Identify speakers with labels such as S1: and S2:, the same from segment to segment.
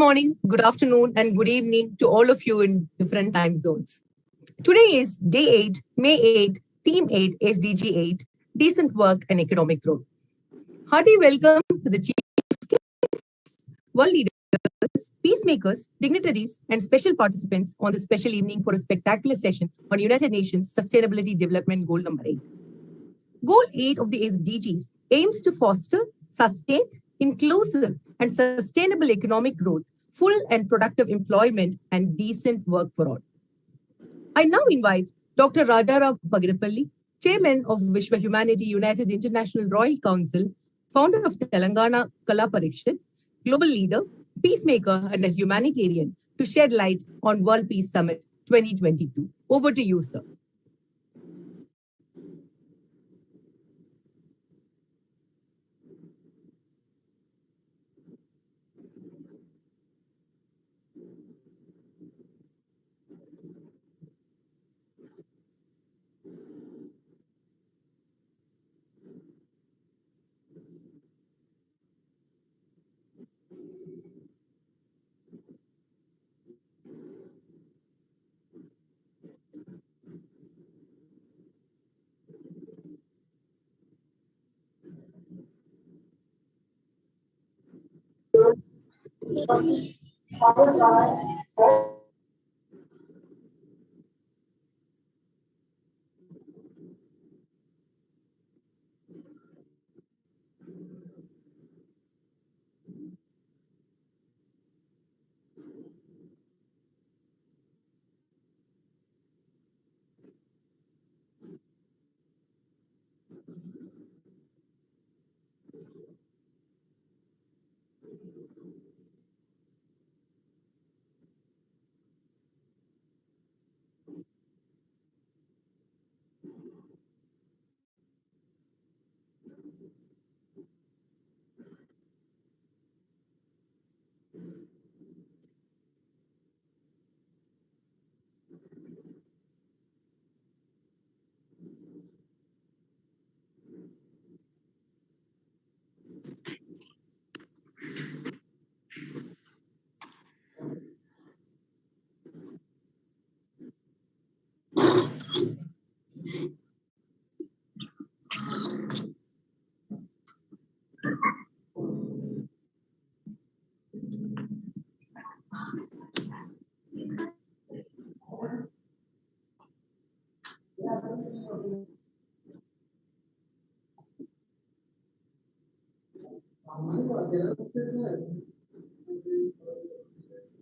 S1: morning, good afternoon, and good evening to all of you in different time zones. Today is day 8, May 8, Theme 8, SDG 8, Decent Work and Economic Growth. Hearty welcome to the chief guests, world leaders, peacemakers, dignitaries, and special participants on this special evening for a spectacular session on United Nations Sustainability Development Goal number 8. Goal 8 of the SDGs aims to foster, sustain, inclusive, and sustainable economic growth, full and productive employment, and decent work for all. I now invite Dr. Rajarao Pagirapalli, Chairman of Vishwa Humanity United International Royal Council, founder of Telangana Kala Parishad, global leader, peacemaker, and a humanitarian, to shed light on World Peace Summit 2022. Over to you, sir.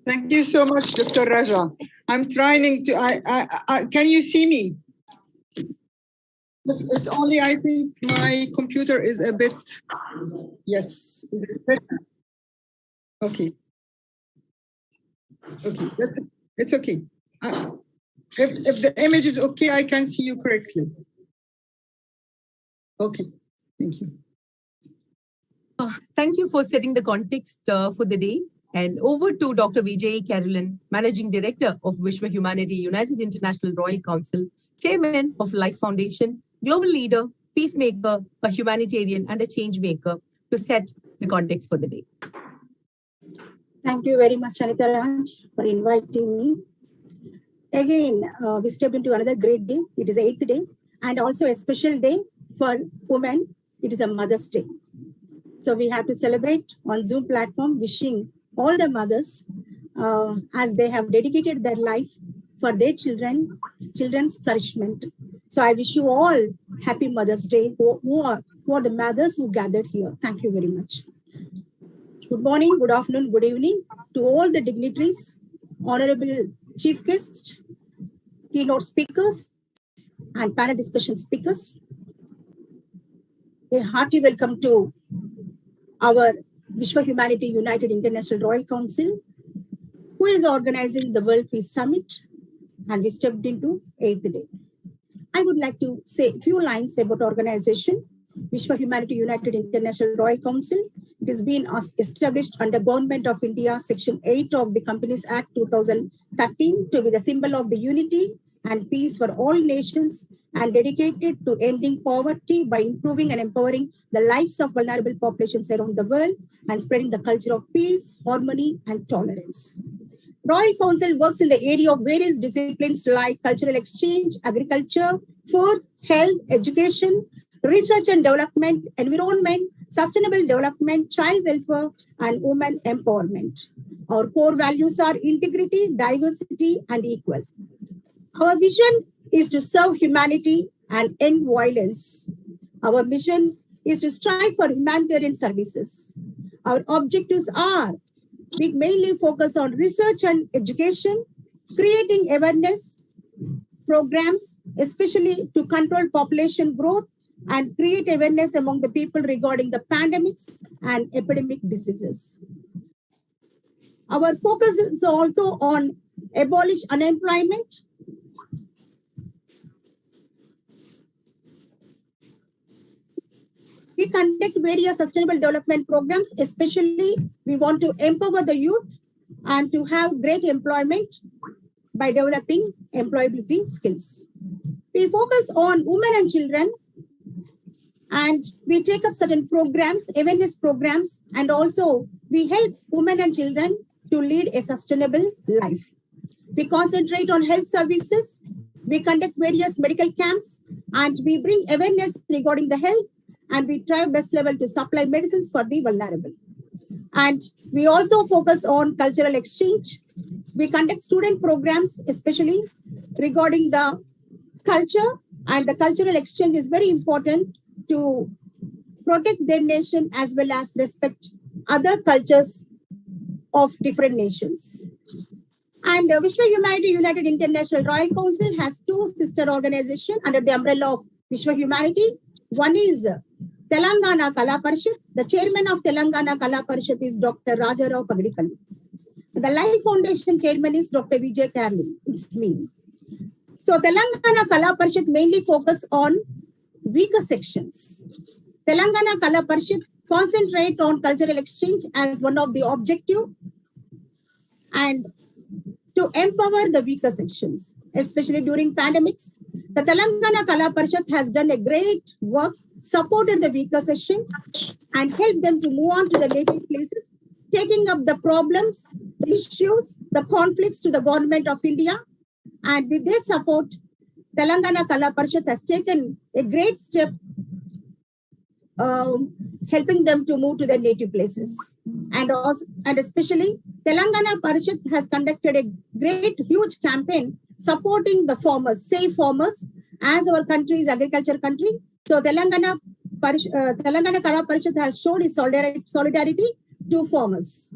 S2: Thank you so much, Dr. Raja. I'm trying to, can you see me? It's only, I think my computer is a bit, yes. Is it better? Okay. Okay, it's okay. If the image is okay, I can see you correctly. Okay, thank you.
S1: Thank you for setting the context for the day. And over to Dr. Vijay Carolyn, Managing Director of Vishwa Humanity United International Royal Council, Chairman of Life Foundation, global leader, peacemaker, a humanitarian, and a change maker, to set the context for the day.
S3: Thank you very much, Anita Raj, for inviting me. Again, we stepped into another great day. It is the 8th day, and also a special day for women. It is a Mother's Day. So we have to celebrate on Zoom platform, wishing all the mothers as they have dedicated their life for their children's flourishment. So I wish you all happy Mother's Day who are the mothers who gathered here. Thank you very much. Good morning, good afternoon, good evening to all the dignitaries, honorable chief guests, keynote speakers, and panel discussion speakers. A hearty welcome to our Vishwa Humanity United International Royal Council, who is organizing the World Peace Summit, and we stepped into 8th day. I would like to say a few lines about organization. Vishwa Humanity United International Royal Council. It has been established under Government of India, Section 8 of the Companies Act 2013, to be the symbol of the unity and peace for all nations, and dedicated to ending poverty by improving and empowering the lives of vulnerable populations around the world and spreading the culture of peace, harmony, and tolerance. Royal Council works in the area of various disciplines like cultural exchange, agriculture, food, health, education, research and development, environment, sustainable development, child welfare, and women empowerment. Our core values are integrity, diversity, and equal. Our vision is to serve humanity and end violence. Our mission is to strive for humanitarian services. Our objectives are: we mainly focus on research and education, creating awareness programs, especially to control population growth and create awareness among the people regarding the pandemics and epidemic diseases. Our focus is also on abolish unemployment, we conduct various sustainable development programs, especially we want to empower the youth and to have great employment by developing employability skills. We focus on women and children, and we take up certain programs, awareness programs, and also we help women and children to lead a sustainable life. We concentrate on health services, we conduct various medical camps, and we bring awareness regarding the health, and we try best level to supply medicines for the vulnerable. And we also focus on cultural exchange. We conduct student programs, especially regarding the culture, and the cultural exchange is very important to protect their nation as well as respect other cultures of different nations. And Vishwa Humanity United International Royal Council has two sister organizations under the umbrella of Vishwa Humanity. One is Telangana Kala Parishad. The chairman of Telangana Kala Parishad is Dr. Rajarao Pagadikalli. The Life Foundation chairman is Dr. Vijay Karli. It's me. So Telangana Kala Parishad mainly focus on weaker sections. Telangana Kala Parishad concentrate on cultural exchange as one of the objective and to empower the weaker sections, especially during pandemics. The Telangana Kala Parishad has done a great work, supported the weaker section and helped them to move on to the native places, taking up the problems, the issues, the conflicts to the government of India. And with their support, Telangana Kala Parishad has taken a great step helping them to move to their native places. And especially, Telangana Parishad has conducted a great, huge campaign supporting the farmers, save farmers, as our country is agriculture country. So Telangana Kala Parishad has shown its solidarity to farmers.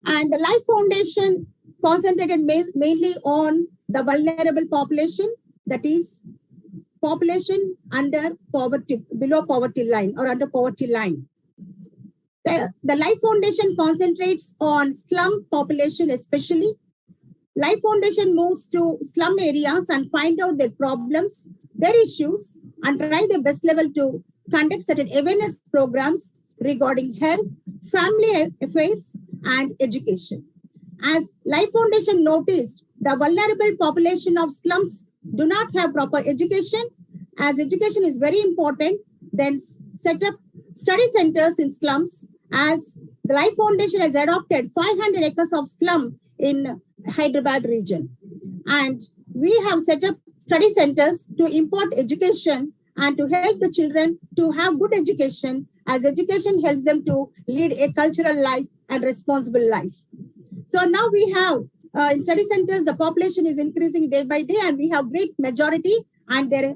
S3: And the Life Foundation concentrated mainly on the vulnerable population, that is population under poverty, below poverty line or under poverty line. The Life Foundation concentrates on slum population especially. Life Foundation moves to slum areas and find out their problems, their issues, and try their best level to conduct certain awareness programs regarding health, family affairs, and education. As Life Foundation noticed, the vulnerable population of slums do not have proper education. As education is very important, then set up study centers in slums. As the Life Foundation has adopted 500 acres of slum in Hyderabad region. And we have set up study centers to impart education and to help the children to have good education, as education helps them to lead a cultural life and responsible life. So now we have in study centers, the population is increasing day by day, and we have great majority and they're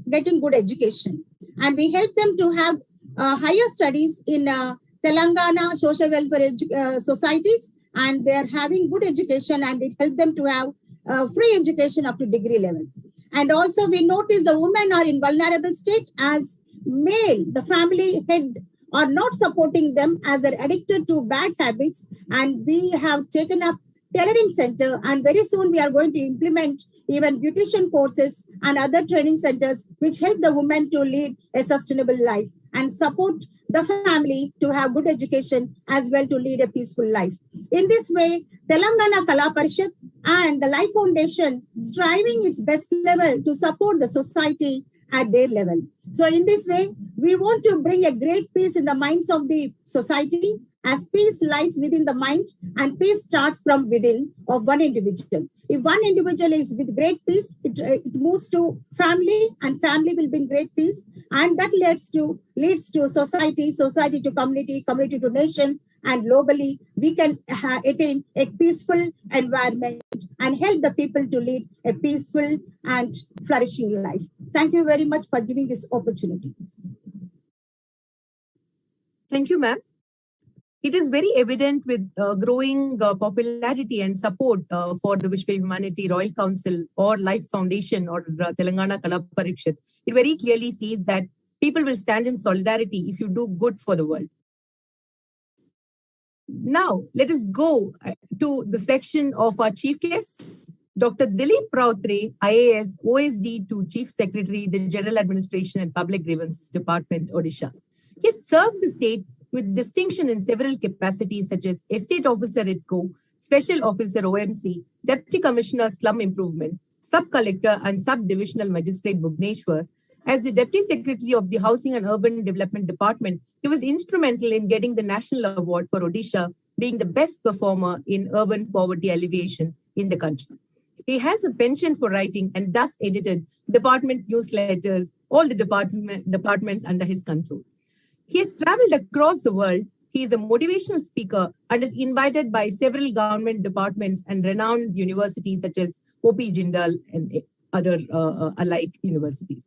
S3: getting good education. And we help them to have higher studies in Telangana social welfare societies, and they're having good education, and it helps them to have free education up to degree level. And also we notice the women are in vulnerable state, as male, the family head are not supporting them as they're addicted to bad habits. And we have taken up tailoring center, and very soon we are going to implement even beautician courses and other training centers which help the women to lead a sustainable life and support the family to have good education as well to lead a peaceful life. In this way, Telangana Kala Parishad and the Life Foundation striving its best level to support the society at their level. So in this way, we want to bring a great peace in the minds of the society, as peace lies within the mind and peace starts from within of one individual. If one individual is with great peace, it moves to family, and family will bring great peace, and that leads to society, society to community, community to nation, and globally we can attain a peaceful environment and help the people to lead a peaceful and flourishing life. Thank you very much for giving this opportunity.
S1: Thank you, ma'am. It is very evident with growing popularity and support for the Vishwa Humanity Royal Council or Life Foundation or Telangana Kala Parishad. It very clearly says that people will stand in solidarity if you do good for the world. Now, let us go to the section of our chief guests. Dr. Dilip Rautre, IAS, OSD to Chief Secretary, the General Administration and Public Grievances Department, Odisha. He has served the state with distinction in several capacities such as Estate Officer ITCO, Special Officer OMC, Deputy Commissioner Slum Improvement, Sub-Collector and Sub-Divisional Magistrate Bhubaneswar. As the Deputy Secretary of the Housing and Urban Development Department, he was instrumental in getting the National Award for Odisha, being the best performer in urban poverty alleviation in the country. He has a penchant for writing and thus edited department newsletters, all the departments under his control. He has traveled across the world. He is a motivational speaker and is invited by several government departments and renowned universities such as O.P. Jindal and other alike universities.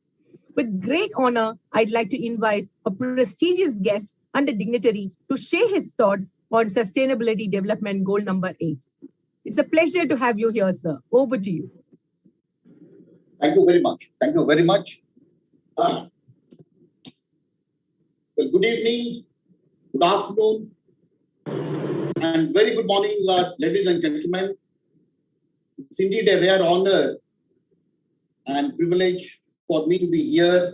S1: With great honor, I'd like to invite a prestigious guest and a dignitary to share his thoughts on Sustainability Development Goal number 8. It's a pleasure to have you here, sir. Over to you.
S4: Thank you very much. Thank you very much. Well, good evening, good afternoon, and very good morning, ladies and gentlemen. It's indeed a rare honor and privilege for me to be here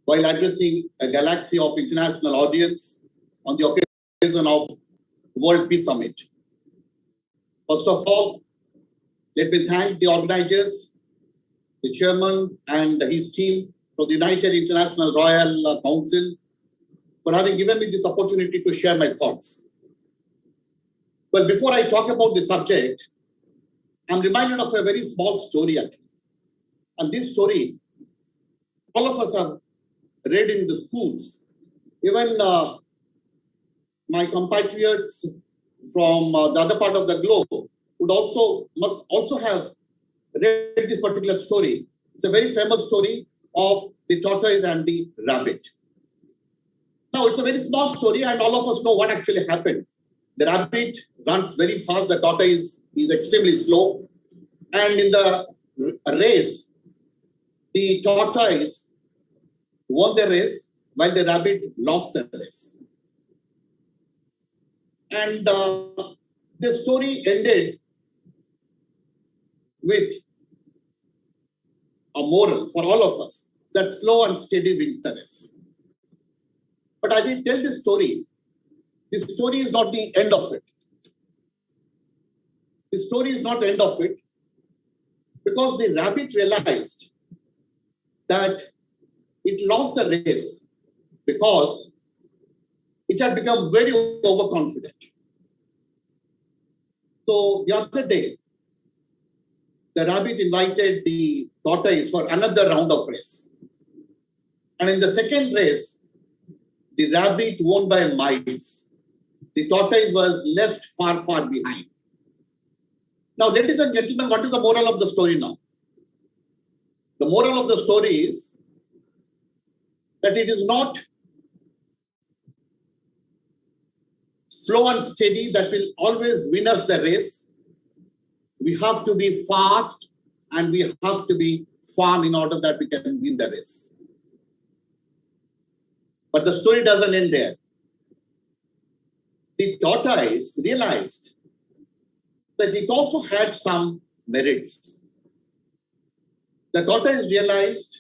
S4: while addressing a galaxy of international audience on the occasion of World Peace Summit. First of all, let me thank the organizers, the chairman and his team from the United International Royal Council for having given me this opportunity to share my thoughts. Well, before I talk about the subject, I'm reminded of a very small story actually. And this story, all of us have read in the schools. Even my compatriots from the other part of the globe must also have read this particular story. It's a very famous story of the tortoise and the rabbit. Now, it's a very small story and all of us know what actually happened. The rabbit runs very fast, the tortoise is extremely slow. And in the race, the tortoise won the race while the rabbit lost the race. And the story ended with a moral for all of us that slow and steady wins the race. But I didn't tell this story. This story is not the end of it. The story is not the end of it because the rabbit realized that it lost the race because it had become very overconfident. So the other day, the rabbit invited the tortoise for another round of race. And in the second race, the rabbit won by miles. The tortoise was left far, far behind. Now, ladies and gentlemen, what is the moral of the story now? The moral of the story is that it is not slow and steady that will always win us the race. We have to be fast and we have to be firm in order that we can win the race. But the story doesn't end there. The tortoise realized that it also had some merits. The tortoise realized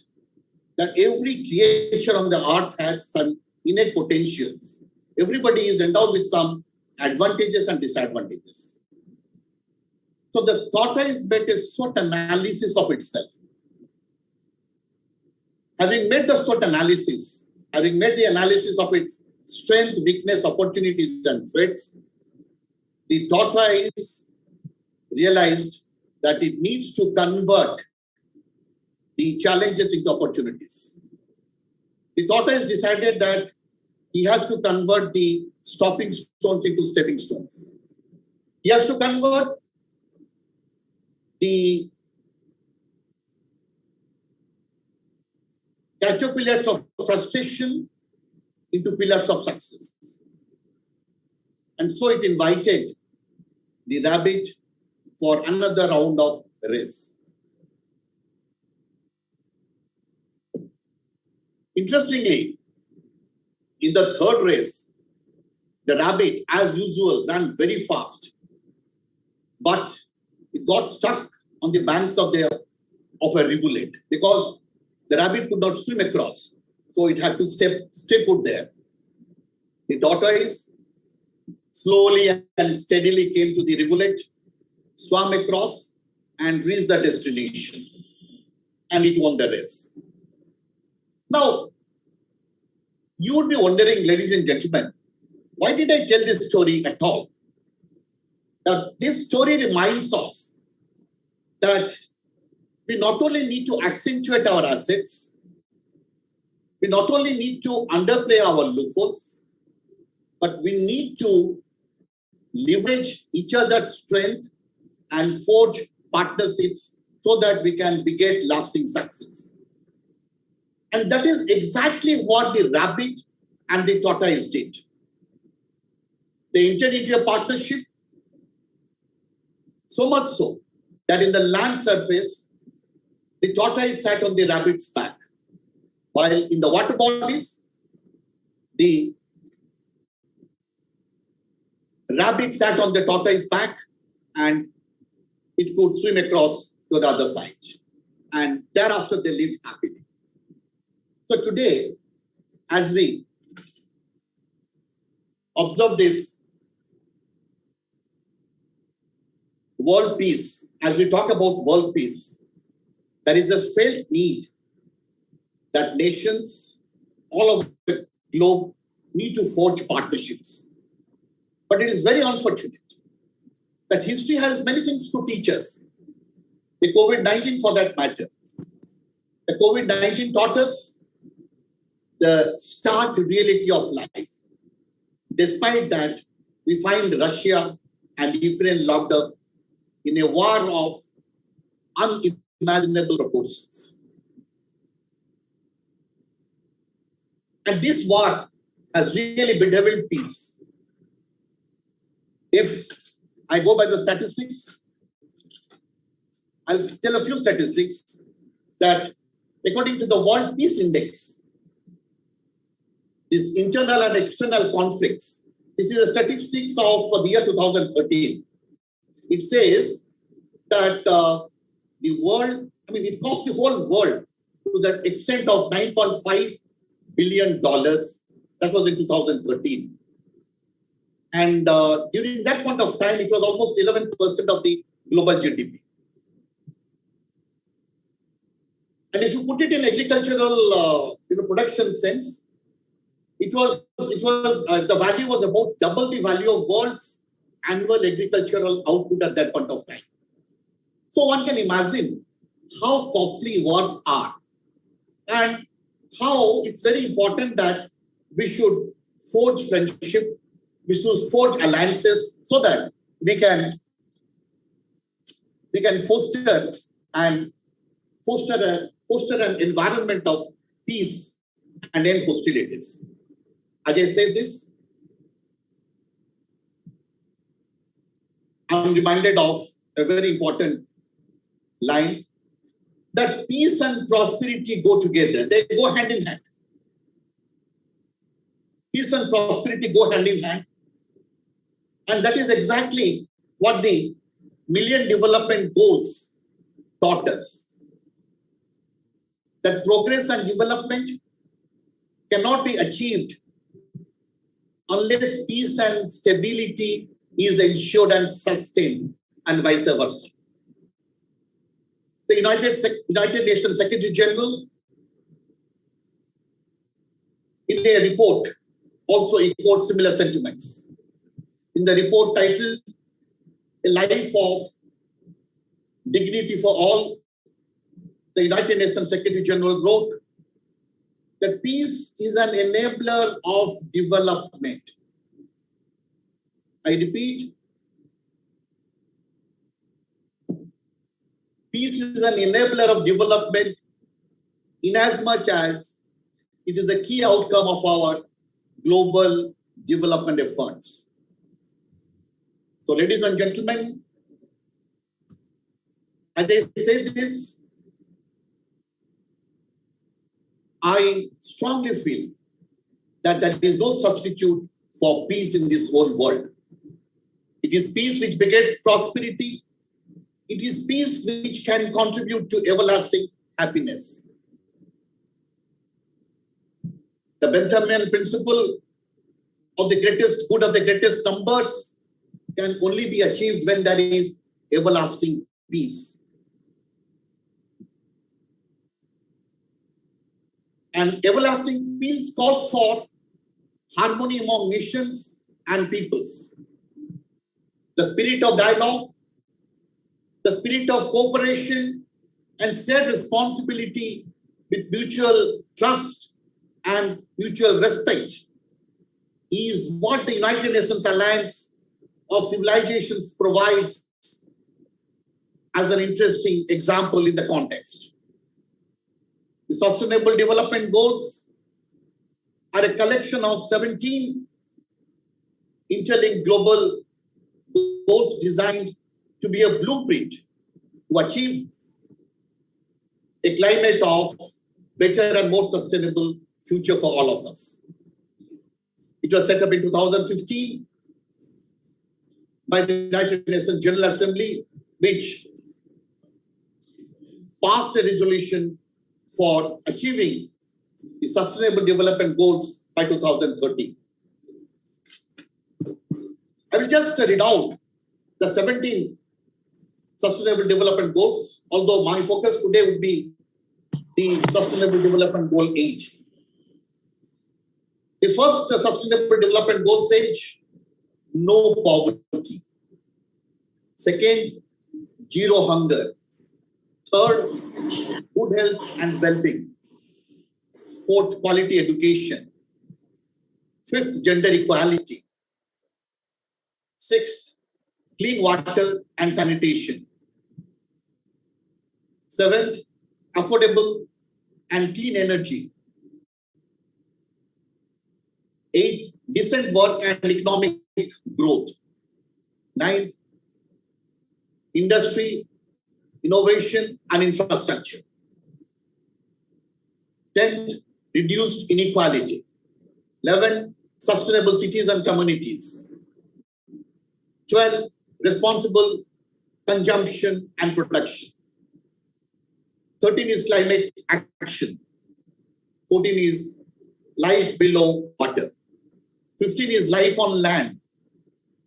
S4: that every creature on the earth has some innate potentials. Everybody is endowed with some advantages and disadvantages. So the tortoise made a SWOT analysis of itself. Having made the SWOT analysis, having made the analysis of its strength, weakness, opportunities, and threats, the tortoise realized that it needs to convert the challenges into opportunities. The tortoise decided that he has to convert the stopping stones into stepping stones. He has to convert the caterpillars of frustration into pillars of success. And so it invited the rabbit for another round of race. Interestingly, in the third race, the rabbit, as usual, ran very fast, but it got stuck on the banks of a rivulet because the rabbit could not swim across, so it had to stay put there. The tortoise slowly and steadily came to the rivulet, swam across, and reached the destination, and it won the race. Now, you would be wondering, ladies and gentlemen, why did I tell this story at all? Now, this story reminds us that we not only need to accentuate our assets, we not only need to underplay our loopholes, but we need to leverage each other's strength and forge partnerships so that we can beget lasting success. And that is exactly what the rabbit and the tortoise did. They entered into a partnership, so much so that in the land surface, the tortoise sat on the rabbit's back, while in the water bodies, the rabbit sat on the tortoise's back and it could swim across to the other side. And thereafter, they lived happily. So today, as we observe this world peace, as we talk about world peace, there is a felt need that nations all over the globe need to forge partnerships. But it is very unfortunate that history has many things to teach us. The COVID-19 for that matter. The COVID-19 taught us the stark reality of life. Despite that, we find Russia and Ukraine locked up in a war of unimaginable proportions. And this war has really bedeviled peace. If I go by the statistics, I'll tell a few statistics that according to the World Peace Index, these internal and external conflicts, this is the statistics of the year 2013. It says that the world, it cost the whole world to the extent of $9.5 billion. That was in 2013. And during that point of time, it was almost 11% of the global GDP. And if you put it in agricultural production sense, the value was about double the value of world's annual agricultural output at that point of time. So one can imagine how costly wars are and how it's very important that we should forge friendship, we should forge alliances so that we can foster an environment of peace and end hostilities. As I said this, I'm reminded of a very important line that peace and prosperity go together. They go hand in hand. Peace and prosperity go hand in hand. And that is exactly what the Millennium Development Goals taught us. that progress and development cannot be achieved unless peace and stability is ensured and sustained, and vice versa. The United Nations Secretary General, in a report, also echoed similar sentiments. In the report titled "A Life of Dignity for All," the United Nations Secretary General wrote that peace is an enabler of development. I repeat, peace is an enabler of development inasmuch as it is a key outcome of our global development efforts. So, ladies and gentlemen, as I say this, I strongly feel that there is no substitute for peace in this whole world. It is peace which begets prosperity. It is peace which can contribute to everlasting happiness. The Benthamian principle of the greatest good of the greatest numbers can only be achieved when there is everlasting peace. And everlasting peace calls for harmony among nations and peoples. The spirit of dialogue, the spirit of cooperation and shared responsibility with mutual trust and mutual respect is what the United Nations Alliance of Civilizations provides as an interesting example in the context. The Sustainable Development Goals are a collection of 17 interlinked global goals designed to be a blueprint to achieve a climate of better and more sustainable future for all of us. It was set up in 2015 by the United Nations General Assembly, which passed a resolution for achieving the Sustainable Development Goals by 2030. I will just read out the 17 Sustainable Development Goals, although my focus today would be the Sustainable Development Goal 8. The first Sustainable Development Goal says no poverty. Second, zero hunger. Third, good health and well-being. Fourth, quality education. Fifth, gender equality. Sixth, clean water and sanitation. Seventh, affordable and clean energy. Eighth, decent work and economic growth. Ninth, industry, innovation and infrastructure. 10th, reduced inequality. 11, sustainable cities and communities. 12, responsible consumption and production. 13 is climate action. 14 is life below water. 15 is life on land.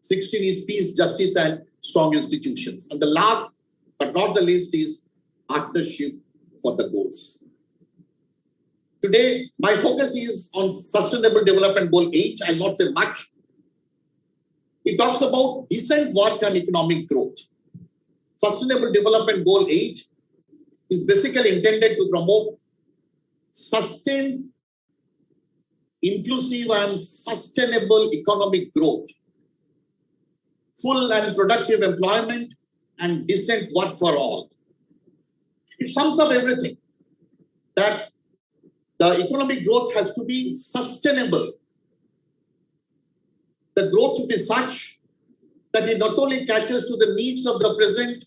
S4: 16 is peace, justice, and strong institutions. And the last, but not the least, is partnership for the goals. Today, my focus is on Sustainable Development Goal 8. I'll not say much. It talks about decent work and economic growth. Sustainable Development Goal 8 is basically intended to promote sustained, inclusive, and sustainable economic growth, full and productive employment, and decent work for all. It sums up everything, that the economic growth has to be sustainable. The growth should be such that it not only caters to the needs of the present,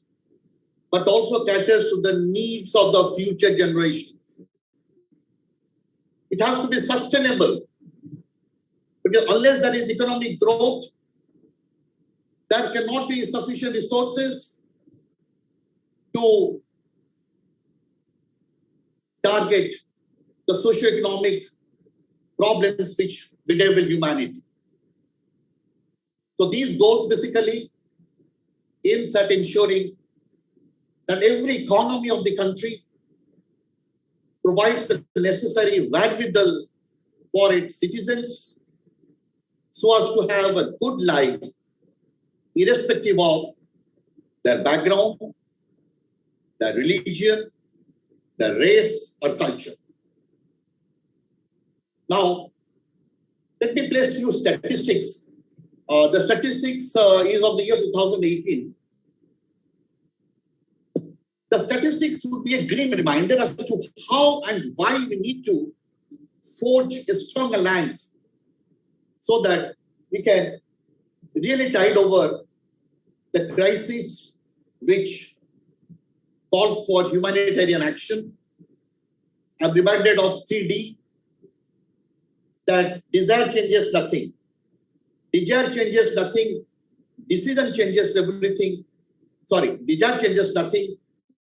S4: but also caters to the needs of the future generations. It has to be sustainable, because unless there is economic growth, there cannot be sufficient resources to target the socio-economic problems which bedevil humanity. So these goals basically aims at ensuring that every economy of the country provides the necessary wherewithal for its citizens so as to have a good life, irrespective of their background, their religion, their race or culture. Now, let me place few statistics. The statistics is of the year 2018. The statistics would be a grim reminder as to how and why we need to forge a strong alliance so that we can really tide over the crisis which calls for humanitarian action. I'm reminded of 3D, that desire changes nothing. Desire changes nothing. Decision changes everything. Sorry, desire changes nothing.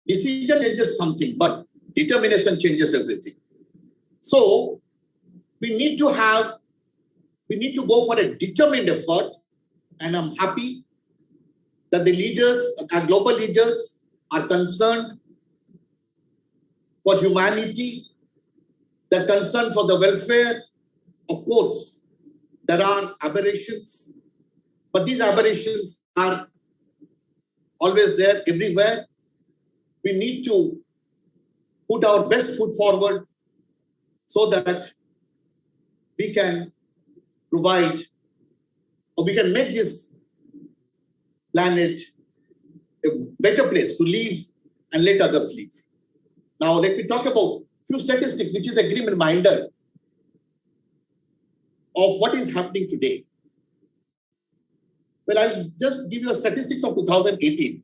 S4: Decision changes something, but determination changes everything. So we need to go for a determined effort, and I'm happy that the leaders, our global leaders, are concerned for humanity, they're concerned for the welfare. Of course, there are aberrations, but these aberrations are always there everywhere. We need to put our best foot forward so that we can provide, or we can make this planet a better place to live and let others live. Now, let me talk about few statistics, which is a grim reminder of what is happening today. Well, I'll just give you a statistics of 2018.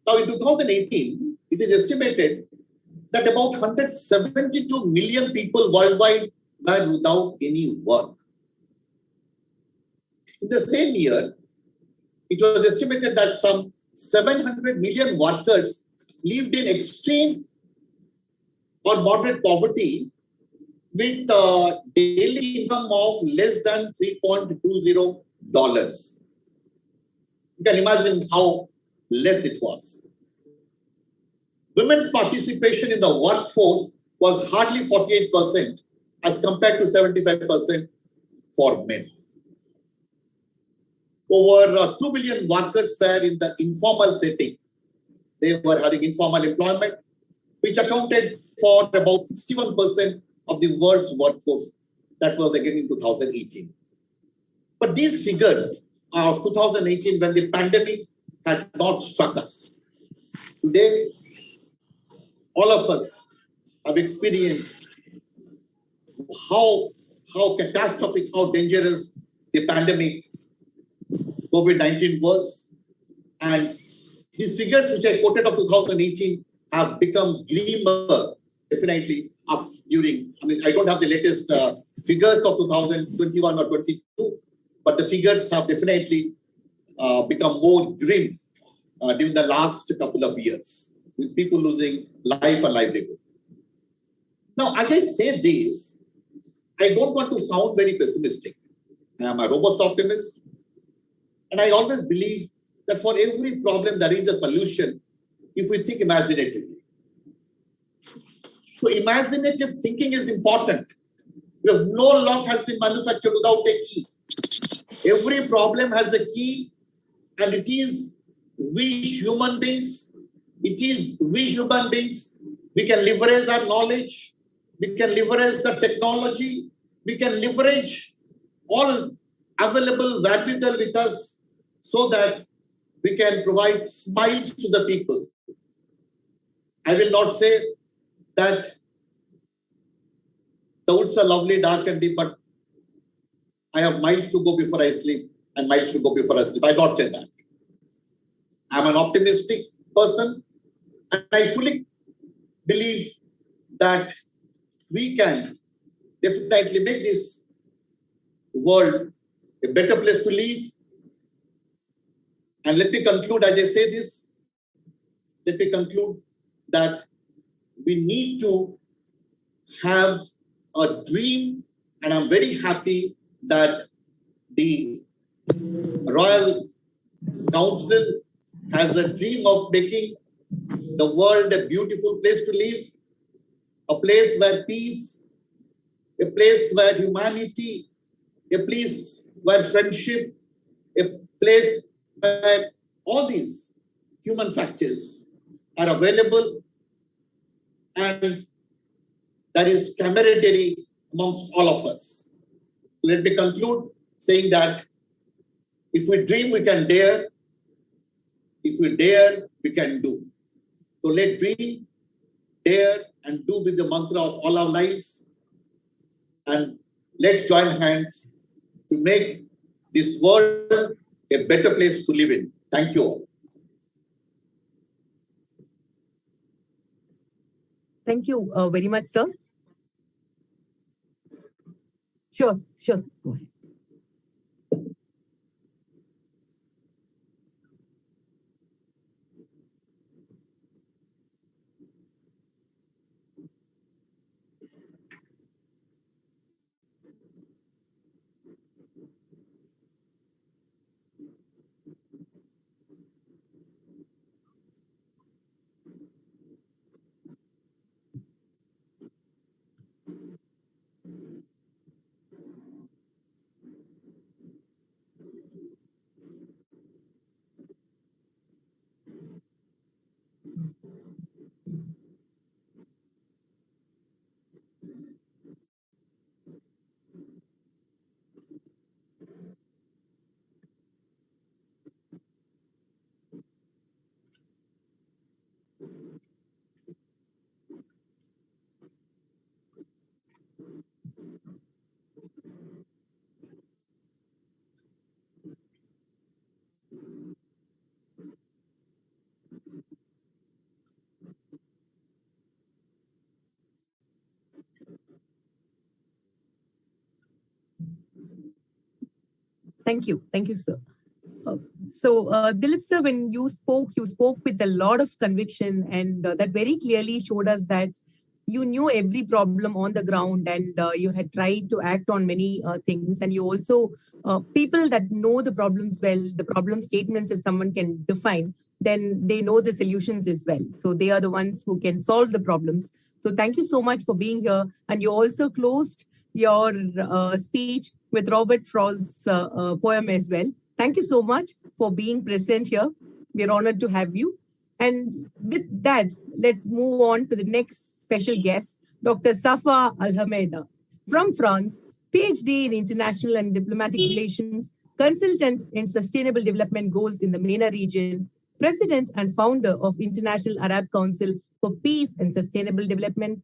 S4: Now, in 2018, it is estimated that about 172 million people worldwide were without any work. In the same year, it was estimated that some 700 million workers lived in extreme or moderate poverty with a daily income of less than $3.20. You can imagine how less it was. Women's participation in the workforce was hardly 48% as compared to 75% for men. Over 2 billion workers were in the informal setting. They were having informal employment, which accounted for about 61% of the world's workforce. That was again in 2018. But these figures are of 2018 when the pandemic had not struck us. Today, all of us have experienced how catastrophic, how dangerous the pandemic COVID-19 was. And these figures which I quoted of 2018 have become grimmer, definitely, during, I don't have the latest figures of 2021 or 22, but the figures have definitely become more grim during the last couple of years, with people losing life and livelihood. Now, as I say this, I don't want to sound very pessimistic. I am a robust optimist, and I always believe that for every problem there is a solution if we think imaginatively. So imaginative thinking is important because no lock has been manufactured without a key. Every problem has a key, and it is we human beings, we can leverage our knowledge, we can leverage the technology, we can leverage all available wherewithal with us so that we can provide smiles to the people. I will not say that the woods are lovely, dark and deep, but I have miles to go before I sleep and miles to go before I sleep. I don't say that. I'm an optimistic person, and I fully believe that we can definitely make this world a better place to live. And let me conclude, as I say this, let me conclude that we need to have a dream, and I'm very happy that the Royal Council has a dream of making the world a beautiful place to live, a place where peace, a place where humanity, a place where friendship, a place where all these human factors are available, and that is camaraderie amongst all of us. Let me conclude saying that if we dream, we can dare. If we dare, we can do. So let dream, dare, and do with the mantra of all our lives. And let's join hands to make this world a better place to live in. Thank you all.
S1: Thank you very much, sir. Sure. Go ahead. Thank you, sir. Dilip sir, when you spoke with a lot of conviction, and that very clearly showed us that you knew every problem on the ground, and you had tried to act on many things. And you also, people that know the problems well, the problem statements, if someone can define, then they know the solutions as well. So they are the ones who can solve the problems. So thank you so much for being here. And you also closed your speech with Robert Frost's poem as well. Thank you so much for being present here. We're honored to have you. And with that, let's move on to the next special guest, Dr. Safa Alhameda from France, PhD in International and Diplomatic Relations, consultant in Sustainable Development Goals in the MENA region, president and founder of International Arab Council for Peace and Sustainable Development,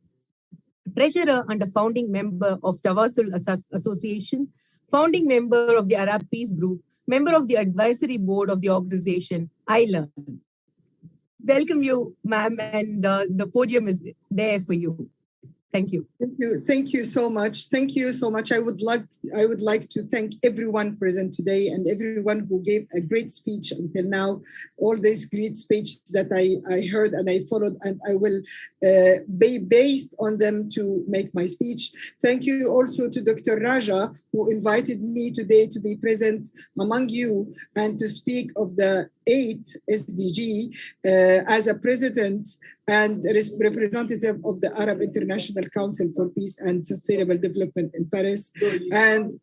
S1: treasurer and a founding member of Tawasul Association, founding member of the Arab Peace Group, member of the advisory board of the organization, I Learn. Welcome you, ma'am, and the podium is there for you. Thank you.
S2: Thank you so much. Thank you so much. I would like to thank everyone present today and everyone who gave a great speech until now. All this great speech that I heard and I followed, and I will be based on them to make my speech. Thank you also to Dr. Raja, who invited me today to be present among you and to speak of the 8th SDG as a president and representative of the Arab International Council for Peace and Sustainable Development in Paris, and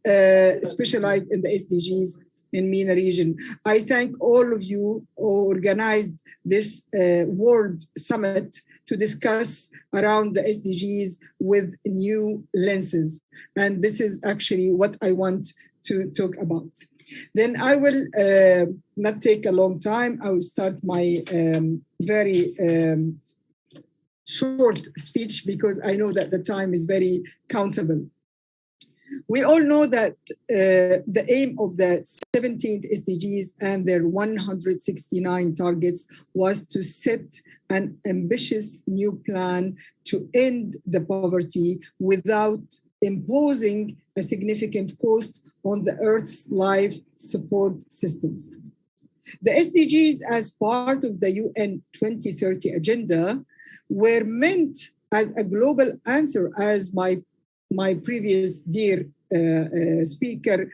S2: specialized in the SDGs in MENA region. I thank all of you who organized this World Summit to discuss around the SDGs with new lenses. And this is actually what I want to talk about. Then I will not take a long time. I will start my very short speech because I know that the time is very countable. We all know that the aim of the 17th SDGs and their 169 targets was to set an ambitious new plan to end the poverty without imposing a significant cost on the Earth's life support systems. The SDGs, as part of the UN 2030 agenda, were meant as a global answer, as my previous dear speaker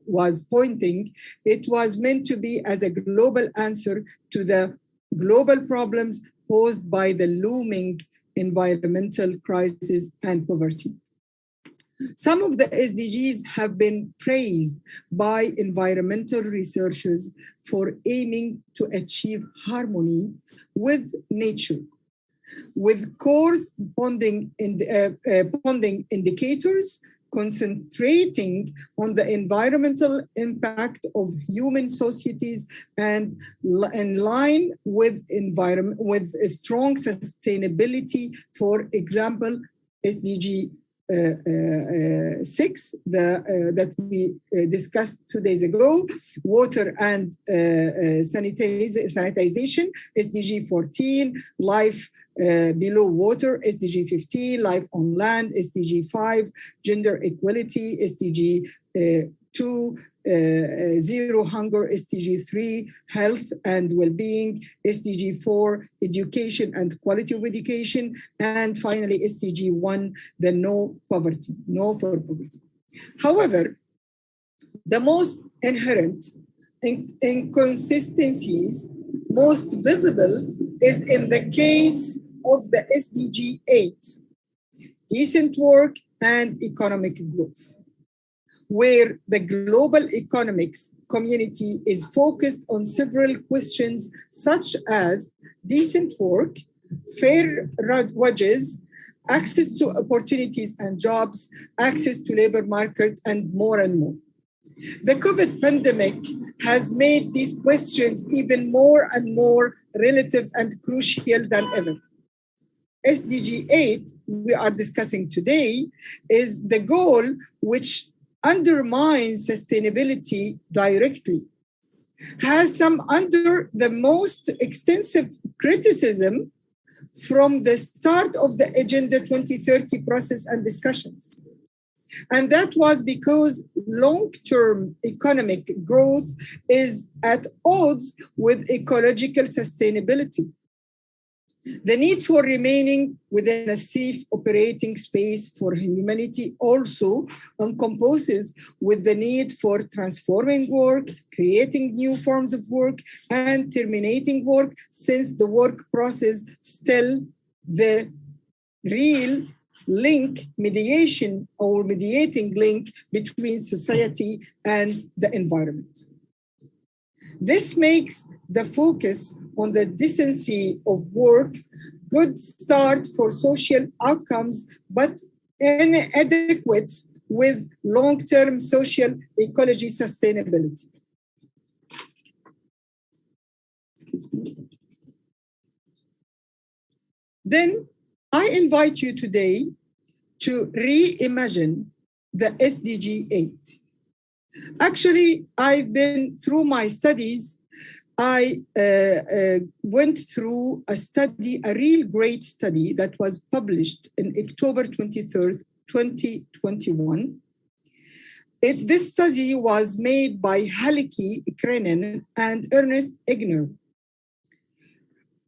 S2: was pointing. It was meant to be as a global answer to the global problems posed by the looming environmental crisis and poverty. Some of the SDGs have been praised by environmental researchers for aiming to achieve harmony with nature, with corresponding indicators concentrating on the environmental impact of human societies and in line with a strong sustainability. For example, SDG 6 that we discussed 2 days ago, water and sanitization, SDG 14, life below water, SDG 15, life on land, SDG 5, gender equality, SDG 2, zero hunger, SDG 3, health and well-being, SDG 4, education and quality of education, and finally SDG 1, the no for poverty. However, the most inherent inconsistencies, most visible, is in the case of the SDG 8, decent work and economic growth, where the global economics community is focused on several questions such as decent work, fair wages, access to opportunities and jobs, access to labor market, and more and more. The COVID pandemic has made these questions even more and more relative and crucial than ever. SDG 8 we are discussing today is the goal which undermines sustainability directly, has come under the most extensive criticism from the start of the Agenda 2030 process and discussions. And that was because long-term economic growth is at odds with ecological sustainability. The need for remaining within a safe operating space for humanity also encompasses with the need for transforming work, creating new forms of work, and terminating work, since the work process still the real link, mediating link between society and the environment. This makes the focus on the decency of work good start for social outcomes, but inadequate with long-term social ecology sustainability. Excuse me. Then I invite you today to reimagine the SDG 8. Actually, I've been through my studies. I went through a study, a real great study that was published in October 23rd, 2021. This study was made by Haliki Krenin and Ernest Egner.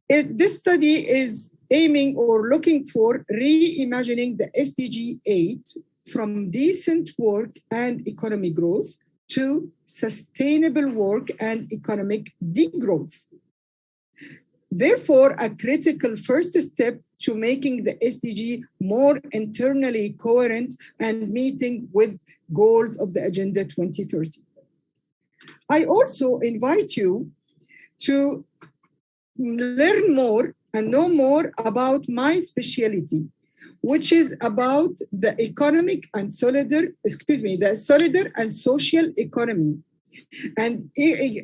S2: This study is aiming or looking for reimagining the SDG 8 from decent work and economic growth to sustainable work and economic degrowth. Therefore, a critical first step to making the SDG more internally coherent and meeting with goals of the Agenda 2030. I also invite you to learn more and know more about my specialty, which is about the economic and the solidar and social economy, and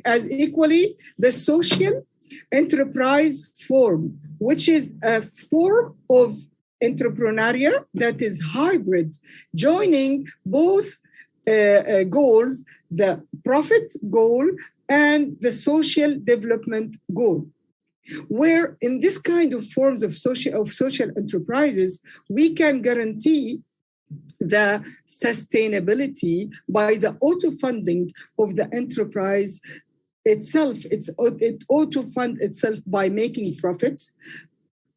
S2: as equally the social enterprise form, which is a form of entrepreneurial that is hybrid, joining both goals, the profit goal and the social development goal. Where in this kind of forms of social enterprises, we can guarantee the sustainability by the auto-funding of the enterprise itself, it ought to fund itself by making profits,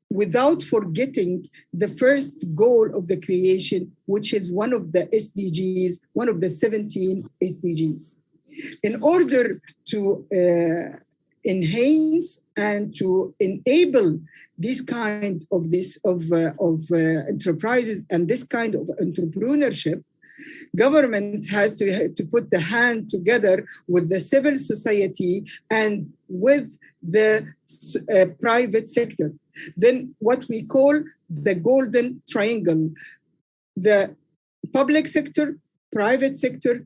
S2: without forgetting the first goal of the creation, which is one of the SDGs, one of the 17 SDGs. In order to enhance and to enable this kind of enterprises and this kind of entrepreneurship, government has to put the hand together with the civil society and with the private sector. Then what we call the golden triangle, the public sector, private sector,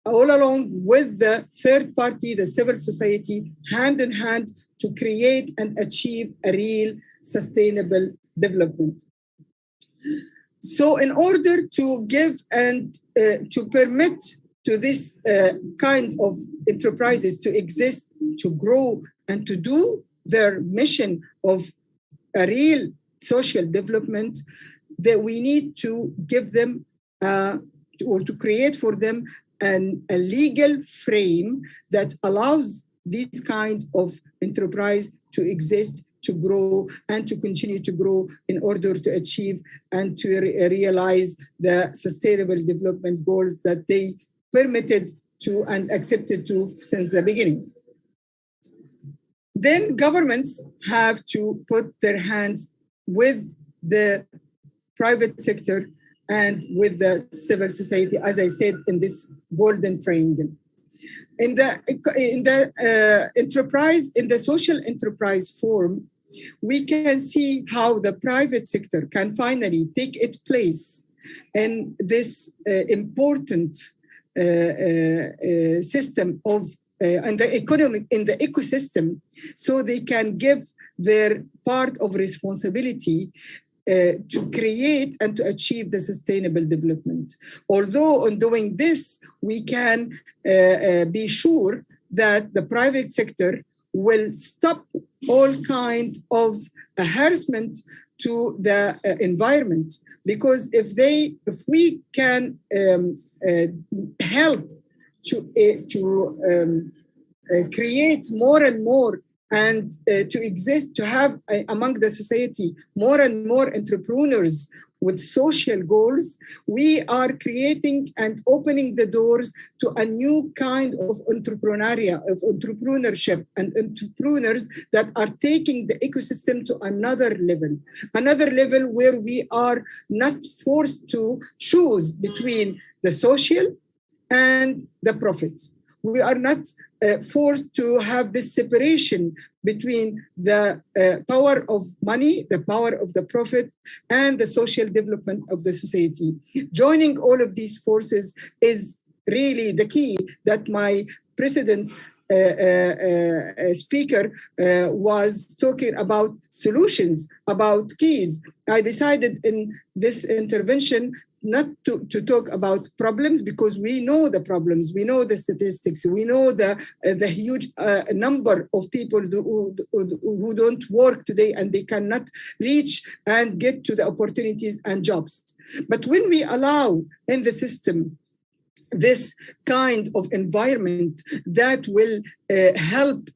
S2: all along with the third party, the civil society, hand in hand to create and achieve a real sustainable development. So in order to give and to permit to this kind of enterprises to exist, to grow, and to do their mission of a real social development, that we need to give them or to create for them a legal frame that allows this kind of enterprise to exist, to grow, and to continue to grow in order to achieve and to realize the sustainable development goals that they permitted to and accepted to since the beginning. Then governments have to put their hands with the private sector and with the civil society, as I said, in this golden triangle. In the enterprise, in the social enterprise form, we can see how the private sector can finally take its place in this important system of and the economic in the ecosystem, so they can give their part of responsibility to create and to achieve the sustainable development. Although on doing this, we can be sure that the private sector will stop all kind of harassment to the environment, because if we can help to create more and more and to exist, to have among the society more and more entrepreneurs with social goals, we are creating and opening the doors to a new kind of entrepreneurship and entrepreneurs that are taking the ecosystem to another level where we are not forced to choose between the social and the profit. We are not forced to have this separation between the power of money, the power of the profit, and the social development of the society. Joining all of these forces is really the key that my precedent speaker was talking about solutions, about keys. I decided in this intervention not to talk about problems, because we know the problems, we know the statistics, we know the huge number of people who don't work today and they cannot reach and get to the opportunities and jobs. But when we allow in the system this kind of environment that will help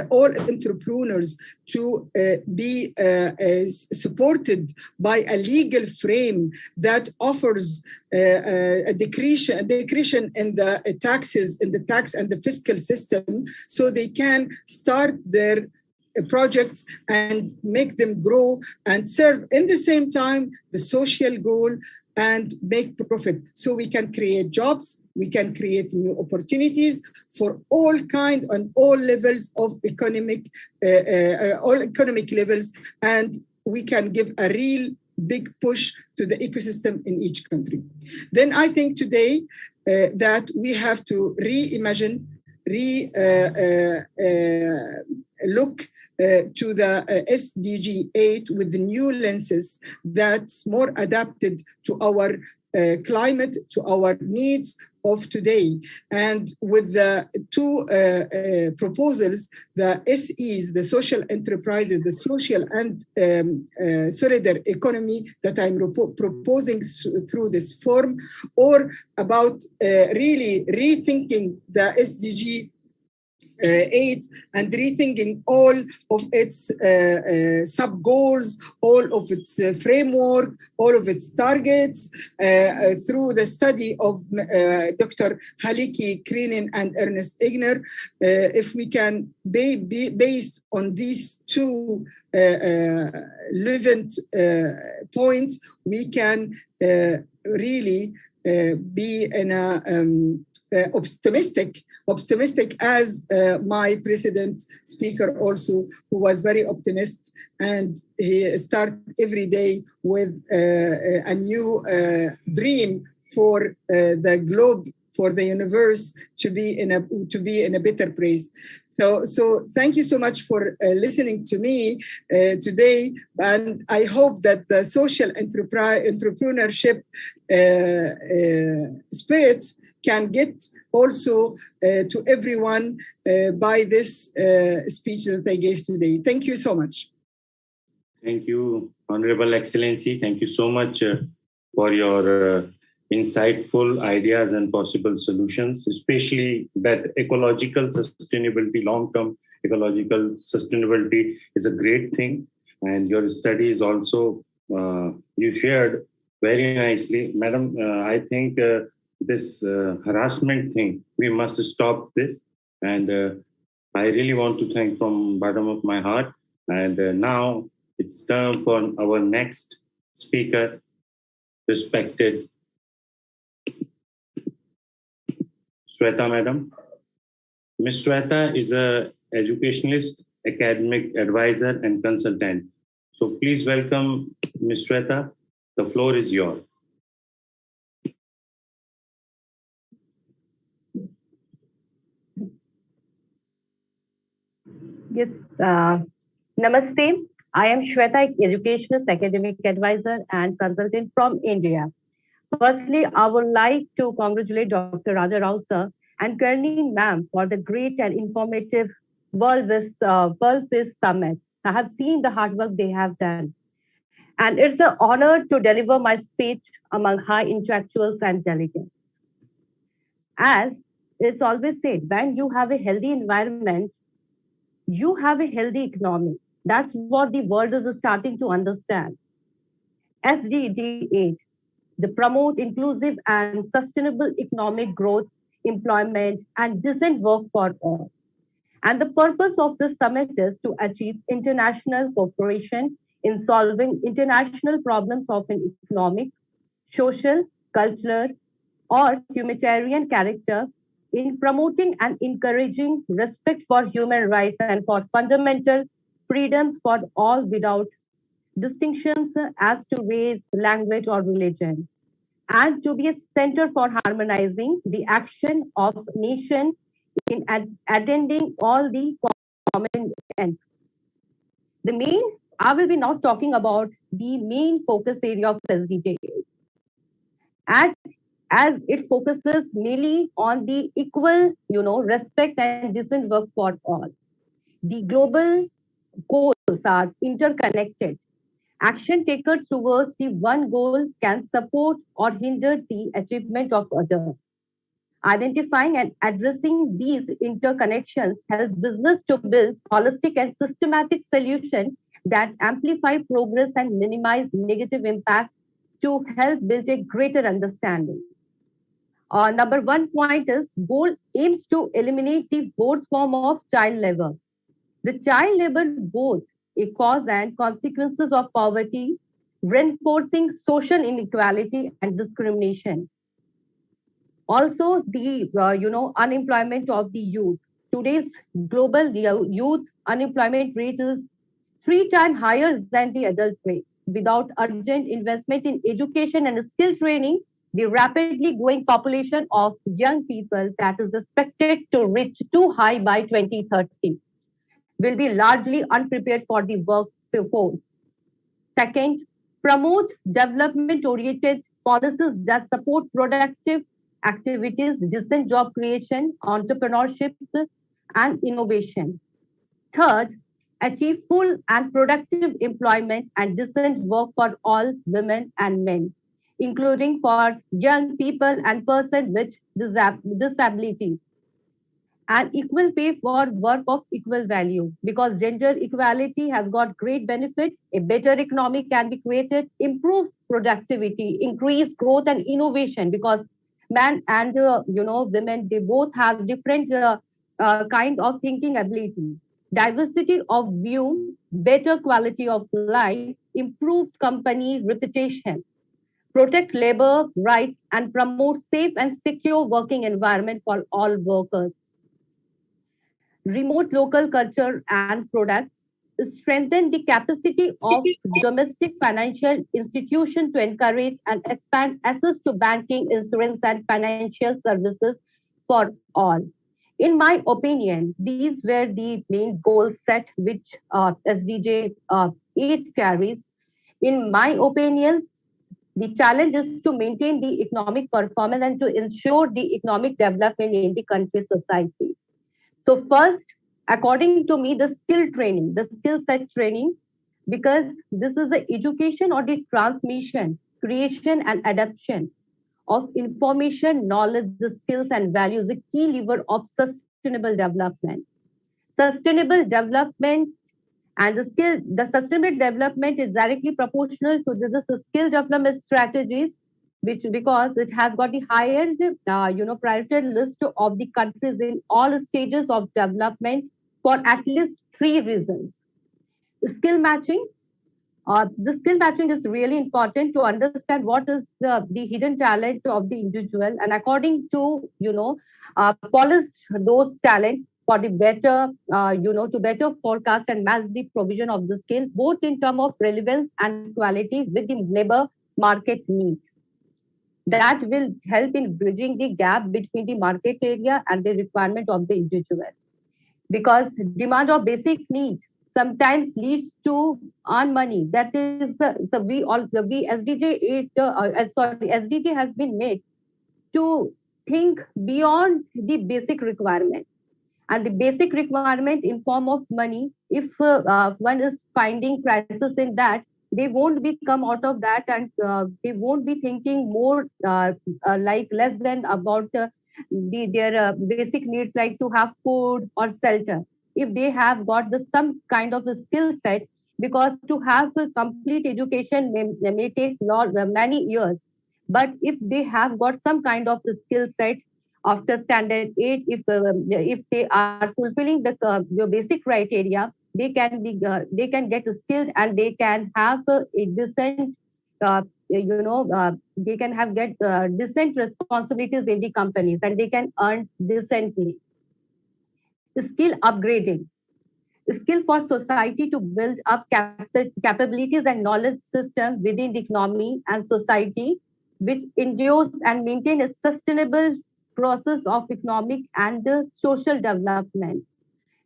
S2: all entrepreneurs to be supported by a legal frame that offers a decretion in the taxes, in the tax and the fiscal system, so they can start their projects and make them grow and serve in the same time the social goal and make profit. So we can create jobs, we can create new opportunities for all kind and all levels of economic levels, and we can give a real big push to the ecosystem in each country. Then I think today that we have to reimagine, look to the SDG 8 with the new lenses that's more adapted to our climate, to our needs of today. And with the two proposals, the SEs, the social enterprises, the social and solidar economy that I'm proposing through this form, or about really rethinking the SDG 8 and rethinking all of its sub-goals, all of its framework, all of its targets through the study of Dr. Haliki Krinin and Ernest Igner. If we can be based on these two relevant points, we can really be in a optimistic as my precedent speaker also, who was very optimistic, and he starts every day with a new dream for the globe, for the universe to be in a better place. So thank you so much for listening to me today, and I hope that the social entrepreneurship spirit can get also to everyone by this speech that I gave today. Thank you so much.
S5: Thank you, Honorable Excellency. Thank you so much for your insightful ideas and possible solutions, especially that ecological sustainability, long-term ecological sustainability is a great thing. And your study is also, you shared very nicely. Madam, I think this harassment thing, we must stop this. And I really want to thank from bottom of my heart. And now it's time for our next speaker, respected Shweta Madam. Ms. Shweta is an educationalist, academic advisor, and consultant. So please welcome Ms. Shweta. The floor is yours.
S6: Yes, Namaste. I am Shweta, educationist, academic advisor, and consultant from India. Firstly, I would like to congratulate Dr. Raja Rao sir and Karni ma'am for the great and informative World Peace Summit. I have seen the hard work they have done. And it's an honor to deliver my speech among high intellectuals and delegates. As it's always said, when you have a healthy environment, you have a healthy economy. That's what the world is starting to understand. SDG 8, the promote inclusive and sustainable economic growth, employment, and decent work for all. And the purpose of this summit is to achieve international cooperation in solving international problems of an economic, social, cultural, or humanitarian character, in promoting and encouraging respect for human rights and for fundamental freedoms for all without distinctions as to race, language, or religion, and to be a center for harmonizing the action of nation in attending all the common ends. I will be now talking about the main focus area of SDG, as it focuses mainly on the equal, respect and decent work for all. The global goals are interconnected. Action taken towards the one goal can support or hinder the achievement of others. Identifying and addressing these interconnections helps business to build holistic and systematic solutions that amplify progress and minimize negative impact to help build a greater understanding. Number 1 point is goal aims to eliminate the worst form of child labor. The child labor both a cause and consequences of poverty, reinforcing social inequality and discrimination. Also, the unemployment of the youth. Today's global youth unemployment rate is 3 times higher than the adult rate. Without urgent investment in education and skill training, the rapidly growing population of young people that is expected to reach too high by 2030 will be largely unprepared for the workforce. Second, promote development-oriented policies that support productive activities, decent job creation, entrepreneurship, and innovation. Third, achieve full and productive employment and decent work for all women and men, including for young people and persons with disabilities. and equal pay for work of equal value, because gender equality has got great benefit. A better economy can be created, improve productivity, increase growth and innovation, because men and women, they both have different kind of thinking ability. Diversity of view, better quality of life, improved company reputation, protect labor rights, and promote safe and secure working environment for all workers. Remote local culture and products, strengthen the capacity of domestic financial institutions to encourage and expand access to banking, insurance, and financial services for all. In my opinion, these were the main goals set which SDG 8 carries. In my opinion, the challenge is to maintain the economic performance and to ensure the economic development in the country society. So first, according to me, the skill training, the skill set training, because this is the education or the transmission, creation and adoption of information, knowledge, the skills and values, the key lever of sustainable development. Sustainable development and the sustainable development is directly proportional to the skill development strategies, which because it has got the higher, priority list of the countries in all stages of development for at least three reasons. Skill matching. The skill matching is really important to understand what is the hidden talent of the individual, and according to polish those talents for the better, to better forecast and match the provision of the skill, both in terms of relevance and quality with the labor market needs. That will help in bridging the gap between the market area and the requirement of the individual. Because demand of basic needs sometimes leads to earn money. That is, so we SDG 8, SDG has been made to think beyond the basic requirement. And the basic requirement in form of money, if one is finding crisis in that, they won't be come out of that, and they won't be thinking more like less than about their basic needs, like to have food or shelter. If they have got some kind of a skill set, because to have a complete education may take many years, but if they have got some kind of a skill set after standard 8, if they are fulfilling the basic criteria, they can get skilled, and they can have a decent they can have get decent responsibilities in the companies, and they can earn decently. Skill upgrading, skill for society to build up capabilities and knowledge system within the economy and society, which endures and maintain a sustainable process of economic and social development.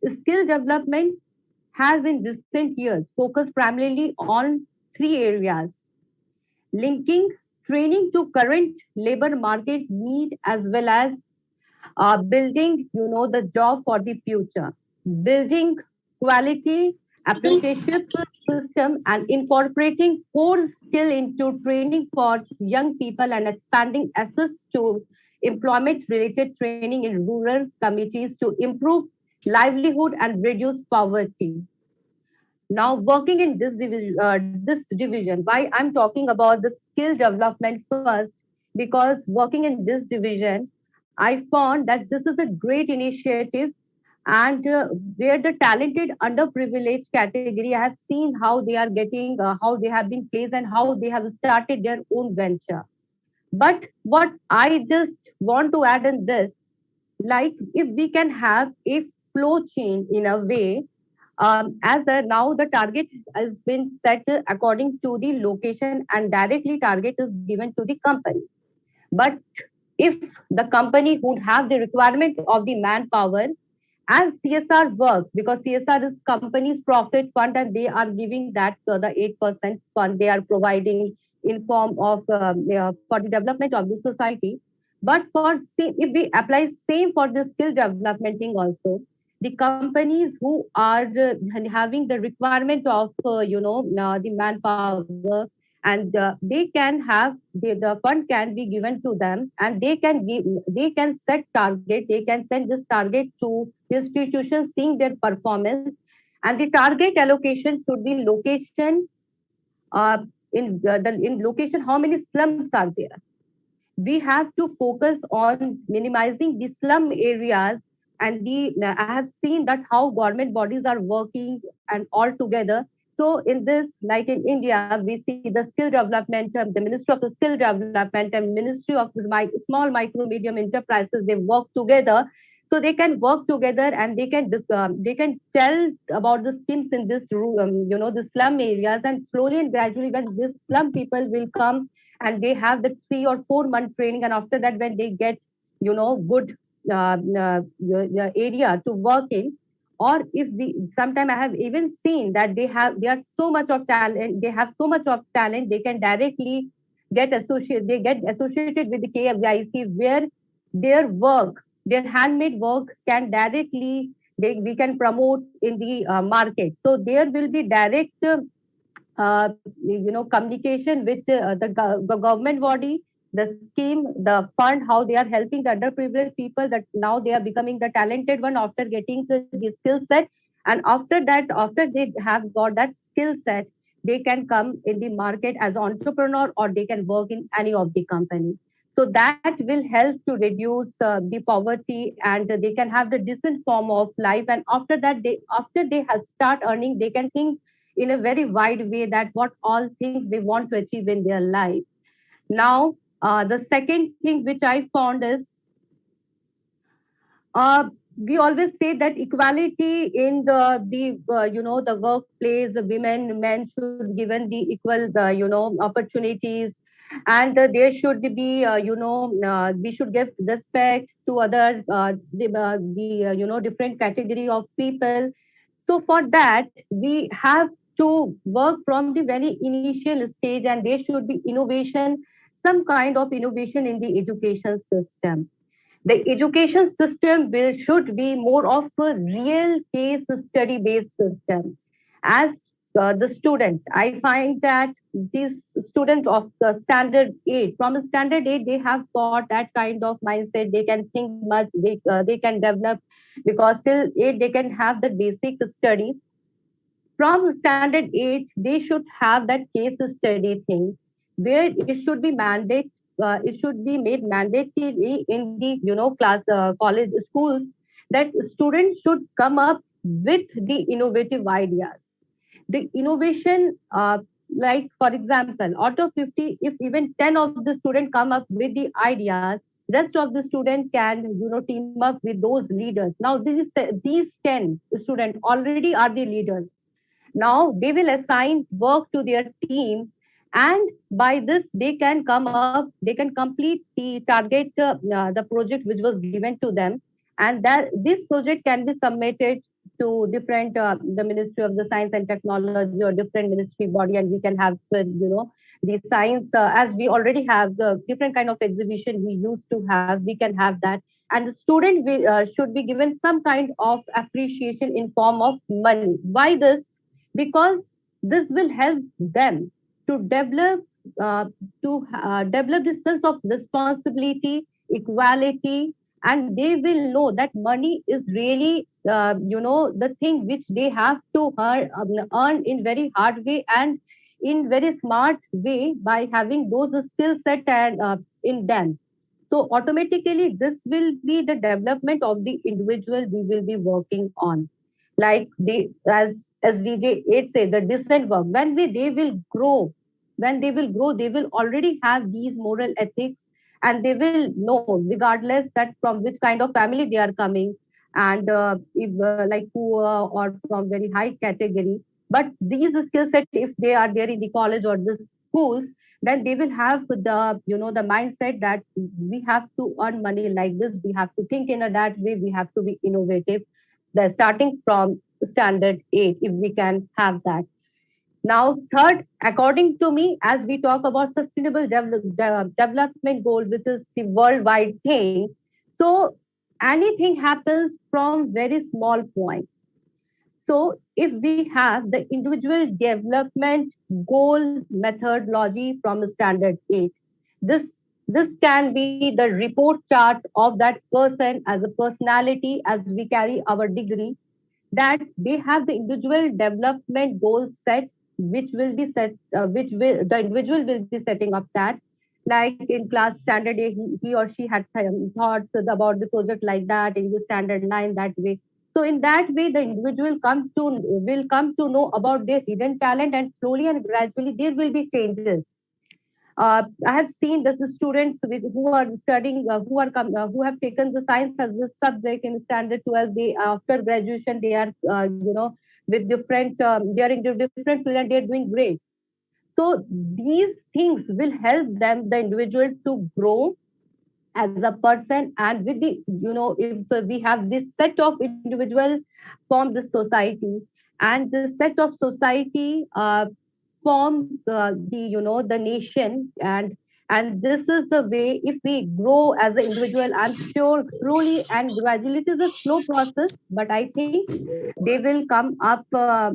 S6: Skill development has in recent years focused primarily on three areas: linking training to current labor market need, as well as building, the job for the future, building quality apprenticeship system, and incorporating core skill into training for young people, and expanding access to employment related training in rural communities to improve livelihood and reduce poverty. Now, working in this division, why I'm talking about the skill development first, because working in this division, I found that this is a great initiative, and where the talented underprivileged category, I have seen how they are getting, how they have been placed, and how they have started their own venture. But what I just want to add in this, like if we can have a flow chain in a way, as now the target has been set according to the location, and directly target is given to the company. But if the company would have the requirement of the manpower, as CSR works, because CSR is company's profit fund, and they are giving that the 8% fund they are providing in form of for the development of the society. But for if we apply same for the skill development thing also, the companies who are having the requirement of the manpower, and and they can have the fund can be given to them, and they can set target, they can send this target to institutions seeing their performance, and the target allocation should be location, uh, in location how many slums are there. We have to focus on minimizing the slum areas, and I have seen that how government bodies are working and all together. So in this, like in India, we see the skill development, the Ministry of the Skill Development and Ministry of Small Micro Medium Enterprises, they work together. So they can work together and they can tell about the schemes in this the slum areas, and slowly and gradually when this slum people will come and they have the 3 or 4 month training, and after that when they get good area to work in, or if we sometime I have even seen that they are so much of talent, they have so much of talent, they can directly get associated with the KFIC, where their work, their handmade work can directly we can promote in the market. So there will be direct communication with the government body, the scheme, the fund, how they are helping the underprivileged people, that now they are becoming the talented one after getting the skill set. And after that, after they have got that skill set, they can come in the market as entrepreneur, or they can work in any of the company. So that will help to reduce the poverty, and they can have the decent form of life. And after that, after they have start earning, they can think in a very wide way that what all things they want to achieve in their life. Now, the second thing which I found is, we always say that equality in the workplace, the women, men should given the equal opportunities, and there should be we should give respect to other different category of people. So for that, we have to work from the very initial stage, and there should be innovation, some kind of innovation in the education system. The education system should be more of a real case study based system. As the student, I find that these students of the standard 8, from standard 8, they have got that kind of mindset. They can think much, they can develop, because till 8 they can have the basic study. From standard 8, they should have that case study thing, where it should be mandate, it should be made mandatory in the class college schools, that students should come up with the innovative ideas. The innovation, like for example, out of 50, if even 10 of the students come up with the ideas, rest of the student can team up with those leaders. Now these 10 students already are the leaders. Now they will assign work to their teams, and by this they can come up, they can complete the target, the project which was given to them, and that this project can be submitted to different the Ministry of the Science and Technology or different ministry body, and we can have the science, as we already have the different kind of exhibition we used to have, we can have that. And the student should be given some kind of appreciation in form of money. Why this? Because this will help them to develop develop this sense of responsibility, equality, and they will know that money is really the thing which they have to earn in very hard way and in very smart way, by having those skill set and in them. So automatically this will be the development of the individual we will be working on. Like the as SDG 8 say, the decent work. When they will grow, they will already have these moral ethics, and they will know, regardless that from which kind of family they are coming, and if like poor or from very high category. But these skill set, if they are there in the college or the schools, then they will have the the mindset that we have to earn money like this. We have to think in a that way. We have to be innovative. The starting from standard 8, if we can have that. Now, third, according to me, as we talk about sustainable development goal, which is the worldwide thing, so anything happens from very small point. So if we have the individual development goal methodology from standard 8, this this can be the report chart of that person as a personality as we carry our degree, that they have the individual development goals set, which will be set, which will the individual will be setting up that. Like in class standard A, he or she had thoughts about the project like that. In the standard 9, that way. So in that way, the individual will come to know about their hidden talent, and slowly and gradually there will be changes. I have seen that the students who are studying, who have taken the science as a subject in standard 12, they after graduation they are with different they are into different field and they are doing great. So these things will help them, the individual, to grow as a person, and with the if we have this set of individual form the society, and this set of society form the nation, and this is the way if we grow as an individual, I'm sure slowly and gradually, it is a slow process, but I think they will come up,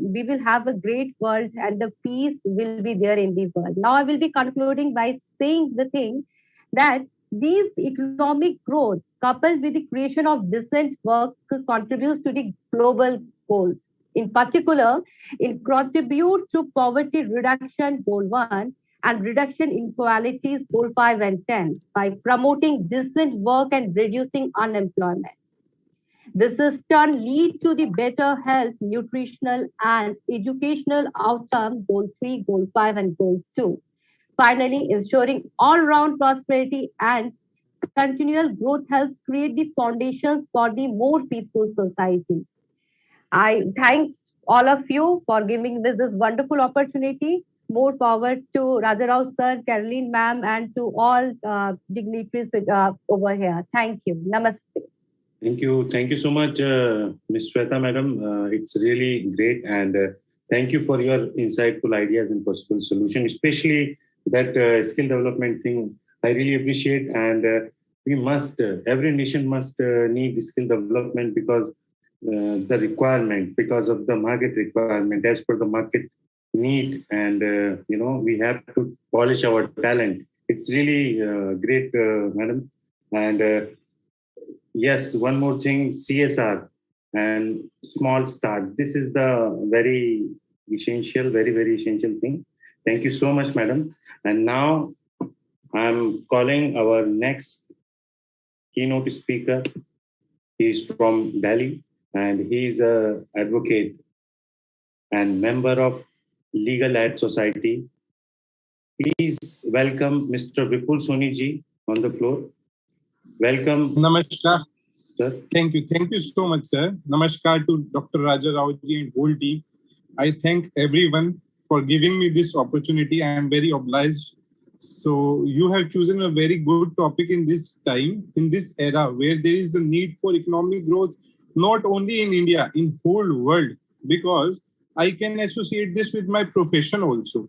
S6: we will have a great world and the peace will be there in the world. Now I will be concluding by saying the thing that these economic growth coupled with the creation of decent work contributes to the global goals. In particular, it contributes to poverty reduction goal 1 and reduction inequalities goal 5 and 10 by promoting decent work and reducing unemployment. This is turn lead to the better health, nutritional and educational outcome goal 3, goal 5 and goal 2. Finally, ensuring all-round prosperity and continual growth helps create the foundations for the more peaceful society. I thank all of you for giving this wonderful opportunity. More power to Rajarao sir, Caroline ma'am, and to all dignitaries over here. Thank you. Namaste.
S5: Thank you so much, Ms. Shweta madam. It's really great, and thank you for your insightful ideas and possible solutions, especially that skill development thing. I really appreciate, and we must, every nation must need skill development because the requirement, because of the market requirement, as per the market need, and we have to polish our talent. It's really great, madam, and. Yes, one more thing, CSR and small start. This is the very essential, very essential thing. Thank you so much, madam. And now I'm calling our next keynote speaker. He's from Delhi and he's an advocate and member of Legal Aid Society. Please welcome Mr. Vipul Soni ji on the floor. Welcome.
S7: Namaskar.
S5: Sir.
S7: Thank you so much, sir. Namaskar to Dr. Raja Rao ji and whole team. I thank everyone for giving me this opportunity. I am very obliged. So you have chosen a very good topic in this time, in this era where there is a need for economic growth, not only in India, in whole world, because I can associate this with my profession also.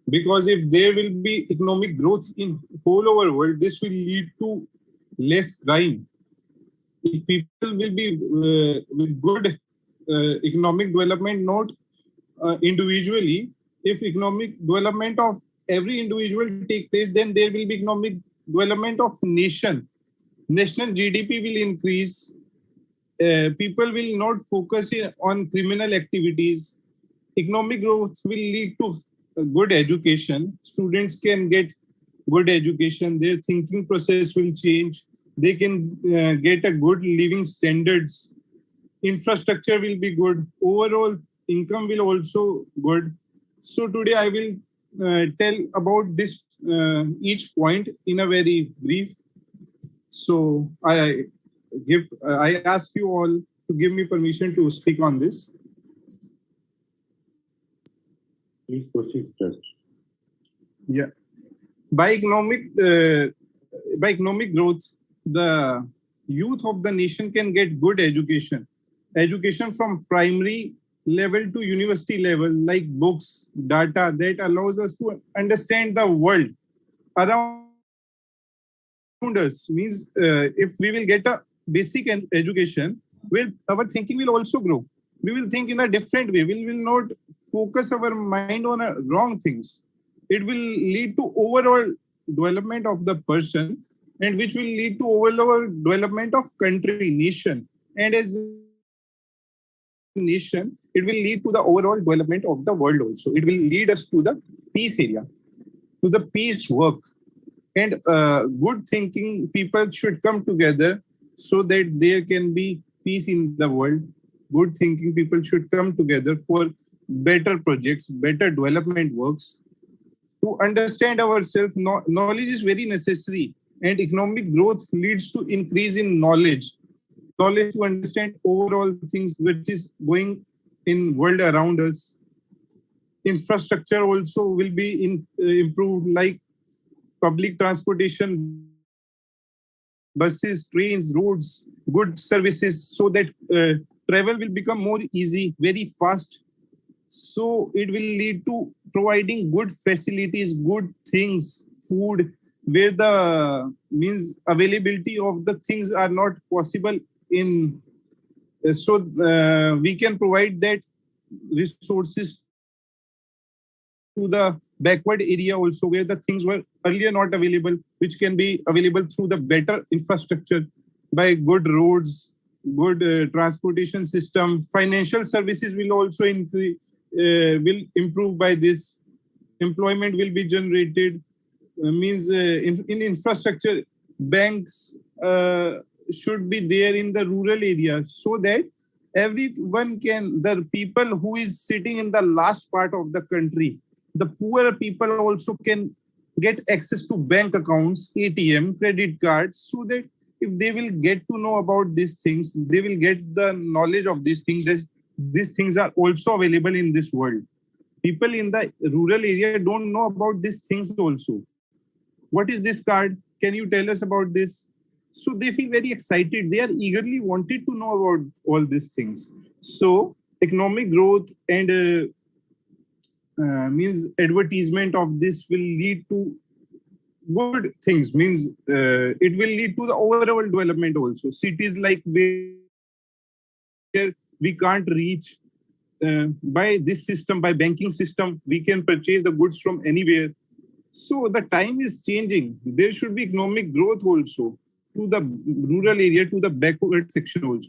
S7: Because if there will be economic growth in whole over world, this will lead to less crime. If people will be with good economic development, not individually, if economic development of every individual take place, then there will be economic development of nation. National GDP will increase. People will not focus on criminal activities. Economic growth will lead to good education. Students can get good education. Their thinking process will change. They can get a good living standards. Infrastructure will be good. Overall income will also good. So today I will tell about this each point in a very brief. So I ask you all to give me permission to speak on this.
S5: Please proceed, sir.
S7: Yeah. By economic growth, the youth of the nation can get good education. Education from primary level to university level, like books, data that allows us to understand the world around us. Means if we will get a basic education, our thinking will also grow. we will think in a different way. We will not focus our mind on wrong things. It will lead to overall development of the person, and which will lead to overall development of country, nation. And as a nation, it will lead to the overall development of the world also. It will lead us to the peace area, to the peace work. And good thinking people should come together so that there can be peace in the world. Good thinking people should come together for better projects, better development works. To understand ourselves, knowledge is very necessary, and economic growth leads to increase in knowledge. Knowledge to understand overall things which is going in world around us. Infrastructure also will be improved, like public transportation, buses, trains, roads, good services, so that travel will become more easy, very fast. So it will lead to providing good facilities, good things, food, where the means availability of the things are not possible in. So we can provide that resources to the backward area also, where the things were earlier not available, which can be available through the better infrastructure by good roads, good transportation system. Financial services will also increase, will improve by this. Employment will be generated. In infrastructure, banks should be there in the rural areas, so that everyone can, the people who is sitting in the last part of the country, the poorer people also can get access to bank accounts, ATM, credit cards, so that if they will get to know about these things, they will get the knowledge of these things, that these things are also available in this world. People in the rural area don't know about these things also. What is this card? Can you tell us about this? So they feel very excited. They are eagerly wanted to know about all these things. So economic growth and means advertisement of this will lead to good things. Means it will lead to the overall development also. Cities like where we can't reach, by this system, by banking system, we can purchase the goods from anywhere. So the time is changing. There should be economic growth also to the rural area, to the backward section also.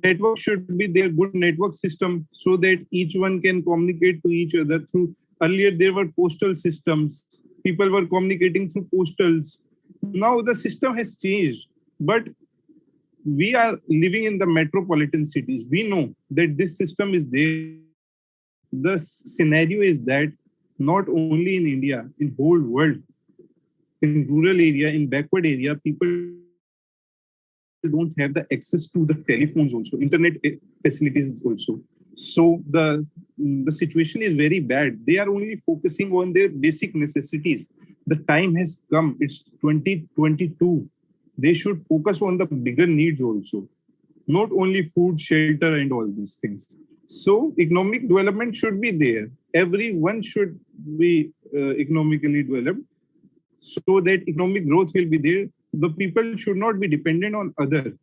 S7: Network should be there, good network system, so that each one can communicate to each other through. Earlier there were postal systems. People were communicating through postals. Now the system has changed, but we are living in the metropolitan cities. We know that this system is there. The scenario is that not only in India, in whole world, in rural area, in backward area, people don't have the access to the telephones also, internet facilities also. So the situation is very bad. They are only focusing on their basic necessities. The time has come. It's 2022. They should focus on the bigger needs also, not only food, shelter, and all these things. So economic development should be there. Everyone should be economically developed, so that economic growth will be there. The people should not be dependent on other.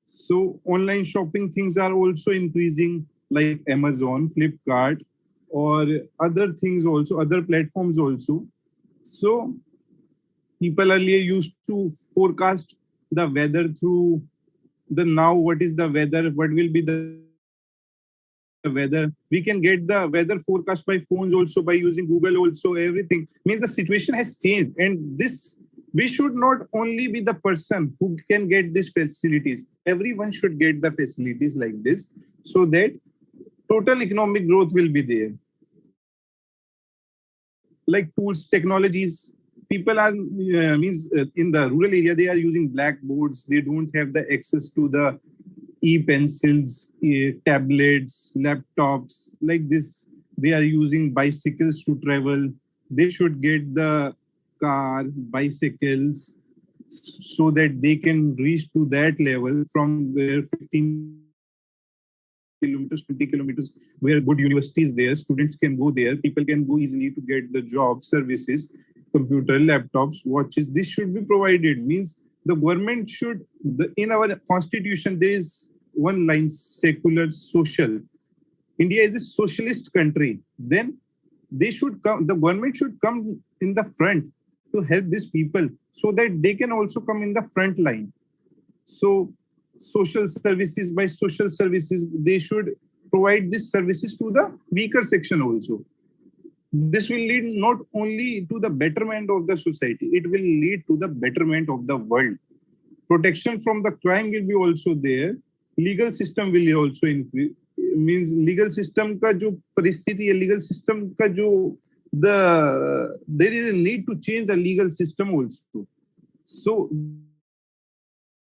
S7: So online shopping things are also increasing, like Amazon, Flipkart, or other things also, other platforms also. So people earlier used to forecast the weather through the now, what is the weather, what will be the weather. We can get the weather forecast by phones also, by using Google also, everything. Means the situation has changed, and this, we should not only be the person who can get these facilities. Everyone should get the facilities like this, so that total economic growth will be there. Like tools, technologies, people are, in the rural area, they are using blackboards. They don't have the access to the e-pencils, tablets, laptops, like this. They are using bicycles to travel. They should get the car, bicycles, so that they can reach to that level from where 15 kilometers, 20 kilometers, where good universities there, students can go there, people can go easily to get the job, services, computer, laptops, watches. This should be provided. Means the government should, in our constitution, there is one line, secular, social. India is a socialist country. Then they should come, the government should come in the front to help these people so that they can also come in the front line. So social services, by social services, they should provide these services to the weaker section also. This will lead not only to the betterment of the society, it will lead to the betterment of the world. Protection from the crime will be also there. Legal system will also increase. Means legal system ka jo paristhiti hai, legal system ka jo there is a need to change the legal system also. So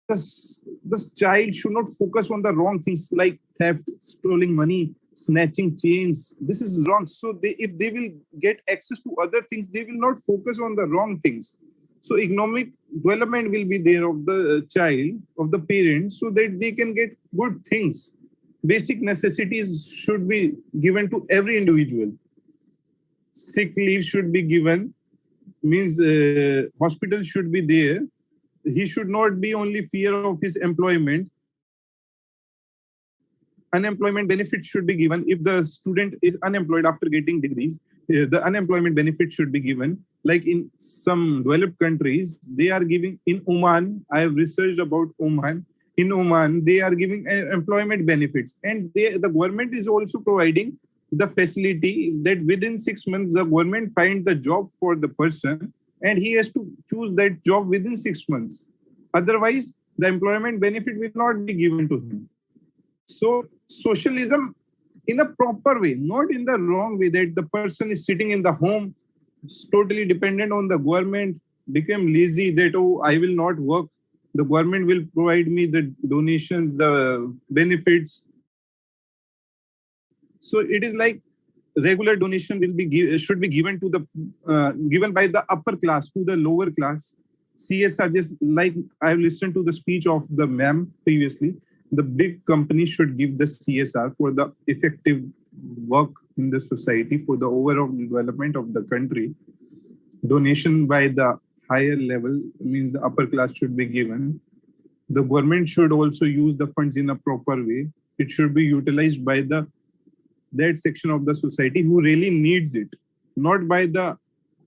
S7: this child should not focus on the wrong things like theft, stealing money, snatching chains. This is wrong. So if they will get access to other things, they will not focus on the wrong things. So economic development will be there of the child, of the parents, so that they can get good things. Basic necessities should be given to every individual. Sick leave should be given, means hospital should be there. He should not be only fear of his employment. Unemployment benefit should be given. If the student is unemployed after getting degrees, the unemployment benefit should be given. Like in some developed countries, they are giving, in Oman, I have researched about Oman. In Oman, they are giving employment benefits, and the government is also providing the facility that within 6 months, the government finds the job for the person, and he has to choose that job within 6 months. Otherwise, the employment benefit will not be given to him. So socialism in a proper way, not in the wrong way that the person is sitting in the home, totally dependent on the government, become lazy that, oh, I will not work. The government will provide me the donations, the benefits. So it is like regular donation will be should be given to the given by the upper class to the lower class. CSR, just like I've listened to the speech of the ma'am previously, the big companies should give the CSR for the effective work in the society, for the overall development of the country. Donation by the higher level means the upper class should be given. The government should also use the funds in a proper way. It should be utilized by that section of the society who really needs it, not by the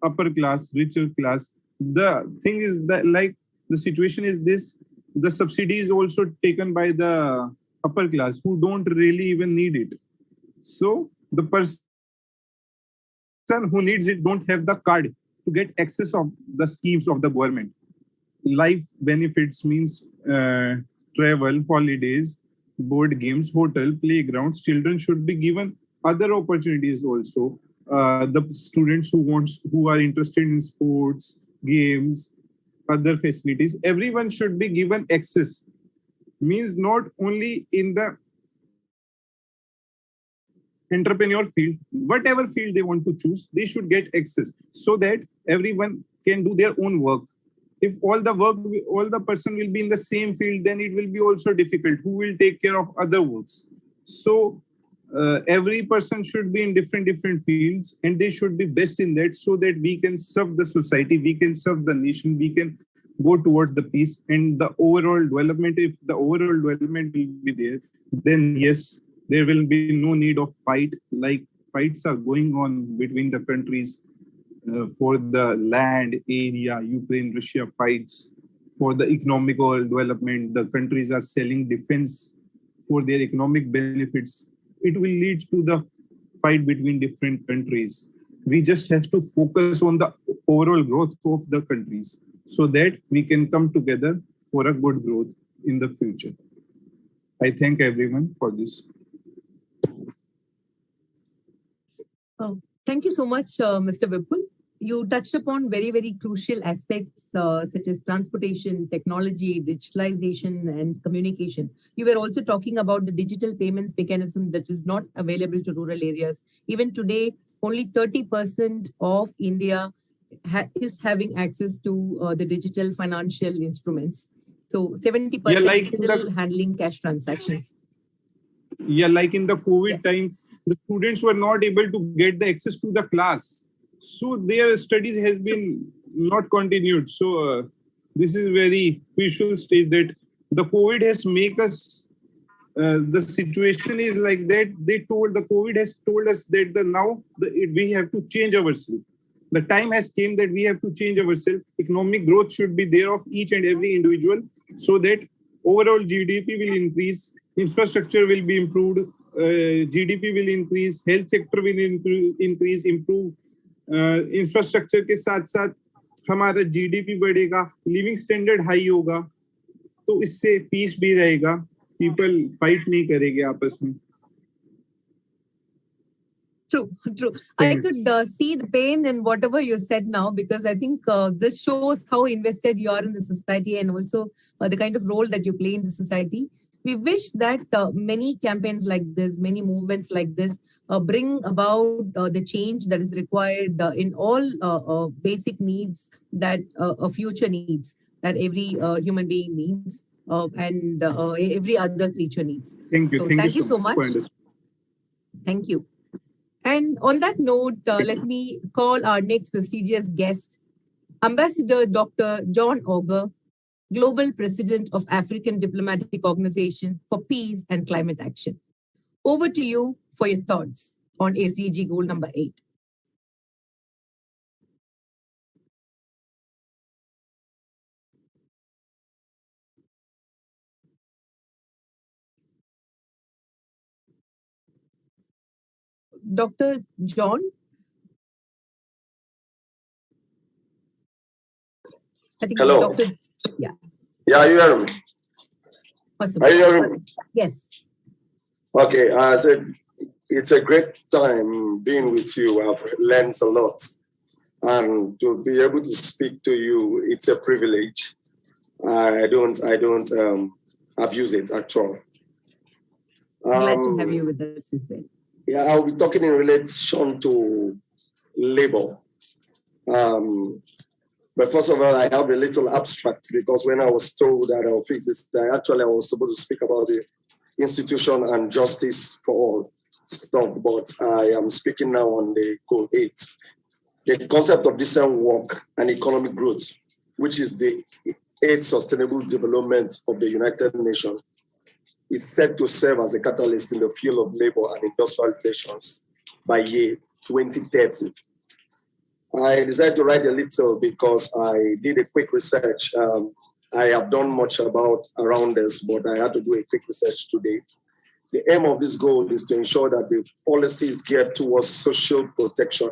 S7: upper class, richer class. The thing is that, like, the situation is this, the subsidy is also taken by the upper class who don't really even need it. So the person who needs it don't have the card to get access of the schemes of the government. Life benefits means travel, holidays, board games, hotel, playgrounds. Children should be given other opportunities also. The students who are interested in sports, games, other facilities, everyone should be given access. Means not only in the entrepreneur field, whatever field they want to choose, they should get access so that everyone can do their own work. If all the person will be in the same field, then it will be also difficult. Who will take care of other works? So every person should be in different fields, and they should be best in that, so that we can serve the society, we can serve the nation, we can go towards the peace and the overall development. If the overall development will be there, then yes, there will be no need of fight, like fights are going on between the countries for the land area. Ukraine, Russia fights for the economical development. The countries are selling defense for their economic benefits. It will lead to the fight between different countries. We just have to focus on the overall growth of the countries so that we can come together for a good growth in the future. I thank everyone for this.
S1: Thank you so much, Mr. Vipul. You touched upon very, very crucial aspects such as transportation, technology, digitalization, and communication. You were also talking about the digital payments mechanism that is not available to rural areas. Even today, only 30% of India is having access to the digital financial instruments. So 70% still handling cash transactions.
S7: Yeah, like in the COVID time, the students were not able to get the access to the class. So their studies has been not continued. So this is very crucial stage that the COVID has made us the situation is like that. The COVID has told us that we have to change ourselves. The time has came that we have to change ourselves. Economic growth should be there of each and every individual, so that overall GDP will increase, infrastructure will be improved, GDP will increase, health sector will increase, improve. Infrastructure के साथ साथ हमारा GDP बढ़ेगा, living standard high होगा, तो इससे peace भी रहेगा, people fight नहीं करेंगे आपस में.
S1: True. I could see the pain in whatever you said now, because I think this shows how invested you are in the society, and also the kind of role that you play in the society. We wish that many campaigns like this, many movements like this bring about the change that is required in all basic needs that a future needs, that every human being needs, and every other creature needs.
S7: Thank you.
S1: So
S7: thank you
S1: so much. Thank you. And on that note, let me call our next prestigious guest, Ambassador Dr. John Auger, Global President of African Diplomatic Organization for Peace and Climate Action. Over to you for your thoughts on SDG goal number 8. Dr. John? I think
S8: hello.
S1: Dr. Yeah.
S8: Yeah, you hear me?
S1: Possible.
S8: Are you hearing me?
S1: Yes.
S8: Okay, I said it's a great time being with you. I've learned a lot. And to be able to speak to you, it's a privilege. I don't abuse it at all.
S1: Glad to have you with us as well.
S8: Yeah, I'll be talking in relation to labor. But first of all, I have a little abstract, because when I was told that I'll fix this, I was supposed to speak about the institution and justice for all stuff, but I am speaking now on the goal 8. The concept of decent work and economic growth, which is the 8th sustainable development of the United Nations, is set to serve as a catalyst in the field of labor and industrial relations by year 2030. I decided to write a little because I did a quick research. I have done much around this, but I had to do a quick research today. The aim of this goal is to ensure that the policies geared towards social protection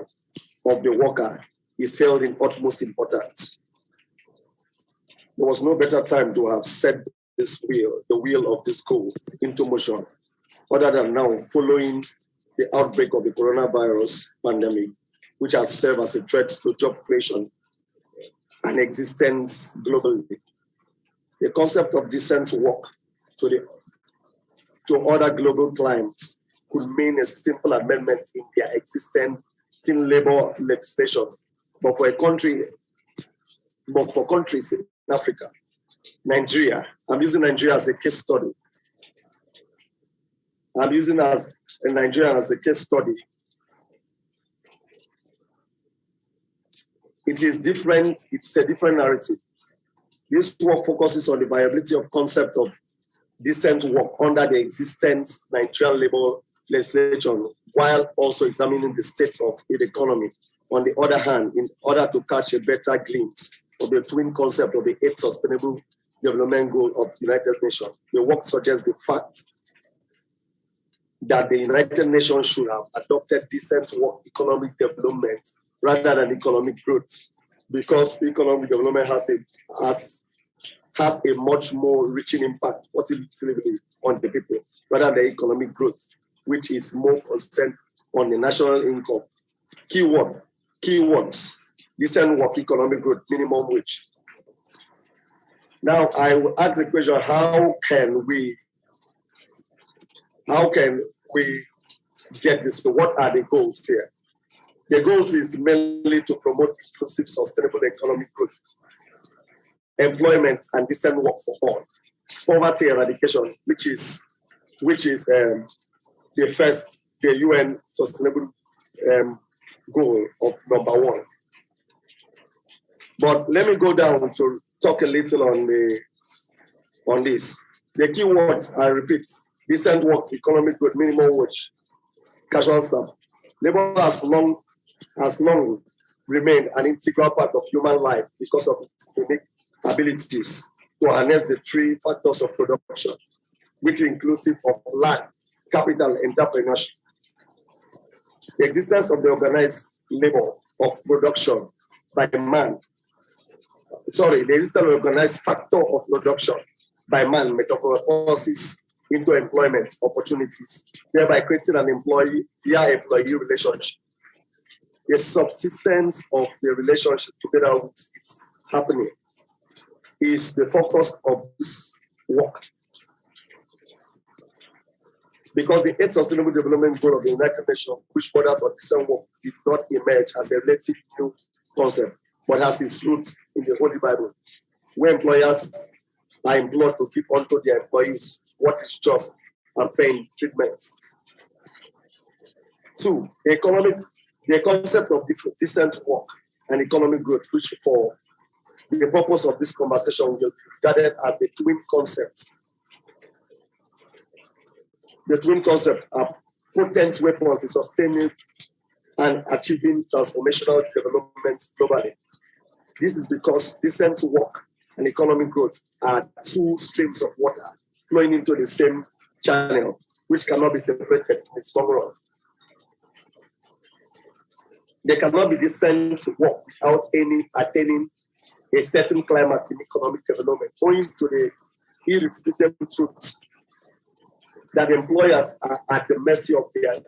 S8: of the worker is held in utmost importance. There was no better time to have set the wheel of this goal into motion, other than now following the outbreak of the coronavirus pandemic, which has served as a threat to job creation and existence globally. The concept of decent work to other global climes could mean a simple amendment in their existing labor legislation, but for countries in Africa, Nigeria, I'm using Nigeria as a case study. Nigeria as a case study. It is different. It's a different narrative. This work focuses on the viability of concept of decent work under the existence Nigerian labor legislation, while also examining the state of the economy. On the other hand, in order to catch a better glimpse of the twin concept of the 8th Sustainable Development Goal of the United Nations, the work suggests the fact that the United Nations should have adopted decent work economic development rather than economic growth, because economic development has a much more reaching impact positively on the people rather than economic growth, which is more concerned on the national income. Keywords, decent work, economic growth, minimum wage. Now I will ask the question: how can we get this? So what are the goals here? The goals is mainly to promote inclusive, sustainable economic growth, employment, and decent work for all, poverty eradication, which is the UN sustainable goal of number 1. But let me go down to talk a little on this. The keywords, I repeat, decent work, economic growth, minimum wage, casual staff. Labor has long remained an integral part of human life because of its unique abilities to harness the three factors of production, which are inclusive of land, capital, and entrepreneurship. The existence of the organized labor of production by man, the existence of the organized factor of production by man metamorphoses into employment opportunities, thereby creating an employee relationship. The subsistence of the relationship together with its happening is the focus of this work. Because the 8th Sustainable Development Goal of the United Nations, which borders on decent work, did not emerge as a relative new concept, but has its roots in the Holy Bible, where employers are implored to keep unto their employees what is just and fair in treatment. 2, the concept of decent work and economic growth, which for the purpose of this conversation will be regarded as the twin concepts. The twin concepts are potent weapons in sustaining and achieving transformational developments globally. This is because decent work and economic growth are two streams of water flowing into the same channel, which cannot be separated in its long run. There cannot be decent work without attaining a certain climate in economic development, owing to the irrefutable truth that employers are at the mercy of their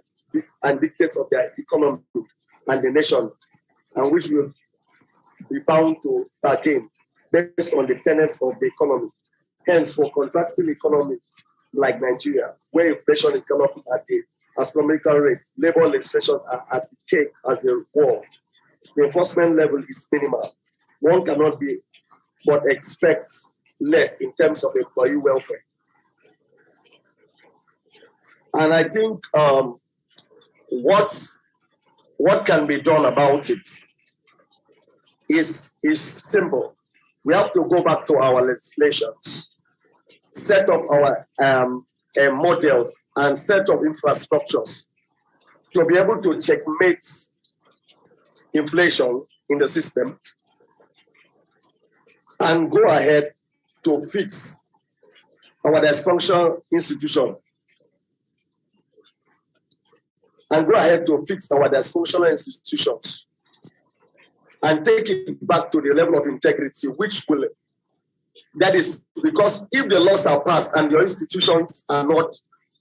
S8: and dictates of their economy and the nation, and which will be bound to bargain based on the tenets of the economy. Hence, for contracting economy like Nigeria, where inflation is galloping at the astronomical rate, labor legislation are as decayed as the world. The enforcement level is minimal. One cannot be but expect less in terms of employee welfare. And I think what can be done about it is simple. We have to go back to our legislations, set up our models and set up infrastructures to be able to checkmate inflation in the system and go ahead to fix our dysfunctional institution. And go ahead to fix our dysfunctional institutions and take it back to the level of integrity, which will, that is because if the laws are passed and your institutions are not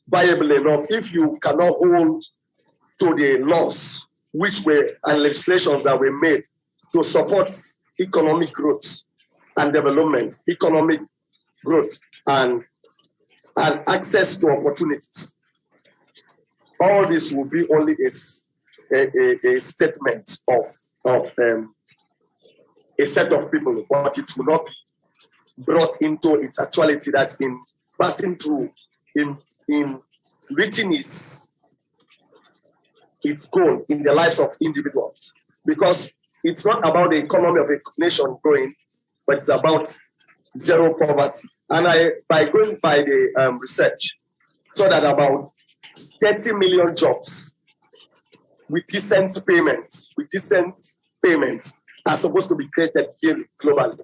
S8: viable enough, if you cannot hold to the laws which were and legislations that were made to support economic growth and development, economic growth and access to opportunities, all this will be only a statement of a set of people, but it will not be brought into its actuality that's in passing through, in reaching its goal in the lives of individuals. Because it's not about the economy of a nation growing, but it's about zero poverty. And by going by the research, so that about 30 million jobs with decent payments are supposed to be created here globally.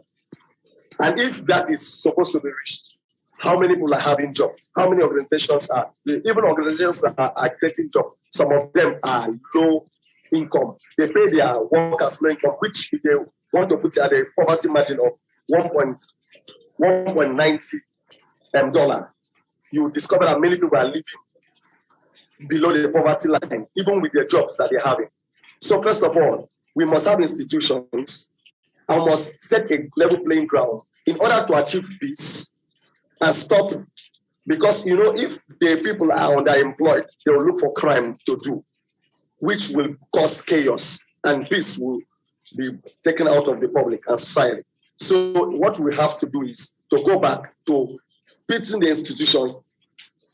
S8: And if that is supposed to be reached, how many people are having jobs? How many organizations are? Even organizations are creating jobs. Some of them are low income. They pay their workers low income, which if they want to put at a poverty margin of $1.90, you discover that many people are living below the poverty line, even with the jobs that they're having. So first of all, we must have institutions and must set a level playing ground in order to achieve peace and stop. Because, if the people are underemployed, they will look for crime to do, which will cause chaos, and peace will be taken out of the public and society. So what we have to do is to go back to putting the institutions,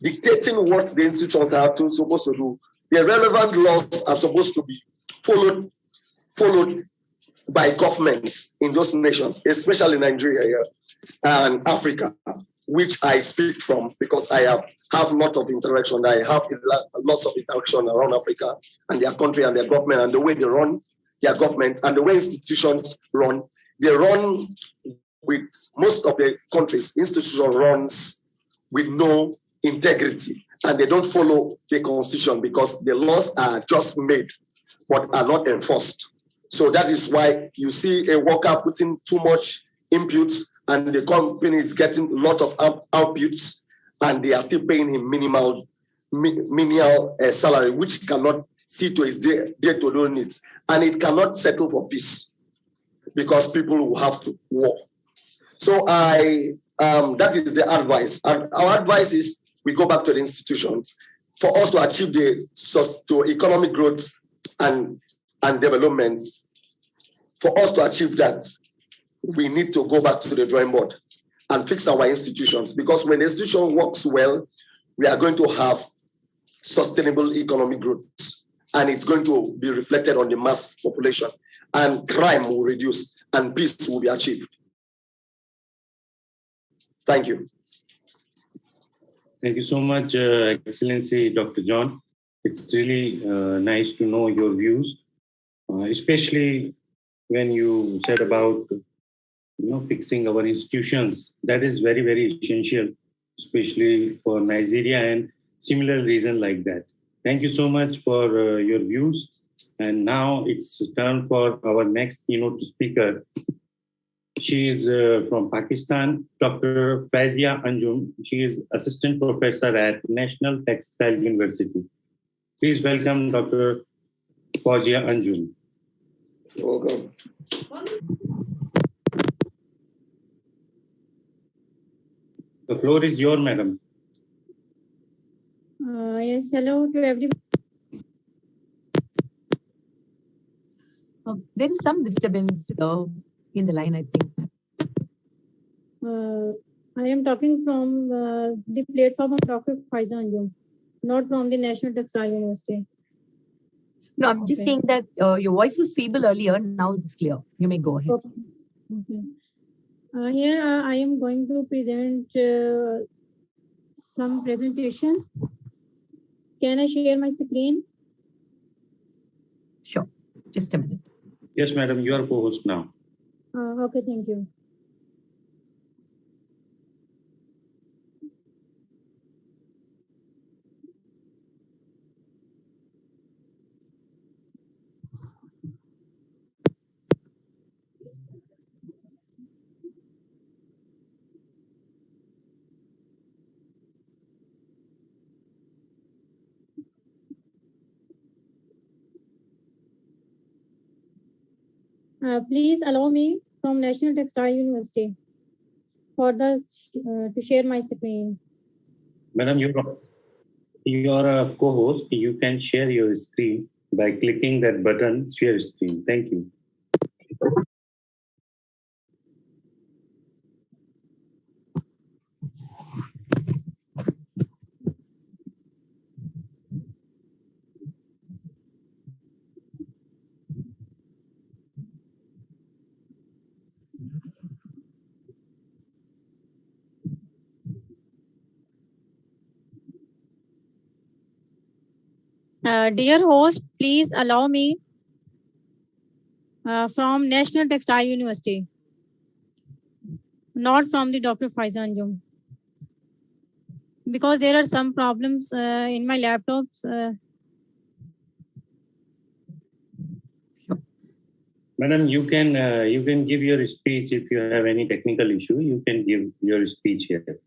S8: dictating what the institutions are supposed to do. The relevant laws are supposed to be followed by governments in those nations, especially Nigeria and Africa. which I speak from because I have lots of interaction. I have lots of interaction around Africa and their country and their government and the way they run their government and the way institutions run. They run with most of the countries, institution runs with no integrity and they don't follow the constitution because the laws are just made but are not enforced. So that is why you see a worker putting too much inputs and the company is getting a lot of outputs and they are still paying him minimal salary, which cannot see to his day-to-day needs. And it cannot settle for peace because people will have to war. So that is the advice. And our advice is we go back to the institutions for us to achieve the economic growth and development. For us to achieve that, we need to go back to the drawing board and fix our institutions because when the institution works well, we are going to have sustainable economic growth and it's going to be reflected on the mass population and crime will reduce and peace will be achieved. Thank you.
S5: Thank you so much, Excellency Dr. John. It's really nice to know your views, especially when you said about fixing our institutions. That is very, very essential, especially for Nigeria and similar reason like that. Thank you so much for your views. And now it's time for our next keynote speaker. She is from Pakistan, Dr. Faizia Anjum. She is Assistant Professor at National Textile University. Please welcome Dr. Faizia Anjum.
S8: You're welcome.
S5: The floor is yours, madam.
S9: Yes, hello to everyone.
S1: There is some disturbance in the line, I think.
S9: I am talking from the platform of Dr. Faizia Anjum, not from the National Textile University.
S1: No, I'm just saying that your voice was feeble earlier. Now it's clear. You may go ahead.
S9: Okay. Here I am going to present some presentation. Can I share my screen?
S1: Sure. Just a minute.
S5: Yes, madam. You are co-host now.
S9: Okay, thank you. Please allow me from National Textile University for the to share my screen.
S5: Madam, you are a co-host. You can share your screen by clicking that button, share screen. Thank you.
S9: Dear host, please allow me from National Textile University, not from the Dr. Faizia Anjum, because there are some problems in my laptops.
S5: Madam, you can give your speech if you have any technical issue. You can give your speech here.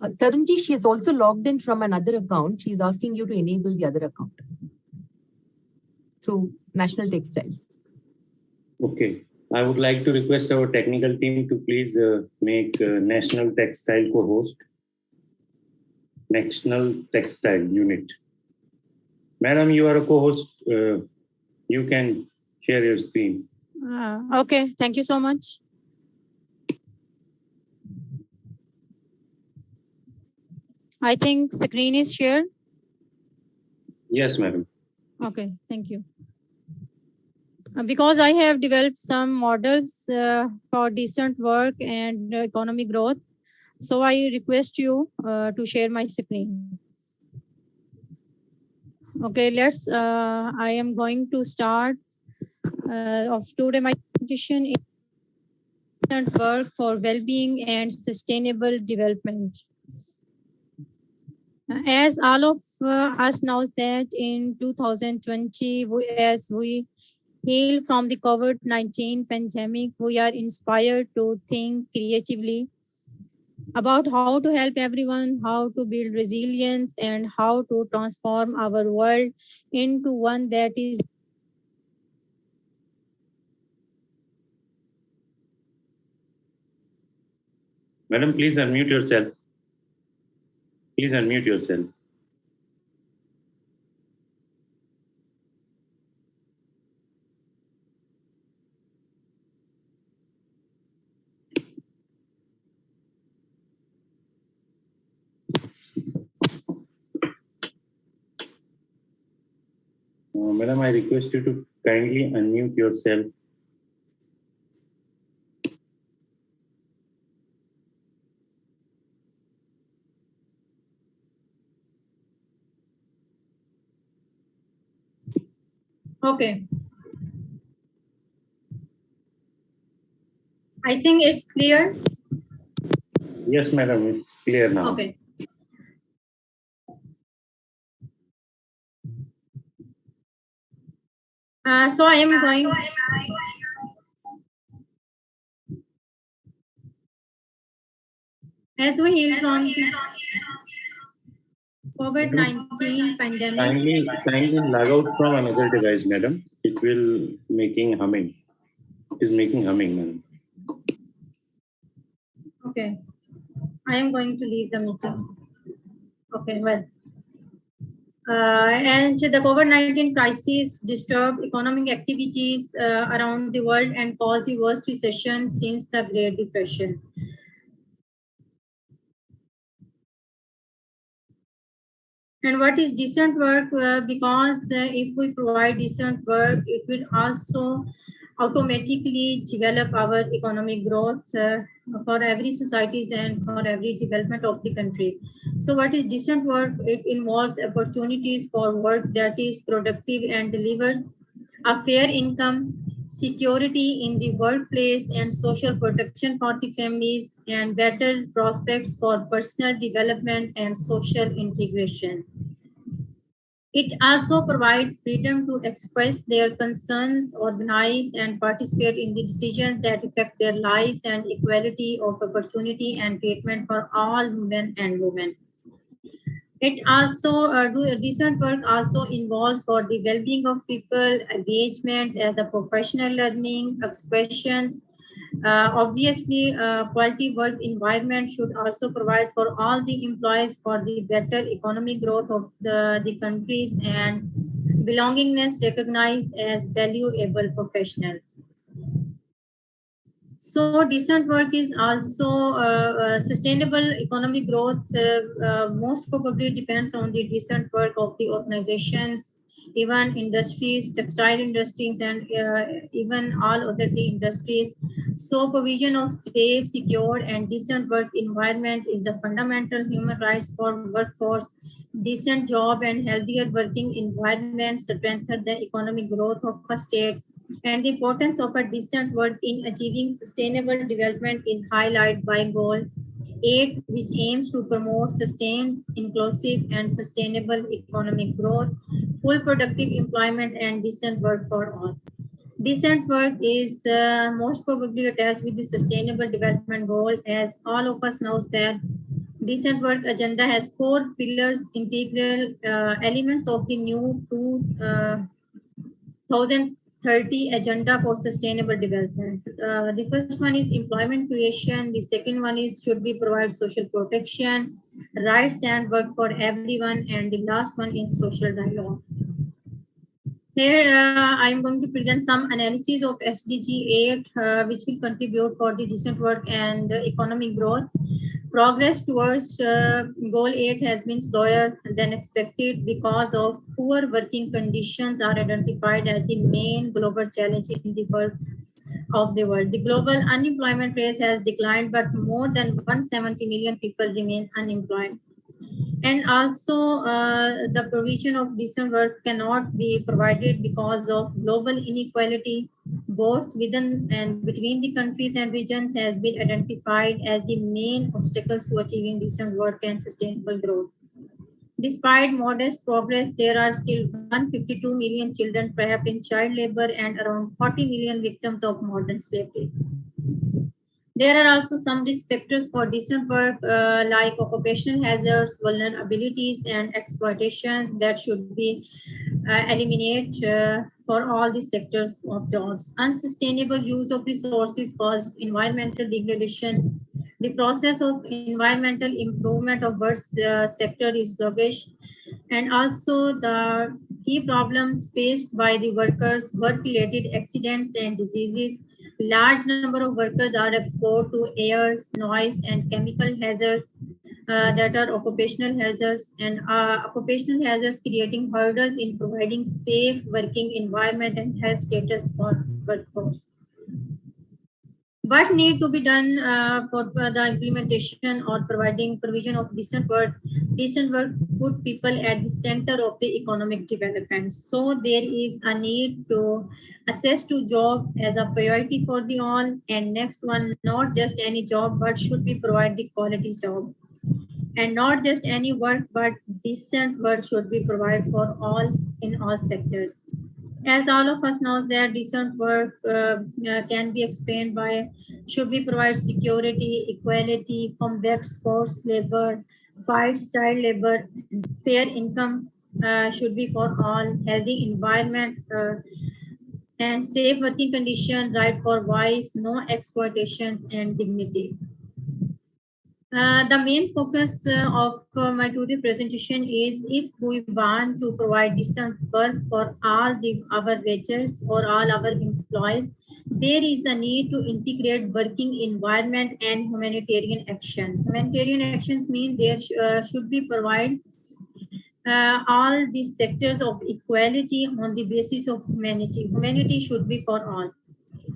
S1: Tarunji, she is also logged in from another account. She is asking you to enable the other account through National Textiles.
S5: Okay. I would like to request our technical team to please make National Textile co-host. National Textile Unit. Madam, you are a co-host. You can share your screen.
S9: Okay, thank you so much. I think screen is shared.
S5: Yes, madam.
S9: Okay, thank you. Because I have developed some models for decent work and economic growth. So I request you to share my screen. Okay, I am going to start of today. My presentation is decent work for well-being and sustainable development. As all of us know that in 2020, as we heal from the COVID-19 pandemic, we are inspired to think creatively about how to help everyone, how to build resilience, and how to transform our world into one that is.
S5: Madam, please unmute yourself. Please unmute yourself. Madam, I request you to kindly unmute yourself.
S9: Okay. I think it's clear.
S5: Yes, madam, it's clear now.
S9: Okay. So I am going. As we heal from the COVID-19 pandemic.
S5: Kindly log out from another device, madam. It will making humming. It is making humming, madam.
S9: Okay. I am going to leave the meeting. Okay, well. And the COVID-19 crisis disturbed economic activities around the world and caused the worst recession since the Great Depression. And what is decent work? Because if we provide decent work, it will also automatically develop our economic growth for every societies and for every development of the country. So what is decent work? It involves opportunities for work that is productive and delivers a fair income, security in the workplace, and social protection for the families, and better prospects for personal development and social integration. It also provides freedom to express their concerns, organize, and participate in the decisions that affect their lives, and equality of opportunity and treatment for all men and women. It also decent work also involves for the well-being of people, engagement as a professional learning, expressions. Obviously, quality work environment should also provide for all the employees for the better economic growth of the countries, and belongingness recognized as valuable professionals. So decent work is also sustainable economic growth. Most probably depends on the decent work of the organizations, even industries, textile industries, and even all other the industries. So provision of safe, secure, and decent work environment is a fundamental human rights for workforce. Decent job and healthier working environment strengthen the economic growth of a state, and the importance of a decent work in achieving sustainable development is highlighted by Goal 8, which aims to promote sustained, inclusive, and sustainable economic growth, full productive employment, and decent work for all. Decent work is most probably attached with the Sustainable Development Goal, as all of us knows that decent work agenda has 4 pillars, integral elements of the new 2030 agenda for sustainable development. The first one is employment creation. The second one is should we provide social protection, rights and work for everyone, and the last one is social dialogue. Here, I am going to present some analysis of SDG 8, which will contribute for the decent work and economic growth. Progress towards Goal 8 has been slower than expected because of poor working conditions are identified as the main global challenge in the work of the world. The global unemployment rate has declined, but more than 170 million people remain unemployed. And also, the provision of decent work cannot be provided because of global inequality, both within and between the countries and regions, has been identified as the main obstacles to achieving decent work and sustainable growth. Despite modest progress, there are still 152 million children trapped in child labor and around 40 million victims of modern slavery. There are also some risk factors for decent work, like occupational hazards, vulnerabilities, and exploitations that should be eliminated for all the sectors of jobs. Unsustainable use of resources caused environmental degradation. The process of environmental improvement of bird sector is sluggish, and also the key problems faced by the workers, work-related accidents and diseases. Large number of workers are exposed to air, noise, and chemical hazards that are occupational hazards, and occupational hazards creating hurdles in providing safe working environment and health status for workforce. What need to be done for the implementation or provision of decent work? Decent work put people at the center of the economic development. So there is a need to access to job as a priority for the all. And next one, not just any job, but should be provide the quality job. And not just any work, but decent work should be provided for all in all sectors. As all of us know that decent work can be explained by should we provide security, equality, combat forced labor, fight child labor, fair income should be for all, healthy environment and safe working condition, right for voice, no exploitations and dignity. The main focus of my today's presentation is if we want to provide decent work for all our wages or all our employees, there is a need to integrate working environment and humanitarian actions. Humanitarian actions mean there should be provide all these sectors of equality on the basis of humanity. Humanity should be for all.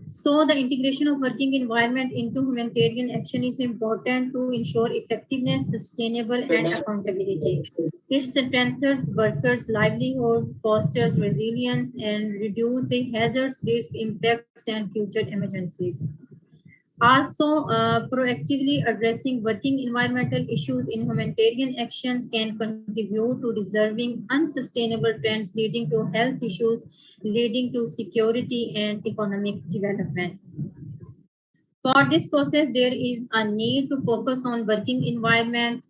S9: So the integration of working environment into humanitarian action is important to ensure effectiveness, sustainable and accountability. It strengthens workers' livelihood, fosters resilience and reduces the hazards, risk, impacts and future emergencies. Also, proactively addressing working environmental issues in humanitarian actions can contribute to resolving unsustainable trends leading to health issues, leading to security and economic development. For this process, there is a need to focus on working environment.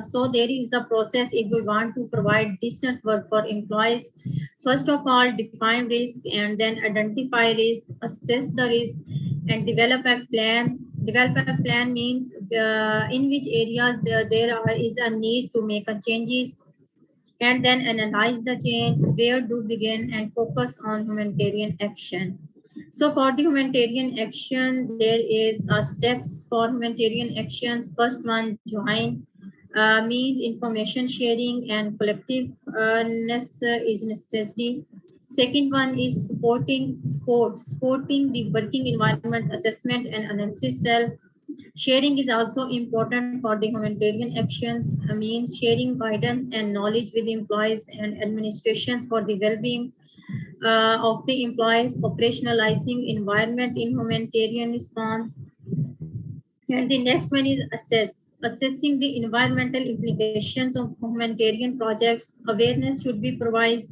S9: So there is a process if we want to provide decent work for employees. First of all, define risk and then identify risk, assess the risk and develop a plan. Develop a plan means in which areas there is a need to make a changes and then analyze the change, where to begin and focus on humanitarian action. So for the humanitarian action, there is steps for humanitarian actions. First one, join, means information sharing and collectiveness is necessary. Second one is supporting the working environment assessment and analysis cell. Sharing is also important for the humanitarian actions, means sharing guidance and knowledge with employees and administrations for the well-being of the employees, operationalizing environment in humanitarian response. And the next one is assessing the environmental implications of humanitarian projects. Awareness should be provided,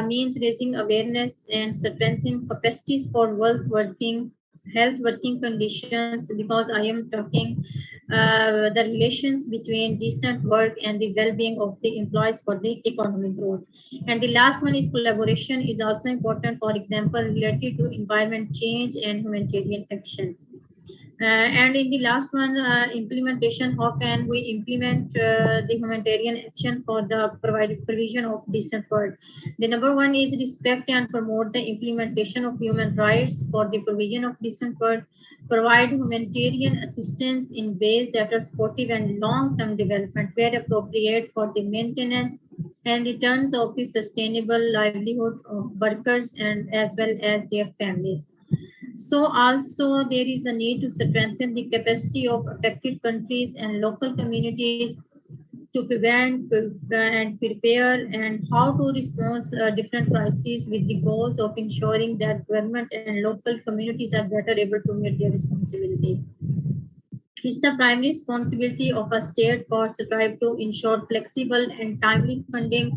S9: means raising awareness and strengthening capacities for health working conditions, because I am talking the relations between decent work and the well-being of the employees for the economic growth. And the last one is collaboration is also important, for example, related to environment change and humanitarian action. And in the last one, implementation, how can we implement the humanitarian action for the provision of decent work? The number one is respect and promote the implementation of human rights for the provision of decent work, provide humanitarian assistance in ways that are supportive and long-term development where appropriate for the maintenance and returns of the sustainable livelihood of workers and as well as their families. So also there is a need to strengthen the capacity of affected countries and local communities to prevent and prepare and how to respond different crises with the goals of ensuring that government and local communities are better able to meet their responsibilities. It's the primary responsibility of a state for strive to ensure flexible and timely funding,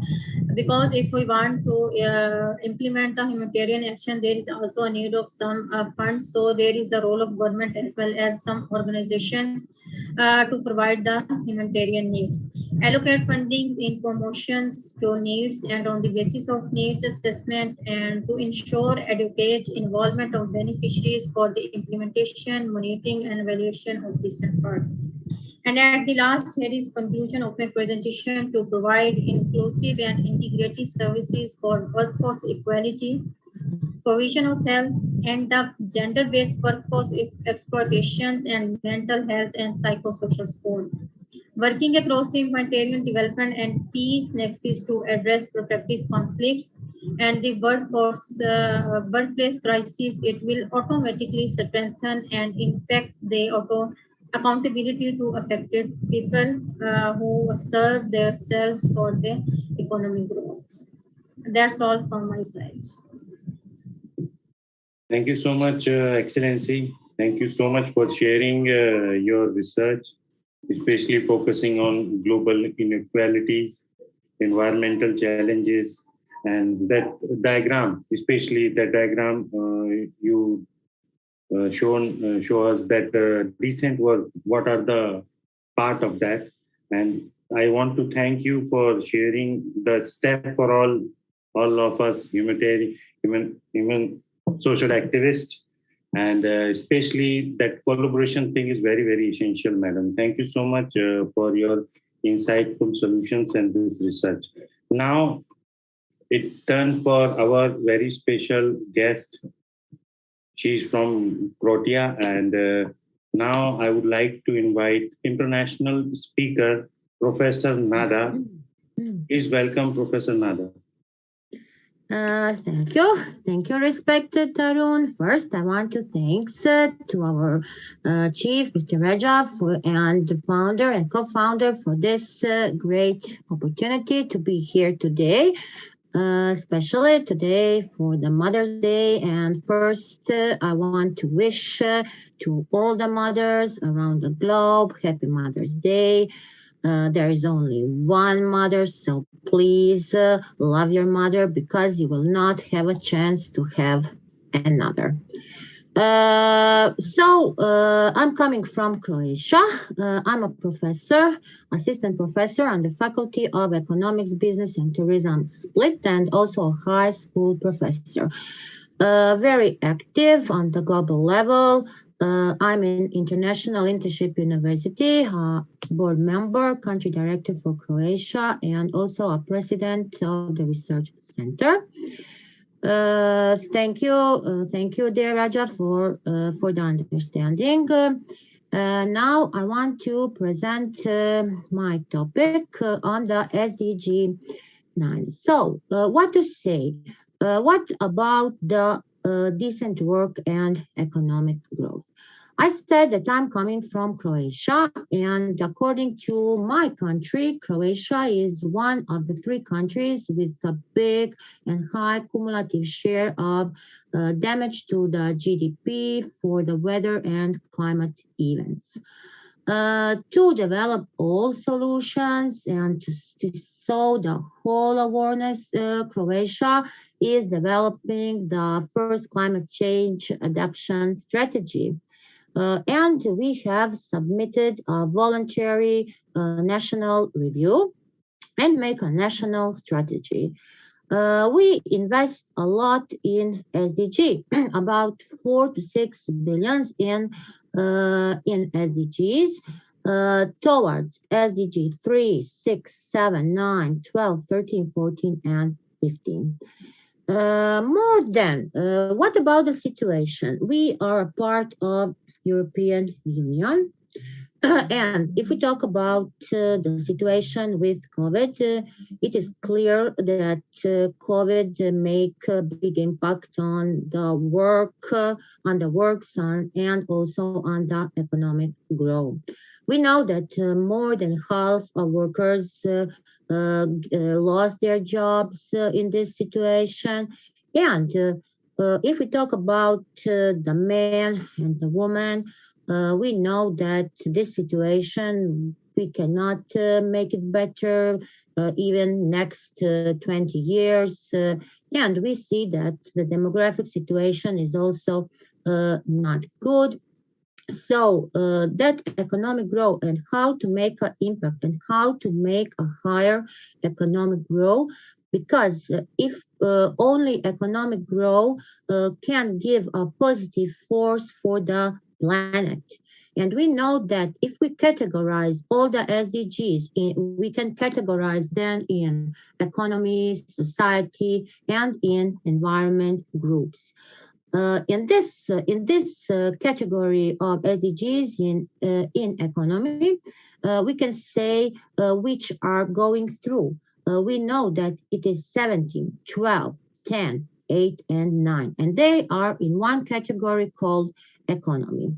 S9: because if we want to implement the humanitarian action, there is also a need of some funds. So there is a role of government as well as some organizations to provide the humanitarian needs. Allocate fundings in promotions to needs and on the basis of needs assessment, and to ensure adequate involvement of beneficiaries for the implementation, monitoring, and evaluation of decent work. And at the last, here is conclusion of my presentation to provide inclusive and integrative services for workforce equality, provision of health, end up gender-based workforce exploitations, and mental health and psychosocial support. Working across the humanitarian development and peace nexus to address protective conflicts and the workplace crisis, it will automatically strengthen and impact the accountability to affected people who serve themselves for the economic growth. That's all from my side.
S5: Thank you so much, Excellency. Thank you so much for sharing your research, especially focusing on global inequalities, environmental challenges, and that diagram, especially that diagram you show us that decent work, what are the part of that. And I want to thank you for sharing the step for all of us human social activists, and especially that collaboration thing is very, very essential, madam. Thank you so much for your insightful solutions and this research. Now it's turn for our very special guest. She's from Croatia, and now I would like to invite international speaker, Professor Nada. Please welcome Professor Nada.
S10: Thank you. Thank you, respected Tarun. First, I want to thank to our chief, Mr. Rajab, and the founder and co-founder for this great opportunity to be here today. Especially today for the Mother's Day. And first, I want to wish to all the mothers around the globe, Happy Mother's Day. There is only one mother, so please love your mother, because you will not have a chance to have another. I'm coming from Croatia. I'm a professor, assistant professor on the Faculty of Economics, Business and Tourism Split, and also a high school professor. Very active on the global level. I'm in International Internship University, board member, country director for Croatia, and also a president of the research center. Thank you, dear Raja, for the understanding. Now I want to present my topic on the SDG 9. So, what to say? What about the decent work and economic growth? I said that I'm coming from Croatia, and according to my country, Croatia is one of the 3 countries with a big and high cumulative share of damage to the GDP for the weather and climate events. To develop all solutions and to sow the whole awareness, Croatia is developing the first climate change adaptation strategy. And we have submitted a voluntary national review and make a national strategy. We invest a lot in SDG, about 4 to 6 billion in in SDGs towards SDG 3, 6, 7, 9, 12, 13, 14, and 15. What about the situation? We are a part of European Union. And if we talk about the situation with COVID, it is clear that COVID make a big impact on the work, and also on the economic growth. We know that more than half of workers lost their jobs in this situation. And if we talk about the man and the woman, we know that this situation, we cannot make it better even next 20 years. And we see that the demographic situation is also not good. So that economic growth and how to make an impact and how to make a higher economic growth, because if only economic growth can give a positive force for the planet. And we know that if we categorize all the SDGs, we can categorize them in economy, society, and in environment groups. In this category of SDGs in economy, we can say which are going through. We know that it is 17, 12, 10, 8, and 9, and they are in one category called economy.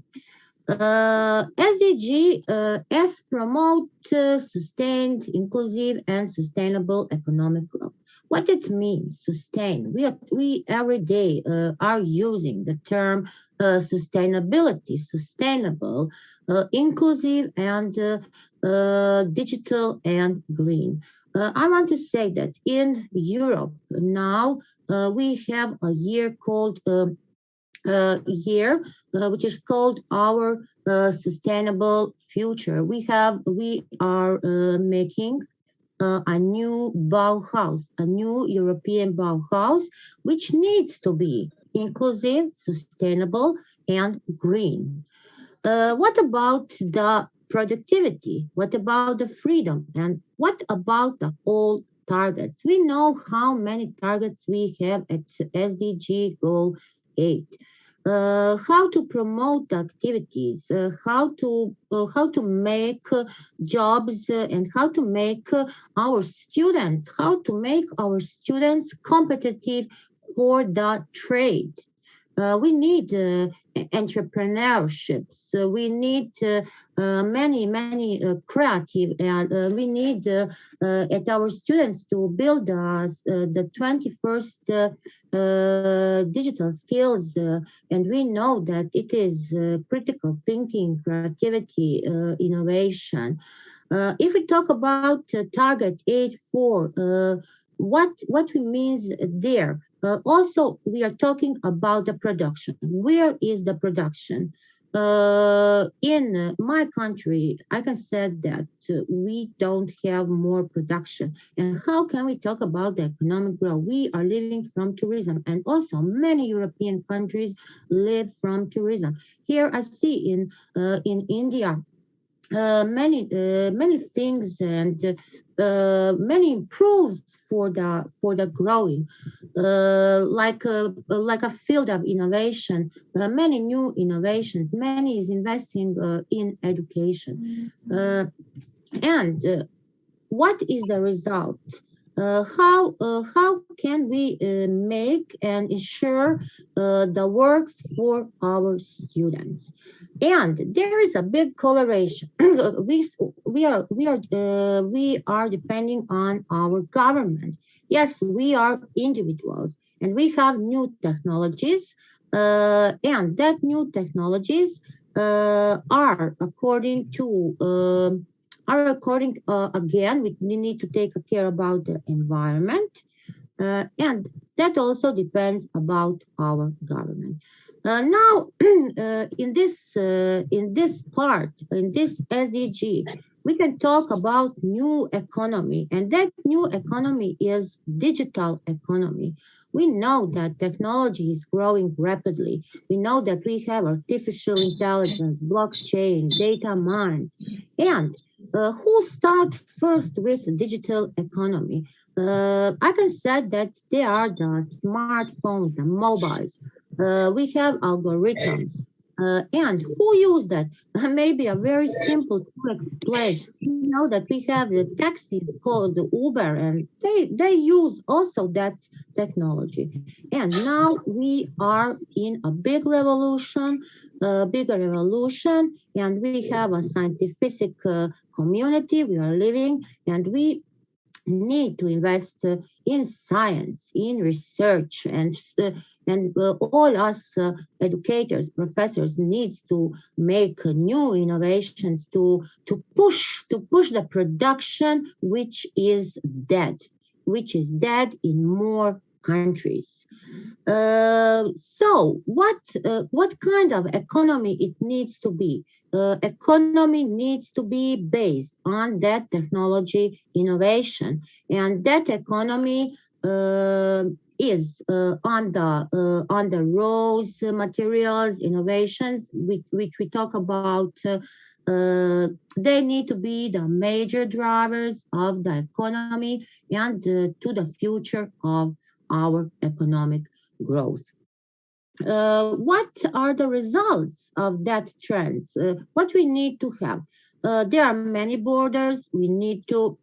S10: SDG S promote sustained, inclusive, and sustainable economic growth. What it means, sustain. We every day are using the term sustainability, sustainable, inclusive, and digital and green. I want to say that in Europe now we have a year called which is called our sustainable future. We are making a new Bauhaus, a new European Bauhaus, which needs to be inclusive, sustainable, and green. What about the productivity? What about the freedom? And what about the all targets? We know how many targets we have at SDG Goal 8. How to promote activities, how to make jobs, and how to make our students competitive for the trade. We need entrepreneurships. We need many creative, and we need at our students to build us the 21st digital skills. And we know that it is critical thinking, creativity, innovation. If we talk about target 8.4, what we means there? Also, we are talking about the production. Where is the production? In my country, I can say that we don't have more production. And how can we talk about the economic growth? We are living from tourism, and also many European countries live from tourism. Here I see in India, many things and many improves for the growing, like a field of innovation, many new innovations. Many is investing in education, and what is the result? How can we make and ensure the works for our students? And there is a big correlation. we are depending on our government. Yes, we are individuals, and we have new technologies, and that new technologies are according again, we need to take care about the environment, and that also depends about our government. Now, in this SDG, we can talk about new economy, and that new economy is digital economy. We know that technology is growing rapidly. We know that we have artificial intelligence, blockchain, data mines, and who start first with digital economy? I can say that they are the smartphones, the mobiles. We have algorithms. And who use that? Maybe a very simple to explain. You know that we have the taxis called Uber, and they use also that technology. And now we are in a bigger revolution, and we have a scientific community we are living, and we need to invest in science, in research, and all us educators, professors needs to make new innovations to push the production which is dead in more countries. So what kind of economy it needs to be? Economy needs to be based on that technology innovation, and that economy is on the raws materials innovations which we talk about. They need to be the major drivers of the economy and to the future of our economic growth. What are the results of that trends? What we need to have? There are many borders. We need to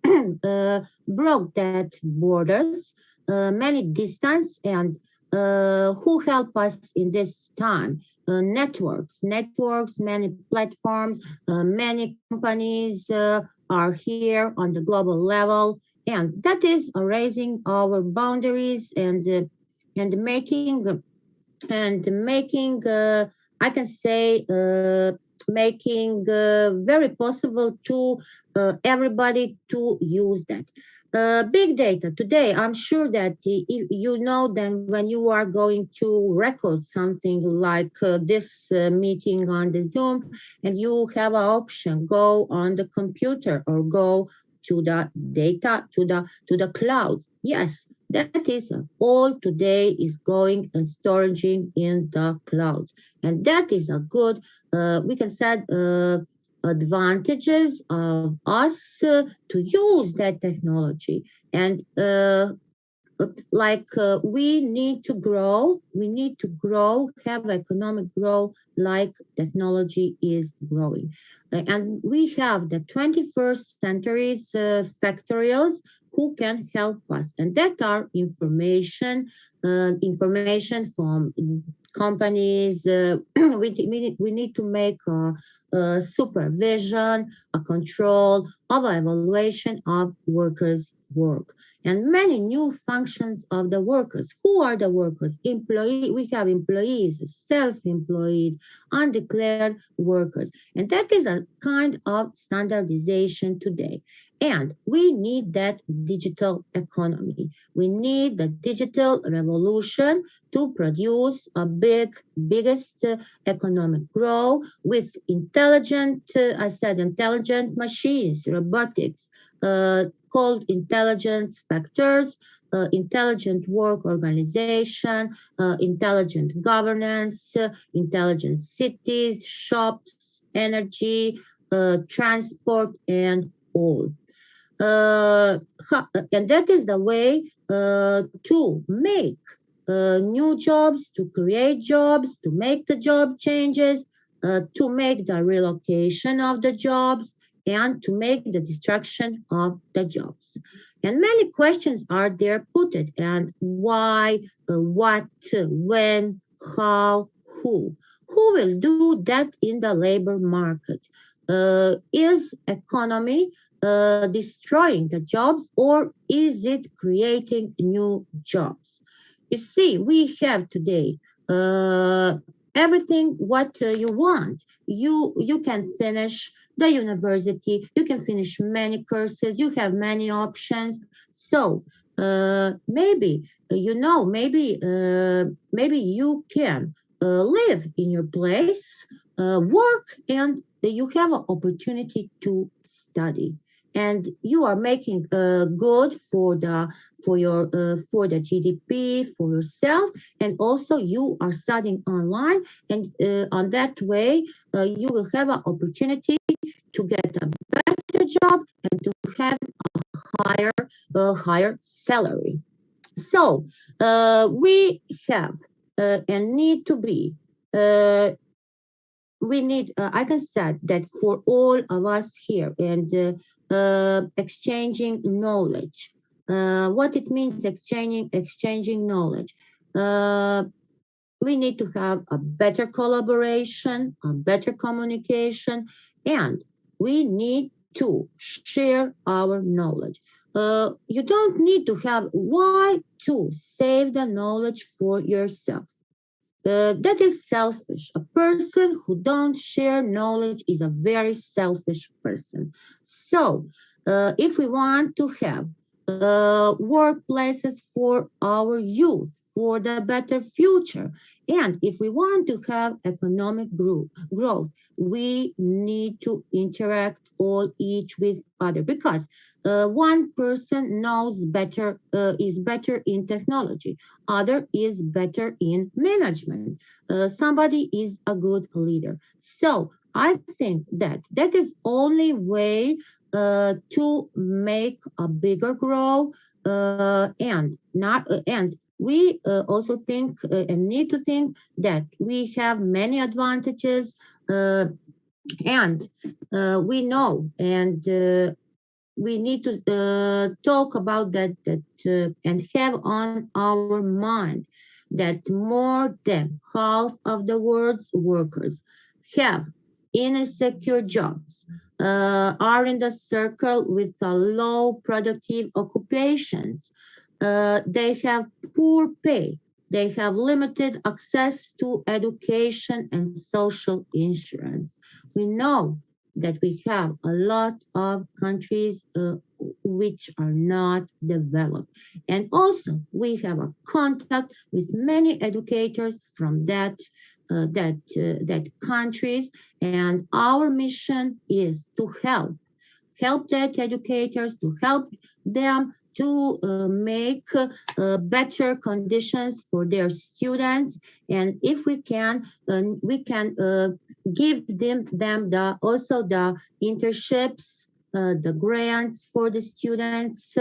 S10: broke that borders, many distance, and who help us in this time? Networks, many platforms, many companies are here on the global level, and that is raising our boundaries and making I can say making very possible to everybody to use that. Big data today, I'm sure that you know that when you are going to record something like this meeting on the Zoom, and you have an option, go on the computer or go to the data, to the clouds. Yes, that is all today is going and storing in the clouds. And that is a good, we can say, advantages of us to use that technology. And we need to grow, have economic growth like technology is growing. And we have the 21st century's factorials who can help us, and that are information from companies. We need to make a supervision, a control of evaluation of workers' work, and many new functions of the workers. Who are the workers? We have employees, self-employed, undeclared workers, and that is a kind of standardization today. And we need that digital economy. We need the digital revolution to produce a biggest economic growth with intelligent machines, robotics, called intelligence factors, intelligent work organization, intelligent governance, intelligent cities, shops, energy, transport, and all. And that is the way to make new jobs, to create jobs, to make the job changes, to make the relocation of the jobs, and to make the destruction of the jobs. And many questions are there put it, and why, what, when, how, who. Who will do that in the labor market? Is economy destroying the jobs, or is it creating new jobs? You see, we have today everything what you want. You can finish the university, you can finish many courses, you have many options. So maybe maybe you can live in your place, work, and you have an opportunity to study. and you are making good for the GDP for yourself, and also you are studying online, and on that way you will have an opportunity to get a better job and to have a higher salary. So we have and need to be. We need, I can say that for all of us here, and exchanging knowledge. What it means exchanging knowledge. We need to have a better collaboration, a better communication, and we need to share our knowledge. You don't need to have why to save the knowledge for yourself. That is selfish. A person who don't share knowledge is a very selfish person. So if we want to have workplaces for our youth, for the better future, and if we want to have economic growth, we need to interact all each with other, because one person knows better, is better in technology, other is better in management, somebody is a good leader. So I think that is only way to make a bigger growth, and we also think and need to think that we have many advantages, and we know, and we need to talk about that and have on our mind that more than half of the world's workers have insecure jobs, are in the circle with low productive occupations. They have poor pay. They have limited access to education and social insurance. We know that we have a lot of countries which are not developed. And also we have a contact with many educators from that countries, and our mission is to help that educators, to help them to make better conditions for their students, and if we can give them also the internships, the grants for the students.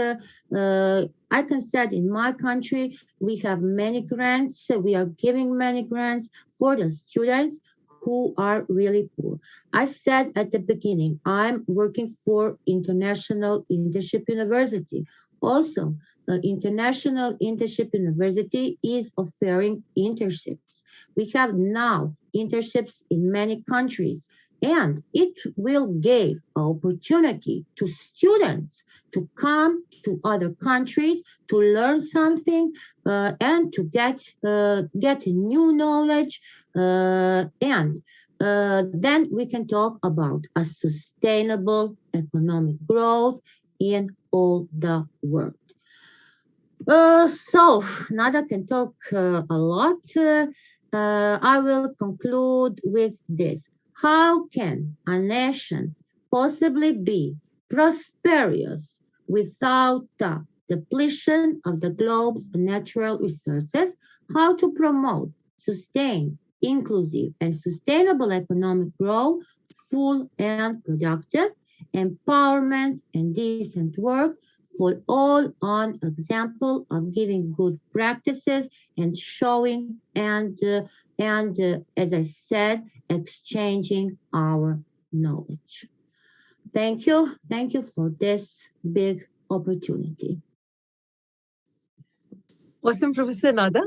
S10: I can say in my country we have many grants. We are giving many grants for the students who are really poor. I said at the beginning, I'm working for International Internship University. Also, International Internship University is offering internships. We have now internships in many countries, and it will give opportunity to students to come to other countries to learn something, and to get new knowledge, and then we can talk about a sustainable economic growth in all the world. So Nada can talk a lot. I will conclude with this. How can a nation possibly be prosperous without the depletion of the globe's natural resources? How to promote, sustain, inclusive and sustainable economic growth, full and productive, empowerment and decent work for all, on example of giving good practices and showing and as I said, exchanging our knowledge. Thank you for this big opportunity.
S1: Awesome, Professor Nada.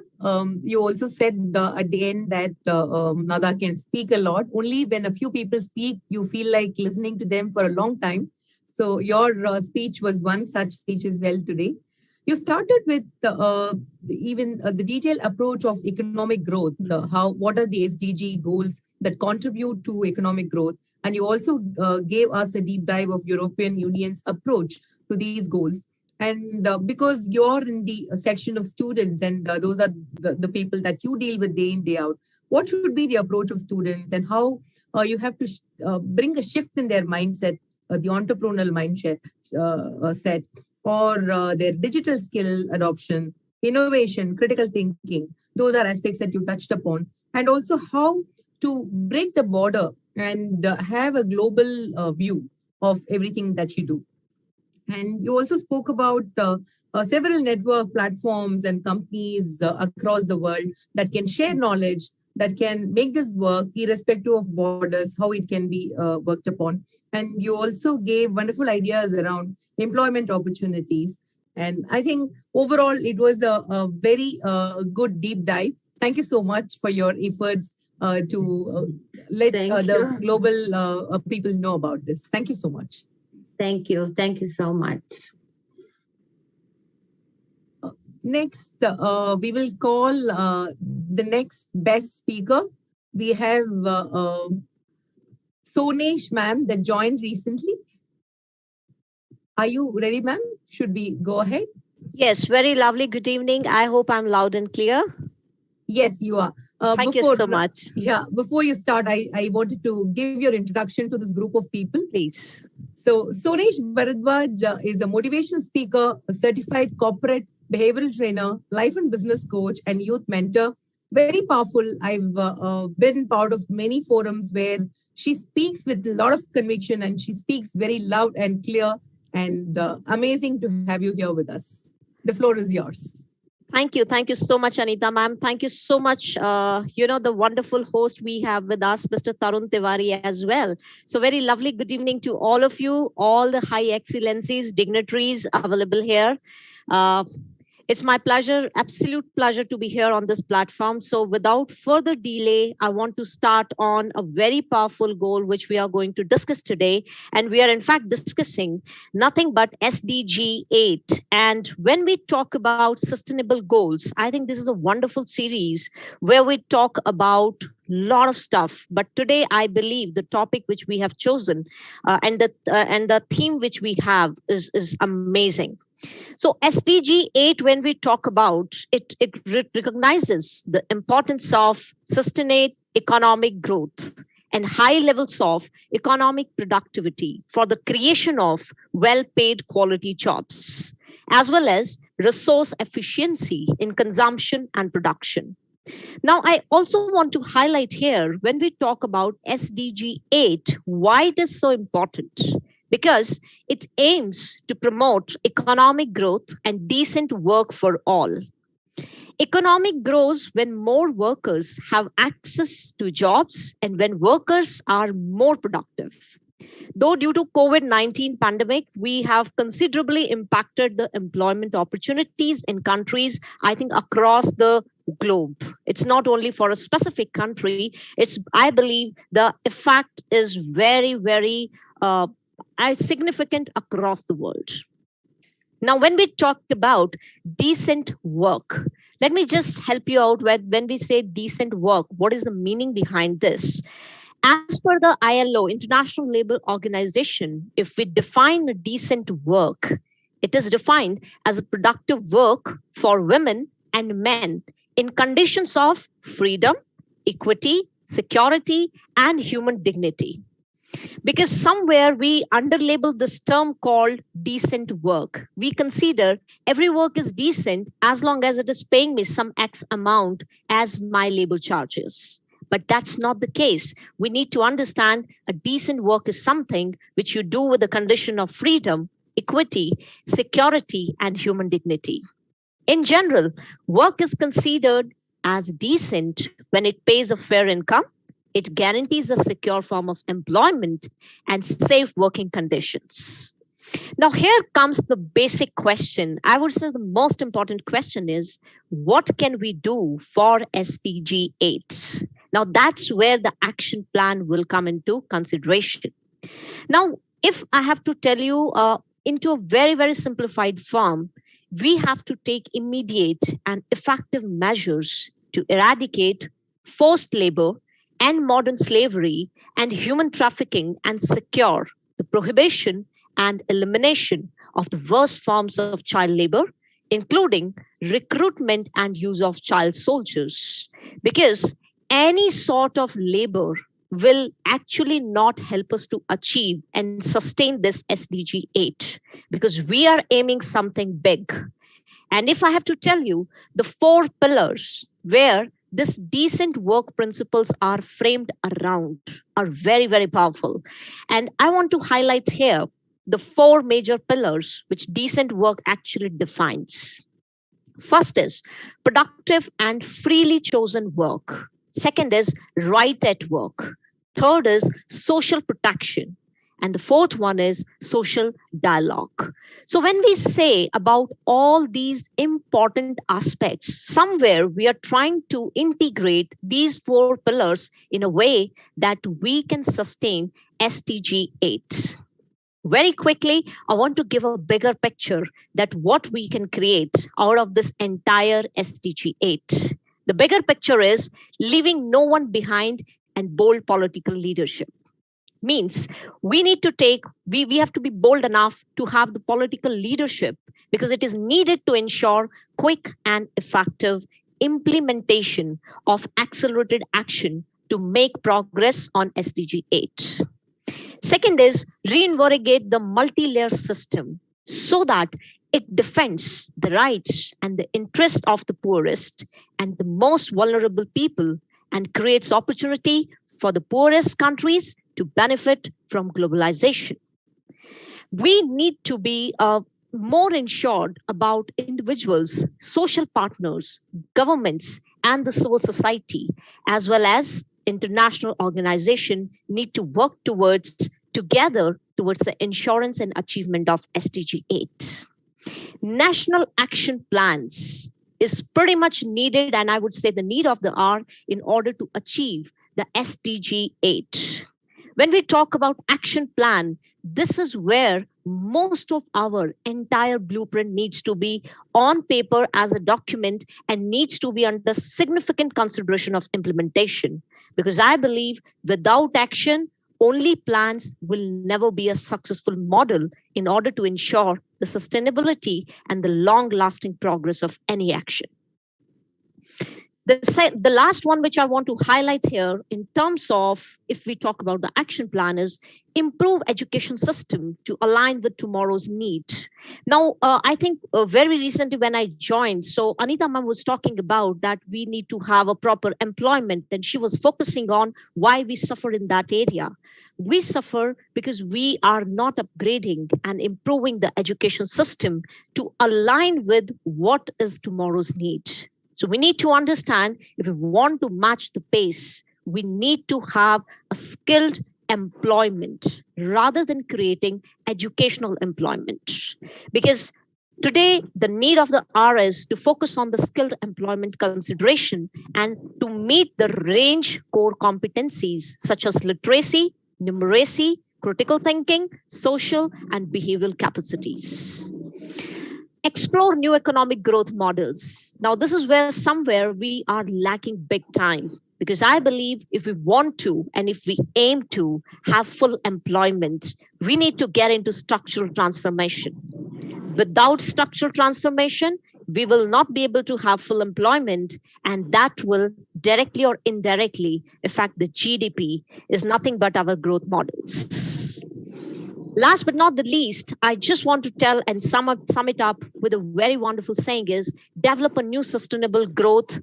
S1: You also said at the end that Nada can speak a lot. Only when a few people speak, you feel like listening to them for a long time. So your speech was one such speech as well today. You started with the detailed approach of economic growth, what are the SDG goals that contribute to economic growth. And you also gave us a deep dive of European Union's approach to these goals. And because you're in the section of students, and those are the people that you deal with day in, day out, what should be the approach of students, and how you have to bring a shift in their mindset the entrepreneurial mindset set, or their digital skill adoption, innovation, critical thinking. Those are aspects that you touched upon. And also how to break the border and have a global view of everything that you do. And you also spoke about several network platforms and companies across the world that can share knowledge, that can make this work irrespective of borders, how it can be worked upon. And you also gave wonderful ideas around employment opportunities. And I think overall, it was a very good deep dive. Thank you so much for your efforts to let the global people know about this. Thank you so much.
S10: Thank you. Thank you so much.
S1: Next, we will call the next best speaker. We have Sonesh ma'am that joined recently. Are you ready, ma'am? Should we go ahead?
S11: Yes, very lovely. Good evening. I hope I'm loud and clear.
S1: Yes, you are.
S11: Thank you so much.
S1: Yeah, before you start, I wanted to give your introduction to this group of people.
S11: Please.
S1: So Sonesh Bharadwaj is a motivational speaker, a certified corporate behavioral trainer, life and business coach, and youth mentor. Very powerful. I've been part of many forums where she speaks with a lot of conviction and she speaks very loud and clear, and amazing to have you here with us. The floor is yours.
S11: Thank you. Thank you so much, Anita ma'am. Thank you so much. The wonderful host we have with us, Mr. Tarun Tiwari as well. So very lovely. Good evening to all of you, all the high excellencies, dignitaries available here. It's my pleasure, absolute pleasure to be here on this platform. So without further delay, I want to start on a very powerful goal, which we are going to discuss today. And we are in fact discussing nothing but SDG 8. And when we talk about sustainable goals, I think this is a wonderful series where we talk about a lot of stuff. But today, I believe the topic which we have chosen and the theme which we have is amazing. So SDG 8, when we talk about it, it recognizes the importance of sustained economic growth and high levels of economic productivity for the creation of well-paid quality jobs, as well as resource efficiency in consumption and production. Now, I also want to highlight here, when we talk about SDG 8, why it is so important. Because it aims to promote economic growth and decent work for all. Economic grows when more workers have access to jobs and when workers are more productive. Though due to COVID-19 pandemic, we have considerably impacted the employment opportunities in countries, I think, across the globe. It's not only for a specific country. I believe the effect is very, very significant across the world. Now, when we talk about decent work, let me just help you out with when we say decent work, what is the meaning behind this? As per the ILO, International Labour Organization, if we define a decent work, it is defined as a productive work for women and men in conditions of freedom, equity, security, and human dignity. Because somewhere we underlabel this term called decent work. We consider every work is decent as long as it is paying me some X amount as my labor charges. But that's not the case. We need to understand a decent work is something which you do with the condition of freedom, equity, security, and human dignity. In general, work is considered as decent when it pays a fair income, it guarantees a secure form of employment and safe working conditions. Now, here comes the basic question. I would say the most important question is, what can we do for SDG 8? Now, that's where the action plan will come into consideration. Now, if I have to tell you into a very, very simplified form, we have to take immediate and effective measures to eradicate forced labor and modern slavery and human trafficking and secure the prohibition and elimination of the worst forms of child labor, including recruitment and use of child soldiers. Because any sort of labor will actually not help us to achieve and sustain this SDG 8 because we are aiming something big. And if I have to tell you, the 4 pillars where this decent work principles are framed around are very, very powerful. And I want to highlight here the 4 major pillars which decent work actually defines. First is productive and freely chosen work. Second is right at work. Third is social protection. And the fourth one is social dialogue. So when we say about all these important aspects, somewhere we are trying to integrate these 4 pillars in a way that we can sustain SDG 8. Very quickly, I want to give a bigger picture that what we can create out of this entire SDG 8. The bigger picture is leaving no one behind and bold political leadership. Means we need to we have to be bold enough to have the political leadership because it is needed to ensure quick and effective implementation of accelerated action to make progress on SDG 8. Second is reinvigorate the multi-layer system so that it defends the rights and the interest of the poorest and the most vulnerable people and creates opportunity for the poorest countries to benefit from globalization. We need to be more ensured about individuals, social partners, governments, and the civil society, as well as international organizations need to work together towards the insurance and achievement of SDG 8. National action plans is pretty much needed, and I would say the need of the hour in order to achieve the SDG 8. When we talk about action plan, this is where most of our entire blueprint needs to be on paper as a document and needs to be under significant consideration of implementation. Because I believe without action, only plans will never be a successful model in order to ensure the sustainability and the long-lasting progress of any action. The last one which I want to highlight here in terms of if we talk about the action plan is improve education system to align with tomorrow's need. Now, I think very recently when I joined, so Anita ma'am was talking about that we need to have a proper employment and she was focusing on why we suffer in that area. We suffer because we are not upgrading and improving the education system to align with what is tomorrow's need. So we need to understand if we want to match the pace, we need to have a skilled employment rather than creating educational employment. Because today, the need of the hour is to focus on the skilled employment consideration and to meet the range core competencies such as literacy, numeracy, critical thinking, social and behavioral capacities. Explore new economic growth models. Now, this is where somewhere we are lacking big time because I believe if we want to and if we aim to have full employment, we need to get into structural transformation. Without structural transformation, we will not be able to have full employment, and that will directly or indirectly affect the GDP is nothing but our growth models. Last but not the least, I just want to tell and sum it up with a very wonderful saying is develop a new sustainable growth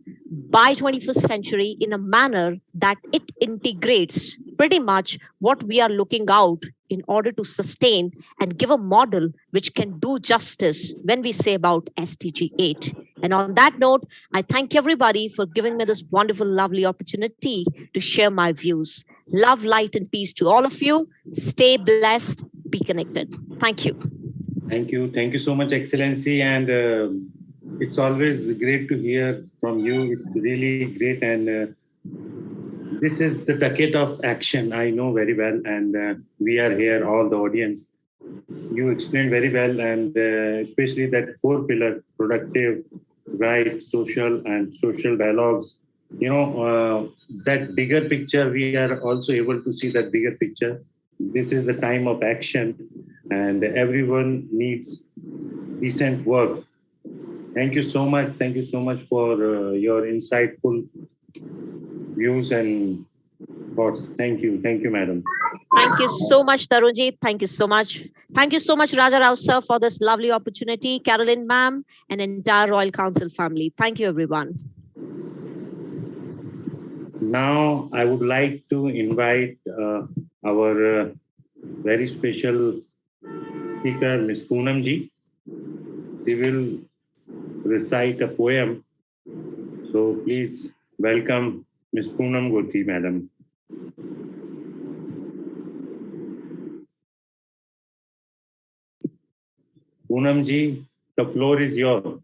S11: by 21st century in a manner that it integrates pretty much what we are looking out in order to sustain and give a model which can do justice when we say about SDG 8. And on that note, I thank everybody for giving me this wonderful, lovely opportunity to share my views. Love, light, and peace to all of you. Stay blessed, be connected. Thank you.
S5: Thank you. Thank you so much, Excellency. And it's always great to hear from you. It's really great. And this is the decade of action, I know very well. And we are here, all the audience. You explained very well, and especially that 4 pillar, productive, right, social, and social dialogues. You know, that bigger picture, we are also able to see that bigger picture. This is the time of action, and everyone needs decent work. Thank you so much. Thank you so much for your insightful views and thoughts. Thank you, madam.
S11: Thank you so much, Tarunji. Thank you so much. Thank you so much, Raja Rao sir, for this lovely opportunity. Caroline ma'am and entire Royal Council family. Thank you, everyone.
S5: Now, I would like to invite our very special speaker, Ms. Poonamji. She will recite a poem. So please welcome Ms. Poonam Goti, madam. Poonamji, the floor is yours.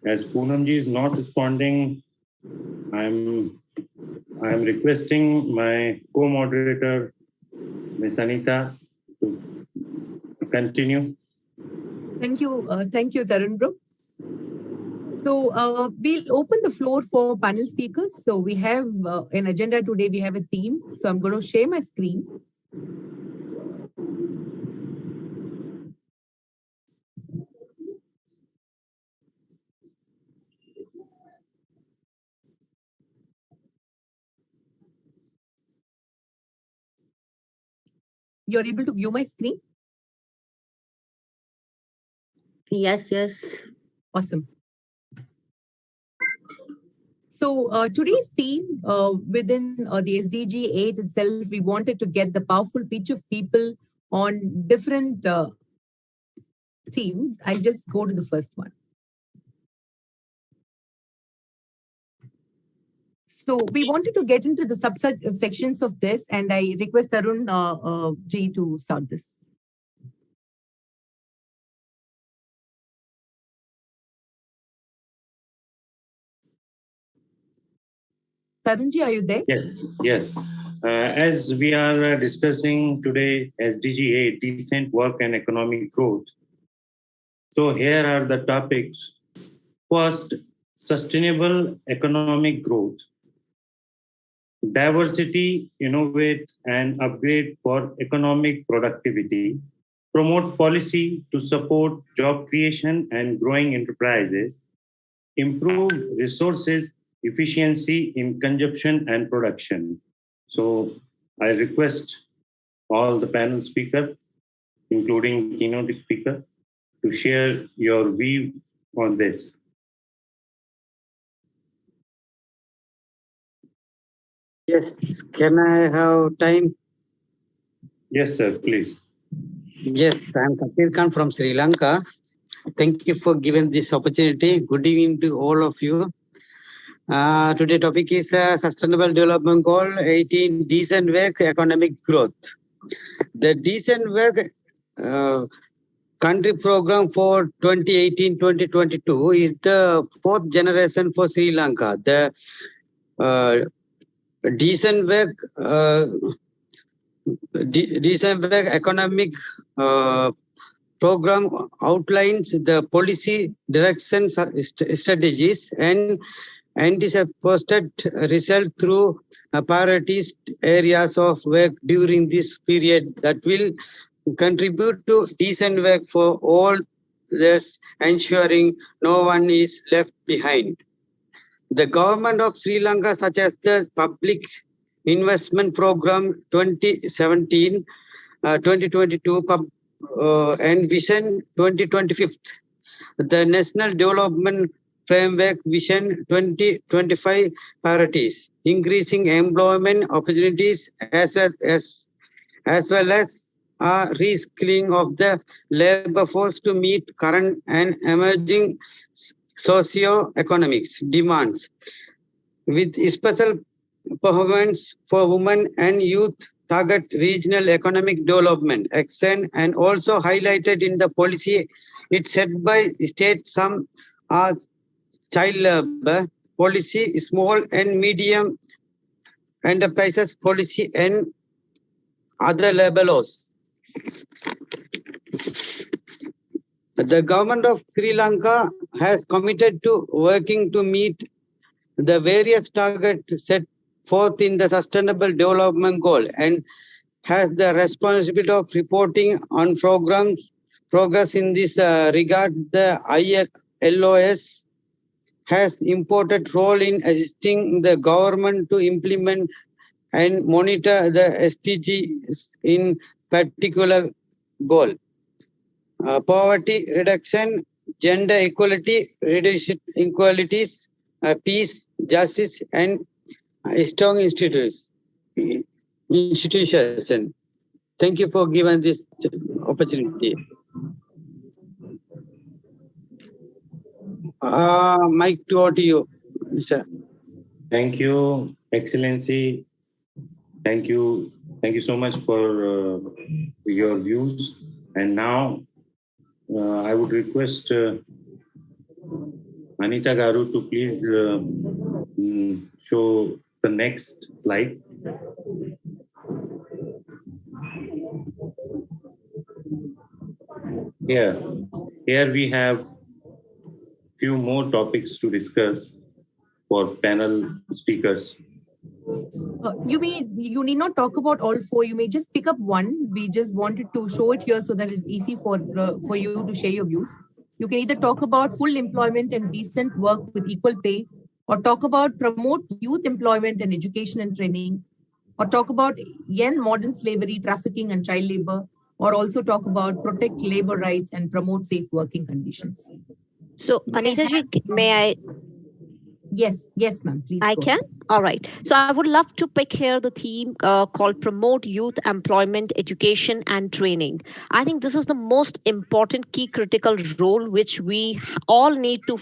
S5: As Poonamji is not responding, I'm requesting my co-moderator, Ms. Anita, to continue.
S1: Thank you, Tarun bro. So we'll open the floor for panel speakers. So we have an agenda today. We have a theme. So I'm going to share my screen. You're able to view my screen?
S10: Yes, yes.
S1: Awesome. So today's theme within the SDG 8 itself, we wanted to get the powerful pitch of people on different themes. I'll just go to the first one. So we wanted to get into the subsections of this, and I request Tarun Ji to start this. Tarunji, are you there?
S5: Yes. As we are discussing today SDG 8, decent work and economic growth. So here are the topics. First, sustainable economic growth. Diversity, innovate and upgrade for economic productivity. Promote policy to support job creation and growing enterprises. Improve resources efficiency in consumption and production. So I request all the panel speakers, including keynote speaker, to share your view on this.
S12: Yes, can I have time?
S5: Yes, sir, please.
S12: Yes, I'm Sakir Khan from Sri Lanka. Thank you for giving this opportunity. Good evening to all of you. Today topic is Sustainable Development Goal 18, Decent Work, Economic Growth. The Decent Work country program for 2018-2022 is the fourth generation for Sri Lanka. The Decent Work economic program outlines the policy directions, strategies, and anticipated result through prioritized areas of work during this period that will contribute to decent work for all, thus ensuring no one is left behind. The government of Sri Lanka, such as the Public Investment Program 2017-2022 and Vision 2025, the National Development Framework Vision 2025 priorities, increasing employment opportunities as well as reskilling of the labor force to meet current and emerging socio-economic demands, with special performance for women and youth, target regional economic development action, and also highlighted in the policy. It's set by state. Some are child labor policy, small and medium enterprises policy and other labor laws. The government of Sri Lanka has committed to working to meet the various targets set forth in the Sustainable Development Goal and has the responsibility of reporting on progress in this regard. The ILOS has important role in assisting the government to implement and monitor the SDGs in particular goal. Poverty reduction, gender equality, reduction inequalities, peace, justice, and strong institutions. Thank you for giving this opportunity. Mike, to you, Mr.
S5: Thank you, Excellency. Thank you so much for your views. And now I would request Anita Garu to please show the next slide. Here we have few more topics to discuss for panel speakers.
S1: You need not talk about all four. You may just pick up one. We just wanted to show it here so that it's easy for you to share your views. You can either talk about full employment and decent work with equal pay, or talk about promote youth employment and education and training, or talk about end modern slavery, trafficking and child labor, or also talk about protect labor rights and promote safe working conditions.
S11: So, Anita, may I?
S1: Yes, ma'am, please.
S11: I can? All right. So I would love to pick here the theme called Promote Youth Employment, Education and Training. I think this is the most important key critical role which we all need to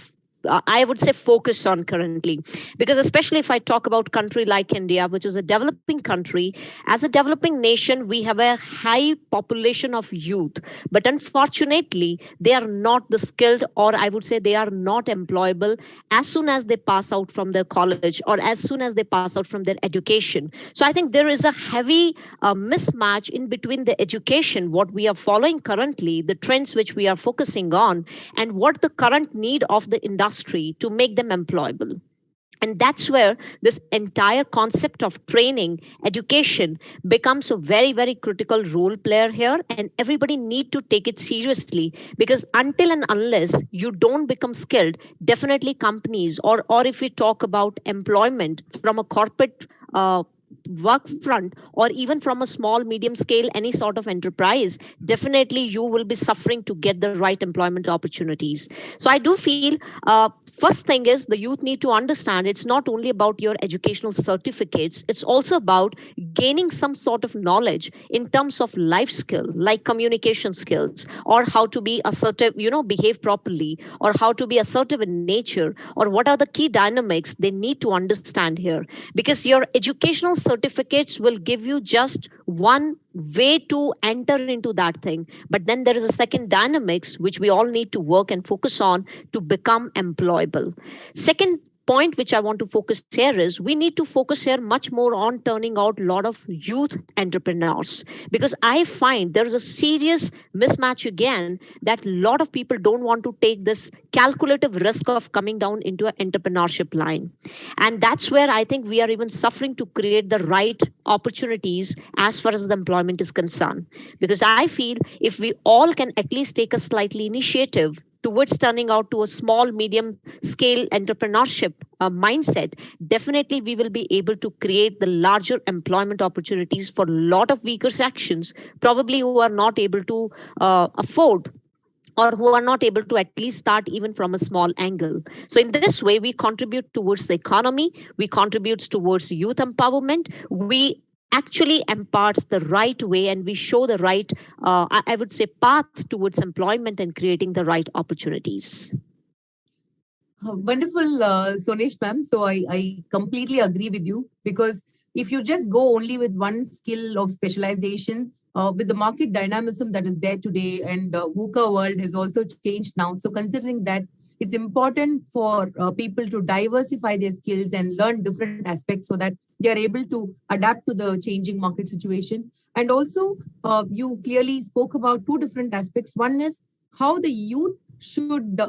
S11: I would say focus on currently, because especially if I talk about country like India, which is a developing country, as a developing nation, we have a high population of youth, but unfortunately, they are not the skilled, or I would say they are not employable as soon as they pass out from their college or as soon as they pass out from their education. So I think there is a heavy mismatch in between the education, what we are following currently, the trends which we are focusing on, and what the current need of the industry to make them employable. And that's where this entire concept of training, education becomes a very, very critical role player here. And everybody need to take it seriously, because until and unless you don't become skilled, definitely companies, or if we talk about employment from a corporate work front, or even from a small medium scale any sort of enterprise, definitely you will be suffering to get the right employment opportunities. So I do feel first thing is the youth need to understand it's not only about your educational certificates, it's also about gaining some sort of knowledge in terms of life skill, like communication skills, or how to be assertive, behave properly, or how to be assertive in nature, or what are the key dynamics they need to understand here. Because your educational certificates will give you just one way to enter into that thing, but then there is a second dynamics which we all need to work and focus on to become employable. Second point which I want to focus here is we need to focus here much more on turning out a lot of youth entrepreneurs, because I find there is a serious mismatch again that a lot of people don't want to take this calculative risk of coming down into an entrepreneurship line. And that's where I think we are even suffering to create the right opportunities as far as the employment is concerned. Because I feel if we all can at least take a slightly initiative towards turning out to a small, medium scale entrepreneurship mindset, definitely we will be able to create the larger employment opportunities for a lot of weaker sections, probably who are not able to afford, or who are not able to at least start even from a small angle. So in this way, we contribute towards the economy, we contribute towards youth empowerment, we actually imparts the right way, and we show the right, I would say, path towards employment and creating the right opportunities.
S1: Wonderful, Sonesh ma'am. So I completely agree with you, because if you just go only with one skill of specialization, with the market dynamism that is there today, and VUCA world has also changed now. So considering that, it's important for people to diversify their skills and learn different aspects so that they are able to adapt to the changing market situation. And also, you clearly spoke about two different aspects. One is how the youth should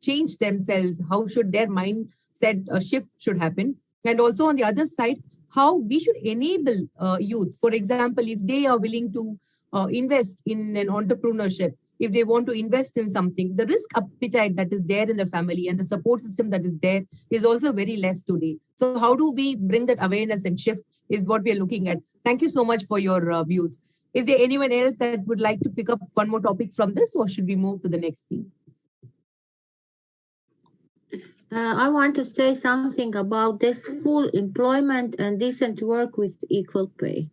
S1: change themselves, how should their mindset shift should happen. And also on the other side, how we should enable youth. For example, if they are willing to invest in an entrepreneurship, if they want to invest in something, the risk appetite that is there in the family and the support system that is there is also very less today. So how do we bring that awareness and shift is what we are looking at. Thank you so much for your views. Is there anyone else that would like to pick up one more topic from this, or should we move to the next theme?
S10: I want to say something about this full employment and decent work with equal pay.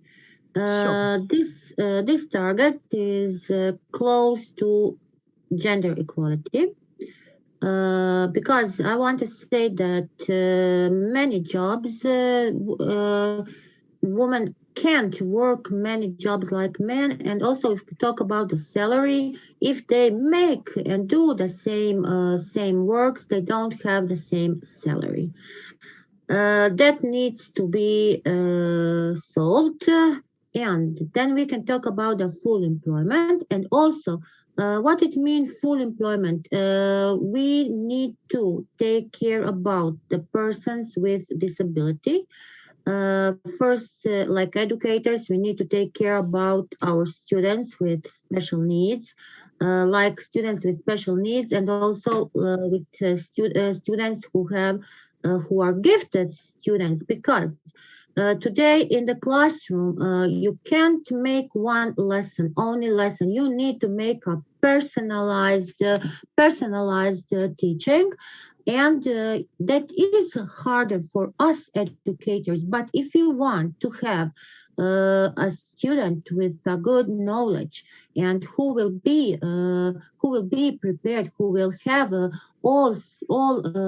S1: Sure.
S10: This target is close to gender equality because I want to say that many jobs, women can't work many jobs like men. And also, if we talk about the salary, if they make and do the same works, they don't have the same salary. That needs to be solved. And then we can talk about the full employment and also what it means full employment. We need to take care about the persons with disability. First, like educators, we need to take care about our students with special needs, like students with special needs, and also with students who are gifted students, because today in the classroom, you can't make one lesson, only lesson. You need to make a personalized teaching. And that is harder for us educators. But if you want to have a student with a good knowledge and who will be prepared, who will have all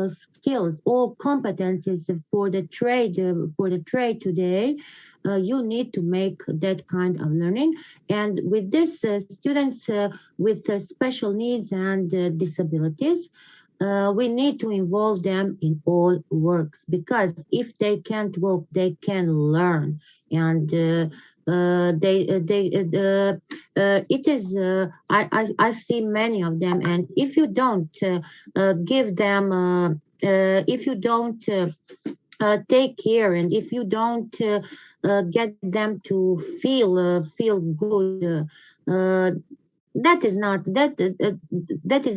S10: skills, all competencies for the trade today, you need to make that kind of learning. And with this, students with special needs and disabilities, we need to involve them in all works, because if they can't work, they can learn. And I see many of them, and if you don't give them, if you don't take care, and if you don't get them to feel good, that is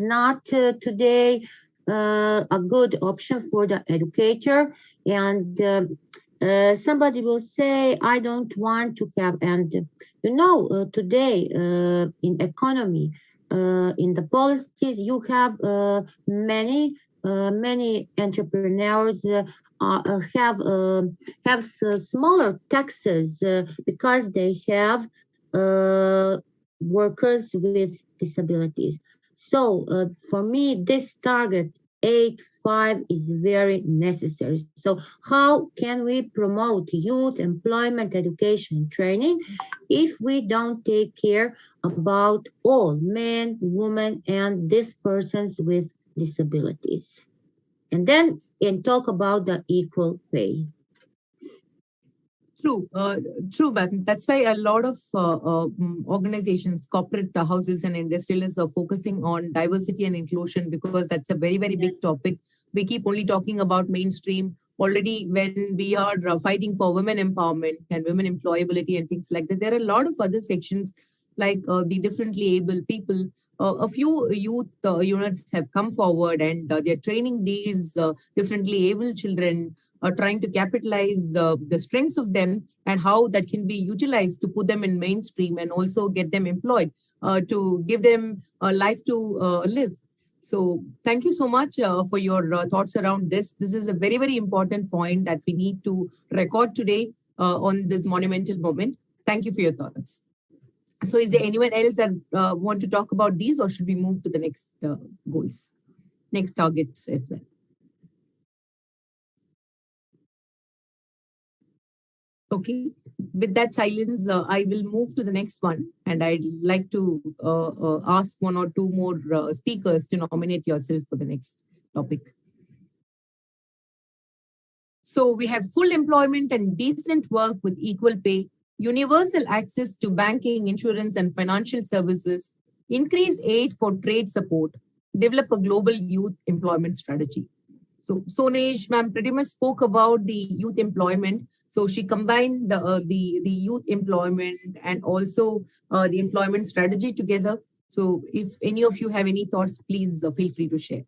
S10: not today a good option for the educator. And somebody will say, I don't want to have, and today in economy, in the policies, you have many entrepreneurs have smaller taxes because they have workers with disabilities. So for me, this target 8.5 is very necessary. So how can we promote youth employment, education, training if we don't take care about all men, women, and these persons with disabilities? And then talk about the equal pay.
S1: True, but that's why a lot of organizations, corporate houses and industrialists are focusing on diversity and inclusion, because that's a very, very big topic. We keep only talking about mainstream. Already when we are fighting for women empowerment and women employability and things like that, there are a lot of other sections like the differently able people. A few youth units have come forward, and they're training these differently able children, trying to capitalize the strengths of them and how that can be utilized to put them in mainstream and also get them employed, to give them a life to live. So thank you so much for your thoughts around this. This is a very, very important point that we need to record today on this monumental moment. Thank you for your thoughts. So is there anyone else that want to talk about these, or should we move to the next goals, next targets as well? Okay, with that silence, I will move to the next one. And I'd like to ask one or two more speakers to nominate yourself for the next topic. So we have full employment and decent work with equal pay, universal access to banking, insurance, and financial services, increase aid for trade support, develop a global youth employment strategy. So Sonesh, ma'am, pretty much spoke about the youth employment. So she combined the youth employment and also the employment strategy together. So if any of you have any thoughts, please feel free to share.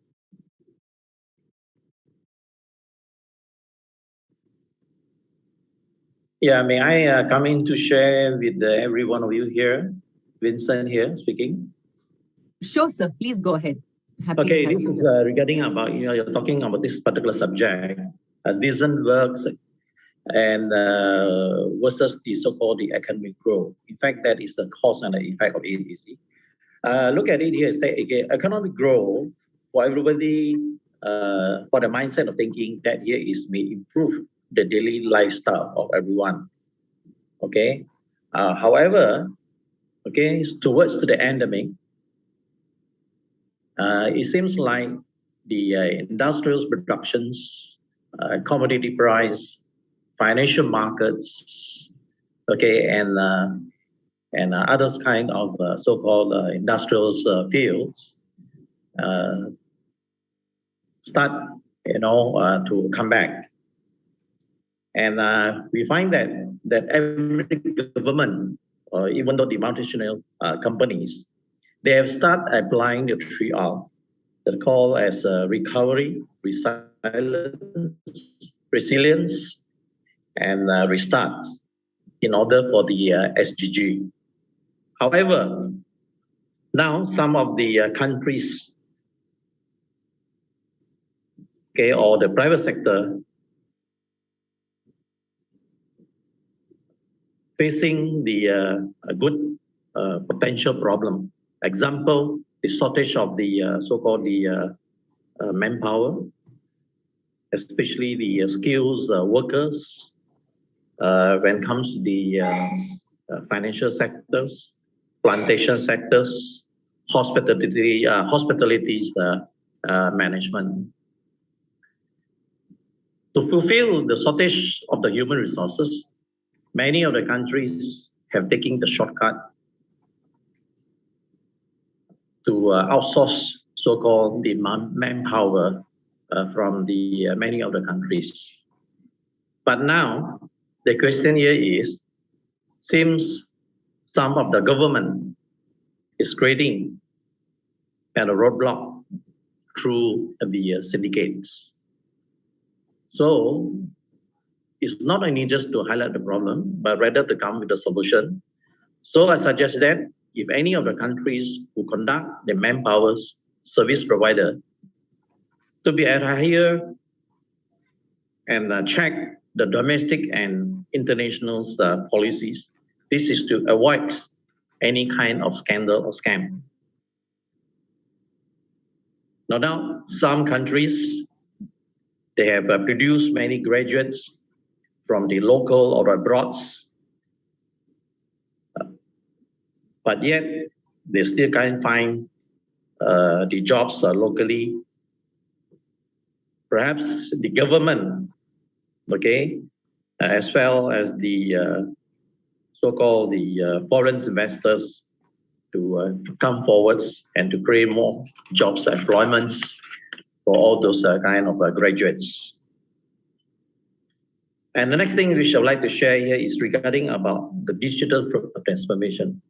S13: Yeah, may I come in to share with every one of you here? Vincent here speaking.
S1: Sure, sir. Please go ahead. Happy
S13: okay,
S1: to have
S13: this
S1: you.
S13: is regarding about, you're talking about this particular subject, decent works and versus the so-called the economic growth. In fact, that is the cause and the effect of it, you see. Look at it here, is that again, economic growth for everybody, for the mindset of thinking that here is may improve the daily lifestyle of everyone. Okay. However, okay, towards the endemic, it seems like the industrial productions, commodity price, financial markets, okay, and other kind of so-called industrial fields start, to come back. And we find that every government, or even though the multinational companies, they have started applying the 3R, that call as recovery, resilience, and restart in order for the SDG. However, now some of the countries, okay, or the private sector, facing the a good potential problem. Example, the shortage of the so-called the manpower, especially the skills workers when it comes to the financial sectors, plantation sectors, hospitalities management. To fulfill the shortage of the human resources, many of the countries have taken the shortcut to outsource so-called the manpower from the many of the countries. But now the question here is, seems some of the government is creating a roadblock through the syndicates. So it's not only just to highlight the problem, but rather to come with a solution. So I suggest that if any of the countries who conduct the manpower service provider to be adhere and check the domestic and international policies, this is to avoid any kind of scandal or scam. No doubt, some countries, they have produced many graduates from the local or abroad, but yet they still can't find the jobs locally. Perhaps the government, okay, as well as the so-called the foreign investors to come forwards and to create more jobs, employments for all those kind of graduates. And the next thing which I would like to share here is regarding about the digital transformation.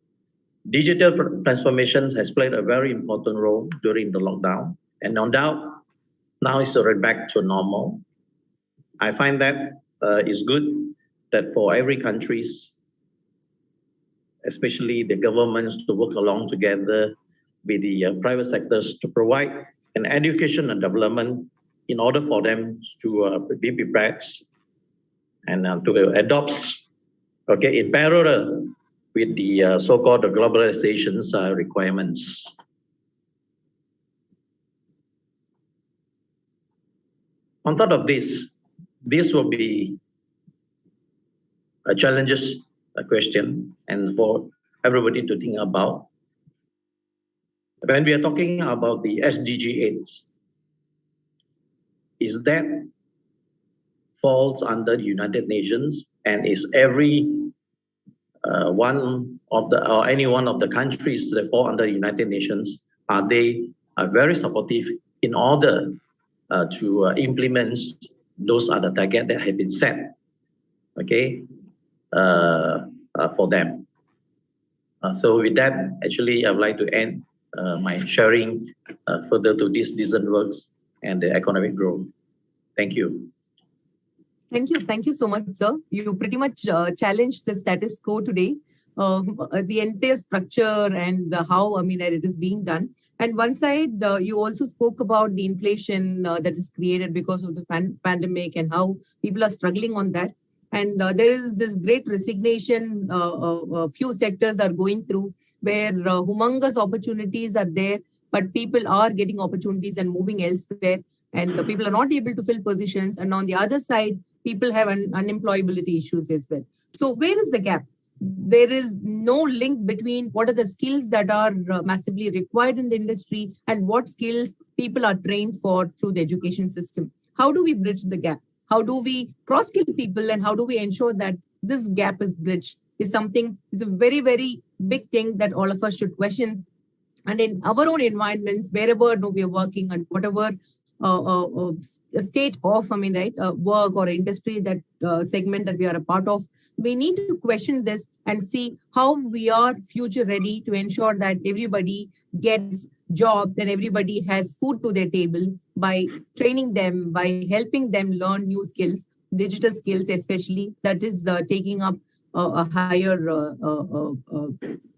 S13: Digital transformation has played a very important role during the lockdown, and no doubt now it's already back to normal. I find that it's good that for every countries, especially the governments, to work along together with the private sectors to provide an education and development in order for them to be prepared and to adopt, okay, in parallel with the so-called globalization requirements. On top of this will be challenges question and for everybody to think about. When we are talking about the SDG 8, is that falls under the United Nations, and is every one of the or any one of the countries that fall under the United Nations, are they very supportive in order to implement those are the targets that have been set, okay, for them. So with that, actually, I would like to end my sharing further to these decent works and the economic growth. Thank you.
S1: Thank you so much, sir. You pretty much challenged the status quo today, the entire structure and how, I mean, it is being done. And one side, you also spoke about the inflation that is created because of the pandemic and how people are struggling on that. And there is this great resignation few sectors are going through where humongous opportunities are there, but people are getting opportunities and moving elsewhere. And people are not able to fill positions. And on the other side, people have unemployability issues as well. So where is the gap? There is no link between what are the skills that are massively required in the industry and what skills people are trained for through the education system. How do we bridge the gap? How do we cross-skill people, and how do we ensure that this gap is bridged is something, it's a very, very big thing that all of us should question. And in our own environments, wherever we are working and whatever state of, I mean, right, work or industry that segment that we are a part of, we need to question this and see how we are future ready to ensure that everybody gets jobs and everybody has food to their table by training them, by helping them learn new skills, digital skills especially, that is taking up a higher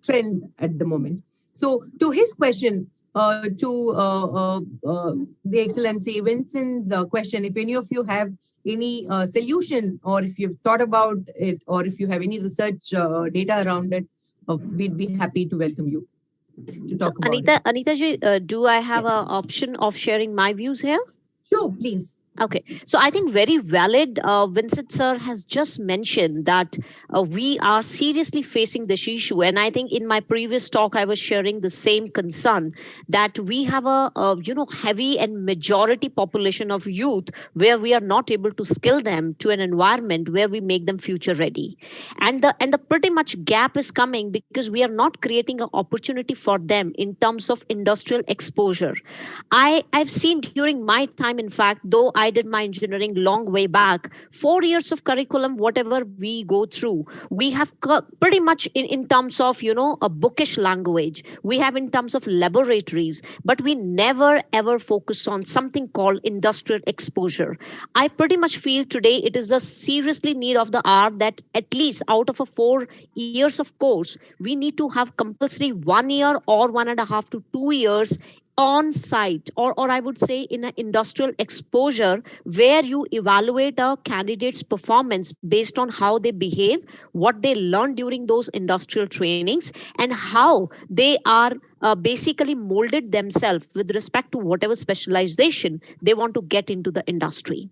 S1: trend at the moment. So to his question, to the Excellency Vincent's question, if any of you have any solution, or if you've thought about it, or if you have any research data around it, we'd be happy to welcome you to talk about it.
S11: Anita ji, do I have an option of sharing my views here?
S1: Sure, please.
S11: Okay, so I think very valid. Vincent sir has just mentioned that we are seriously facing this issue, and I think in my previous talk I was sharing the same concern that we have a heavy and majority population of youth where we are not able to skill them to an environment where we make them future ready, and the pretty much gap is coming because we are not creating an opportunity for them in terms of industrial exposure. I've seen during my time, in fact, though I did my engineering long way back, 4 years of curriculum, whatever we go through, we have pretty much in terms of, a bookish language, we have in terms of laboratories, but we never ever focus on something called industrial exposure. I pretty much feel today it is a seriously need of the hour that at least out of a 4 years of course, we need to have compulsory 1 year or 1.5 to 2 years on site, or I would say in an industrial exposure where you evaluate a candidate's performance based on how they behave, what they learn during those industrial trainings, and how they are basically molded themselves with respect to whatever specialization they want to get into the industry.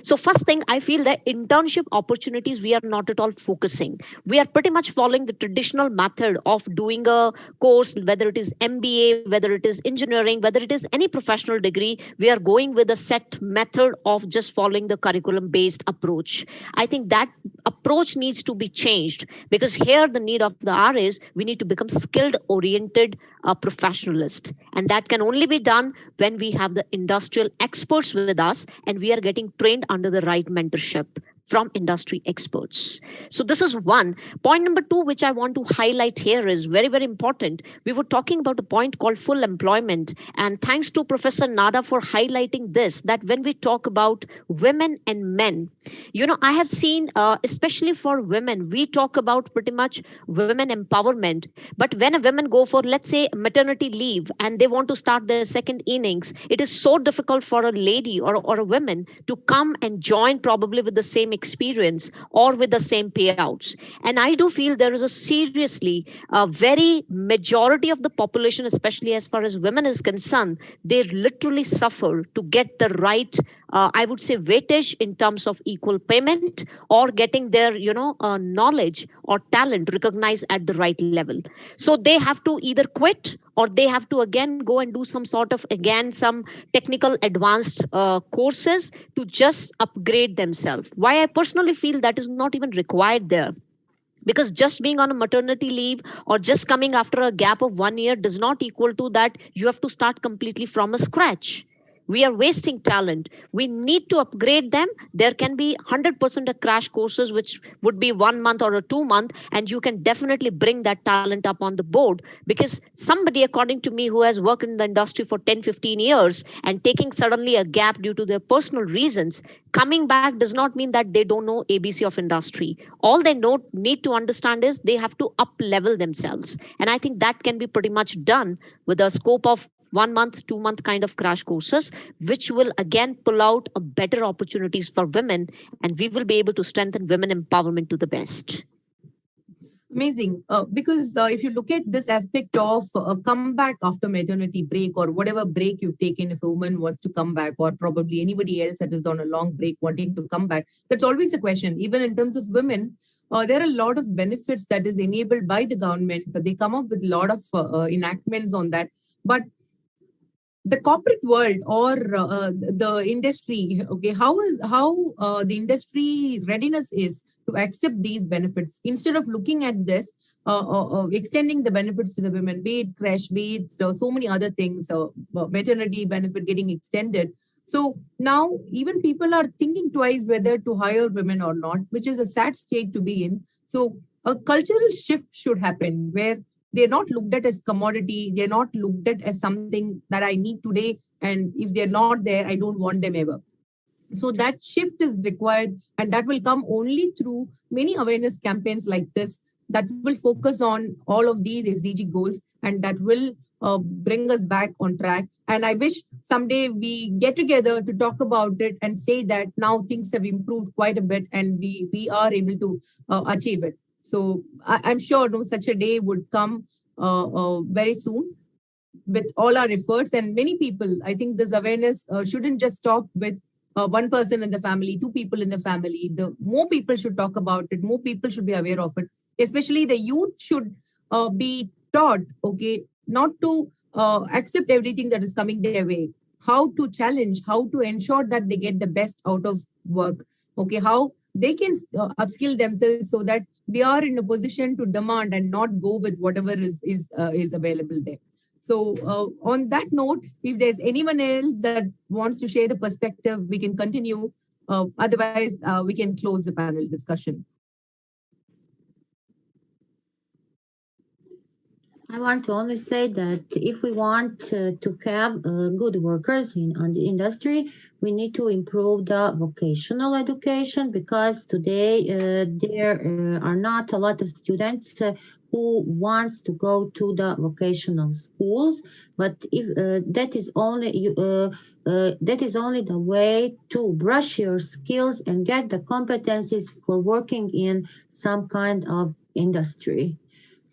S11: So first thing, I feel that internship opportunities, we are not at all focusing. We are pretty much following the traditional method of doing a course, whether it is MBA, whether it is engineering, whether it is any professional degree, we are going with a set method of just following the curriculum-based approach. I think that approach needs to be changed, because here the need of the hour is we need to become skilled-oriented professionalist. And that can only be done when we have the industrial experts with us and we are getting trained under the right mentorship from industry experts. So this is one. Point number two, which I want to highlight here, is very, very important. We were talking about a point called full employment. And thanks to Professor Nada for highlighting this, that when we talk about women and men, I have seen, especially for women, we talk about pretty much women empowerment. But when a woman go for, let's say, maternity leave and they want to start their second innings, it is so difficult for a lady or a woman to come and join probably with the same experience or with the same payouts. And I do feel there is a seriously a very majority of the population, especially as far as women is concerned, they literally suffer to get the right, I would say, weightage in terms of equal payment or getting their, knowledge or talent recognized at the right level. So they have to either quit or they have to again go and do some sort of again some technical advanced courses to just upgrade themselves. Why I personally feel that is not even required there, because just being on a maternity leave or just coming after a gap of 1 year does not equal to that you have to start completely from a scratch. We are wasting talent. We need to upgrade them. There can be 100% of crash courses which would be 1 month or a 2 month, and you can definitely bring that talent up on the board, because somebody according to me who has worked in the industry for 10-15 years and taking suddenly a gap due to their personal reasons, coming back does not mean that they don't know ABC of industry. All they need to understand is they have to up level themselves, and I think that can be pretty much done with a scope of 1 month, 2 month kind of crash courses, which will again pull out a better opportunities for women, and we will be able to strengthen women empowerment to the best.
S1: Amazing. Because if you look at this aspect of a comeback after maternity break or whatever break you've taken, if a woman wants to come back, or probably anybody else that is on a long break wanting to come back, that's always a question. Even in terms of women, there are a lot of benefits that is enabled by the government. They come up with a lot of enactments on that. But the corporate world or the industry, okay, how the industry readiness is to accept these benefits instead of looking at this, extending the benefits to the women, be it crash, be it so many other things, maternity benefit getting extended. So now even people are thinking twice whether to hire women or not, which is a sad state to be in. So a cultural shift should happen where they're not looked at as commodity. They're not looked at as something that I need today. And if they're not there, I don't want them ever. So that shift is required, and that will come only through many awareness campaigns like this that will focus on all of these SDG goals, and that will bring us back on track. And I wish someday we get together to talk about it and say that now things have improved quite a bit and we are able to achieve it. So I'm sure such a day would come very soon with all our efforts. And many people, I think this awareness shouldn't just stop with one person in the family, two people in the family. The more people should talk about it, more people should be aware of it. Especially the youth should be taught, okay, not to accept everything that is coming their way. How to challenge, how to ensure that they get the best out of work. Okay, how they can upskill themselves so that they are in a position to demand and not go with whatever is available there. So on that note, if there's anyone else that wants to share the perspective, we can continue. Otherwise, we can close the panel discussion.
S10: I want to only say that if we want to have good workers on the industry, we need to improve the vocational education, because today there are not a lot of students who wants to go to the vocational schools. But if that is only the way to brush your skills and get the competencies for working in some kind of industry.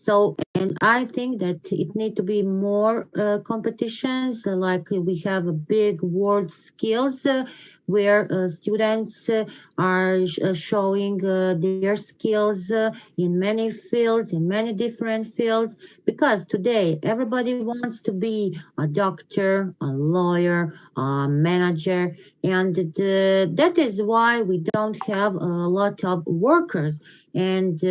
S10: So, and I think that it need to be more competitions, like we have a big world skills where students are showing their skills in many fields, in many different fields, because today everybody wants to be a doctor, a lawyer, a manager, and that is why we don't have a lot of workers and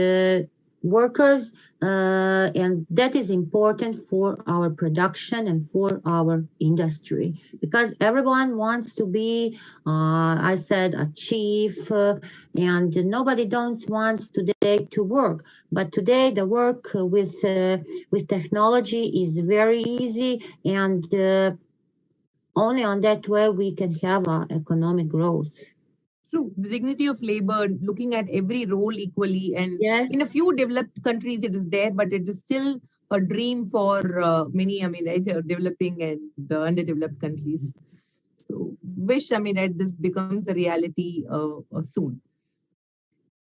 S10: and that is important for our production and for our industry, because everyone wants to be, I said, a chief, and nobody wants today to work. But today the work with technology is very easy, and only on that way we can have economic growth.
S1: True. The dignity of labor, looking at every role equally. And
S10: yes,
S1: in a few developed countries, it is there, but it is still a dream for many, right, developing and the underdeveloped countries. So wish, right, this becomes a reality soon.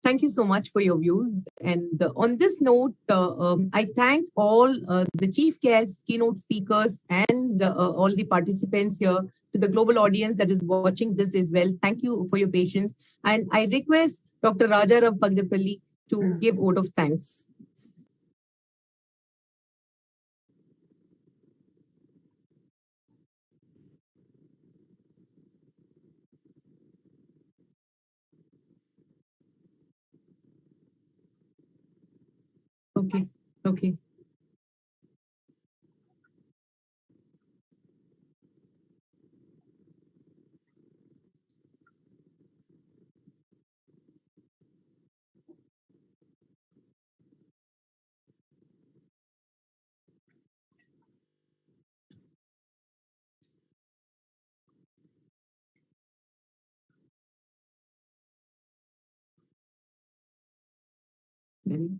S1: Thank you so much for your views. And on this note, I thank all the chief guests, keynote speakers, and all the participants here, to the global audience that is watching this as well. Thank you for your patience. And I request Dr. Raja Rav Pagdapalli to give vote of thanks. Okay, okay. Very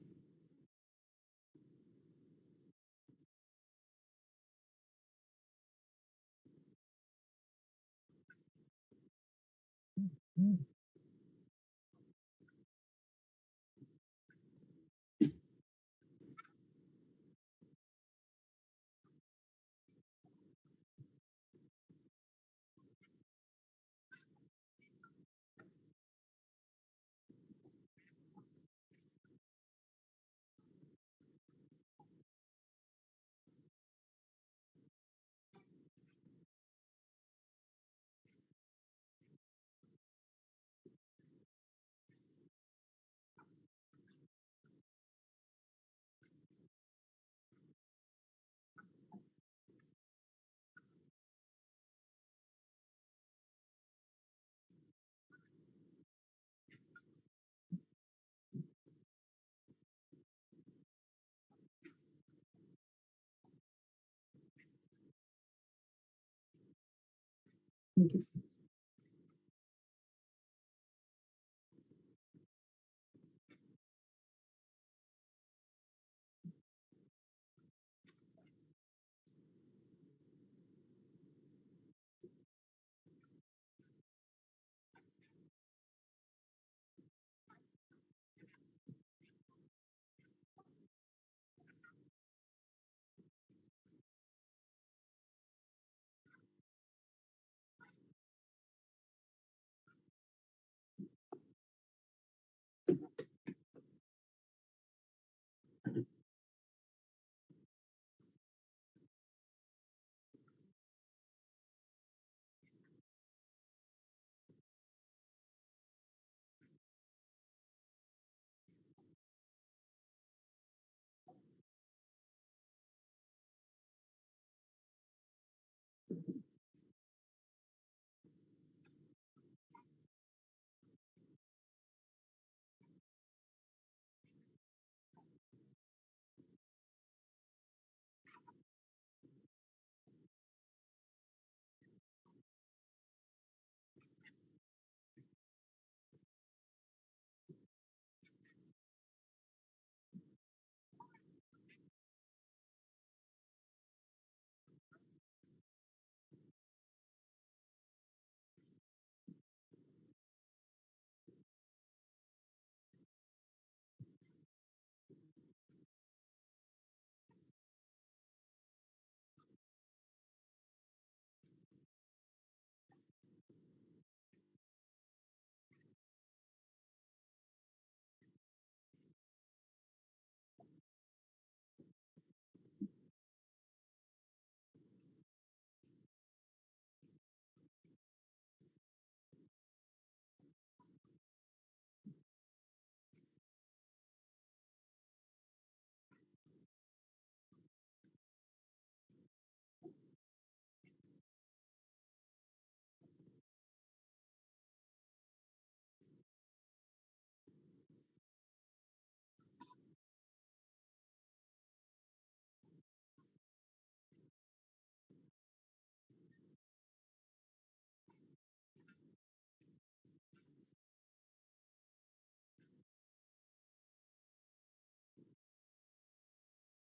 S1: Thank you.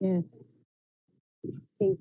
S6: Yes. Thank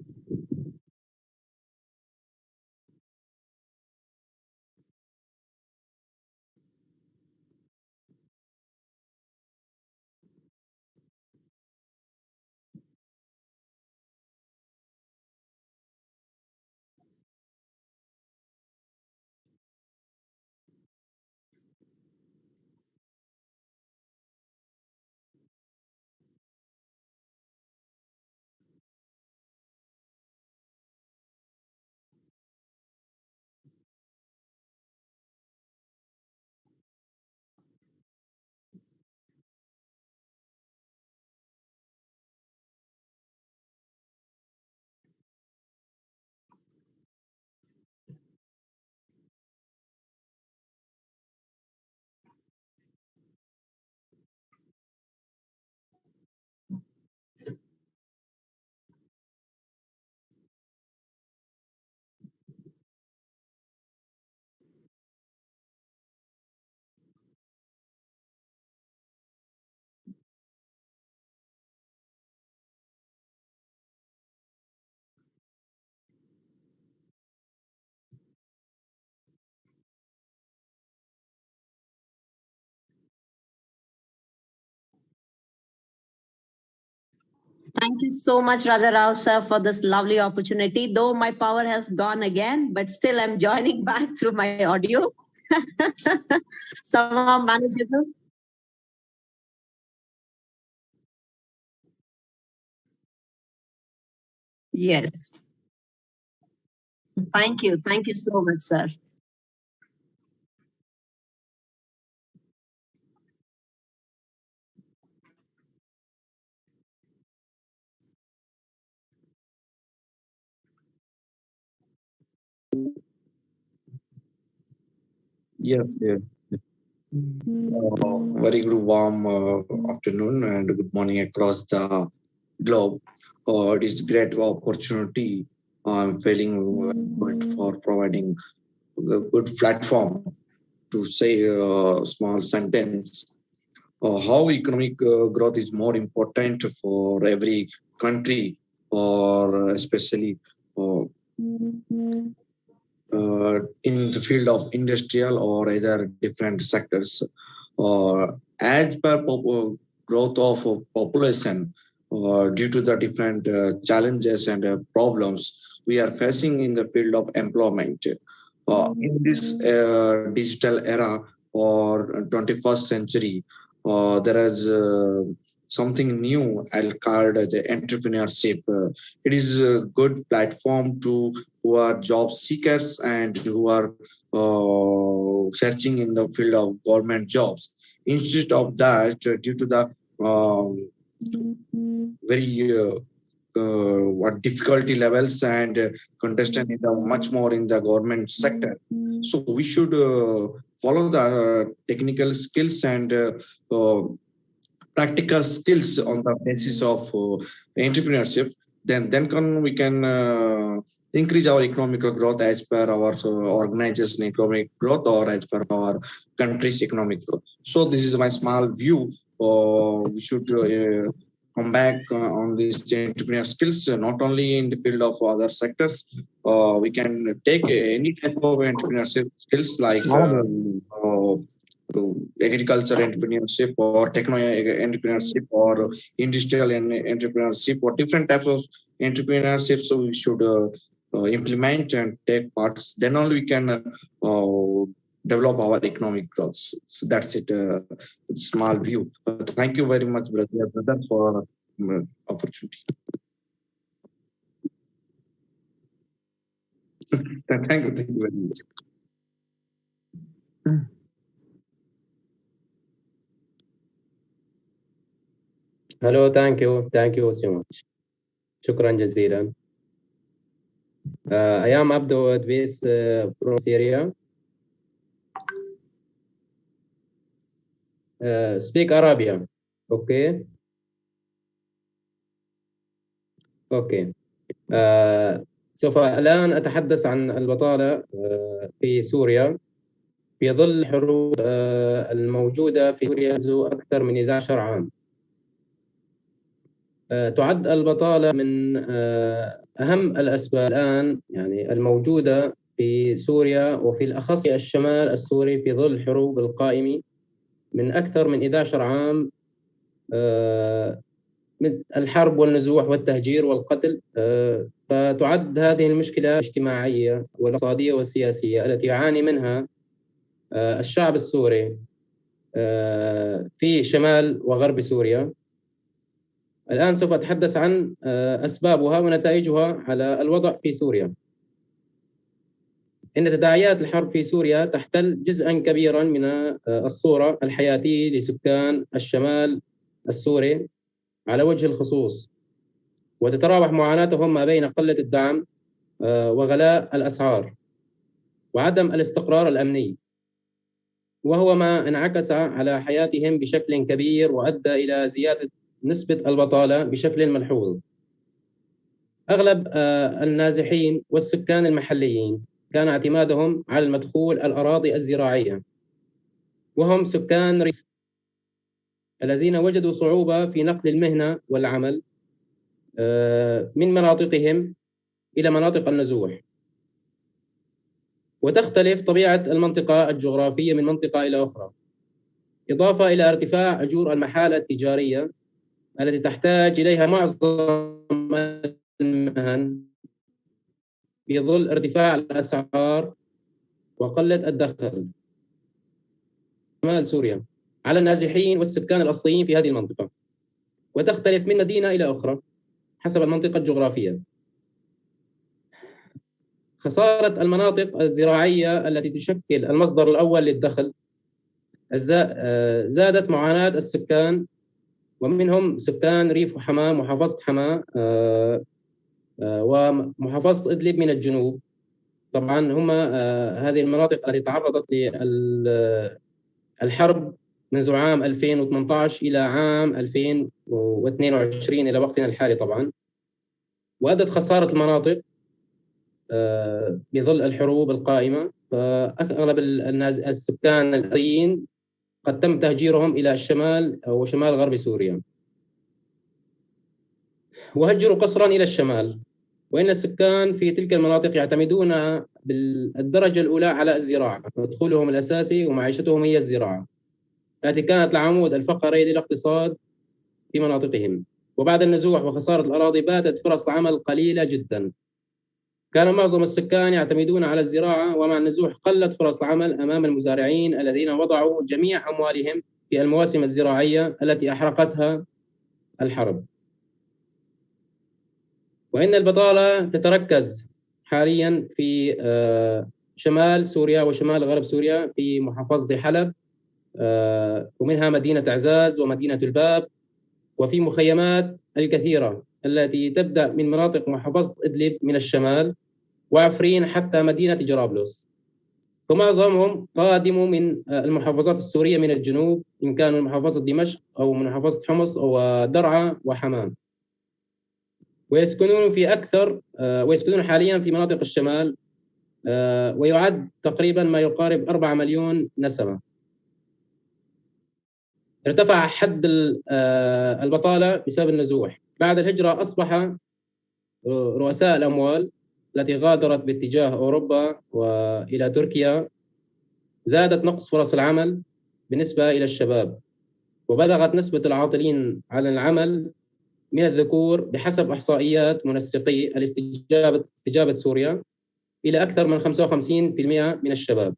S11: Thank you so much, Raja Rao sir, for this lovely opportunity. Though my power has gone again, but still I'm joining back through my audio. Somehow manageable. Yes. Thank you. Thank you so much, sir.
S14: Yes, yeah. Very good warm afternoon and good morning across the globe. It is great opportunity. I'm feeling good for providing a good platform to say a small sentence. How economic growth is more important for every country, or especially in the field of industrial or either different sectors. As per growth of population, due to the different challenges and problems we are facing in the field of employment. In this digital era or 21st century, there is something new I'll call the entrepreneurship. It is a good platform to who are job seekers and who are searching in the field of government jobs. Instead of that, due to the very what difficulty levels and contestant in the much more in the government sector, so we should follow the technical skills and practical skills on the basis of entrepreneurship. Then we can increase our economic growth as per our organization economic growth or as per our country's economic growth. So this is my small view. We should come back on these entrepreneurial skills, not only in the field of other sectors. We can take any type of entrepreneurship skills like agriculture entrepreneurship or techno entrepreneurship or industrial entrepreneurship or different types of entrepreneurship. So we should implement and take parts. Then only we can develop our economic growth. So that's it. Small view. Thank you very much, brother, for opportunity. Thank you very much.
S15: Hello, thank you so much. شكرا جزيلا. I am Abdo Advis from Syria. Speak Arabian, okay? Okay. سوف الآن أتحدث عن البطالة في سوريا في ظل الحروب الموجودة في سوريا منذ أكثر من 11 عام. تعد البطالة من أهم الأسباب الآن يعني الموجودة في سوريا وفي الأخص في الشمال السوري في ظل الحروب القائمة من أكثر من 11 عام، من الحرب والنزوح والتهجير والقتل. فتعد هذه المشكلة الاجتماعية والاقتصادية والسياسية التي يعاني منها الشعب السوري في شمال وغرب سوريا. الآن سوف أتحدث عن أسبابها ونتائجها على الوضع في سوريا. إن تداعيات الحرب في سوريا تحتل جزءاً كبيراً من الصورة الحياتية لسكان الشمال السوري على وجه الخصوص، وتتراوح معاناتهم ما بين قلة الدعم وغلاء الأسعار وعدم الاستقرار الأمني، وهو ما انعكس على حياتهم بشكل كبير وأدى إلى زيادة نسبة البطالة بشكل ملحوظ. أغلب النازحين والسكان المحليين كان اعتمادهم على المدخول الأراضي الزراعية، وهم سكان ريف الذين وجدوا صعوبة في نقل المهنة والعمل من مناطقهم إلى مناطق النزوح. وتختلف طبيعة المنطقة الجغرافية من منطقة إلى أخرى، إضافة إلى ارتفاع أجور المحال التجارية التي تحتاج إليها معظم المهن في ظل ارتفاع الأسعار وقلة الدخل شمال سوريا على النازحين والسكان الأصليين في هذه المنطقة، وتختلف من مدينة إلى أخرى حسب المنطقة الجغرافية. خسارة المناطق الزراعية التي تشكل المصدر الأول للدخل زادت معاناة السكان، ومنهم سكان ريف حماة، محافظة حماة ومحافظة إدلب من الجنوب. طبعا هم هذه المناطق التي تعرضت للحرب منذ عام 2018 إلى عام 2022 إلى وقتنا الحالي طبعا، وأدت خسارة المناطق بظل الحروب القائمة. فأغلب السكان الأصليين قد تم تهجيرهم إلى الشمال أو شمال غرب سوريا، وهجروا قسرا إلى الشمال. وإن السكان في تلك المناطق يعتمدون بالدرجة الأولى على الزراعة، ودخولهم الأساسي ومعيشتهم هي الزراعة التي كانت العمود الفقري للاقتصاد في مناطقهم. وبعد النزوح وخسارة الأراضي باتت فرص العمل قليلة جدا. كان معظم السكان يعتمدون على الزراعة، ومع النزوح قلت فرص العمل أمام المزارعين الذين وضعوا جميع أموالهم في المواسم الزراعية التي أحرقتها الحرب. وإن البطالة تتركز حاليا في شمال سوريا وشمال غرب سوريا في محافظة حلب، ومنها مدينة عزاز ومدينة الباب، وفي مخيمات الكثيرة التي تبدأ من مناطق محافظة إدلب من الشمال وعفرين حتى مدينة جرابلس. فمعظمهم قادموا من المحافظات السورية من الجنوب، إن كانوا من محافظة دمشق أو من محافظة حمص أو درعا وحمام، ويسكنون حاليا في مناطق الشمال، ويعد تقريبا ما يقارب 4 مليون نسمة. ارتفع حد البطالة بسبب النزوح. بعد الهجرة أصبح رؤساء الأموال التي غادرت باتجاه أوروبا وإلى تركيا زادت نقص فرص العمل بالنسبة إلى الشباب، وبلغت نسبة العاطلين عن العمل من الذكور بحسب إحصائيات منسقي استجابة سوريا إلى أكثر من 55% من الشباب.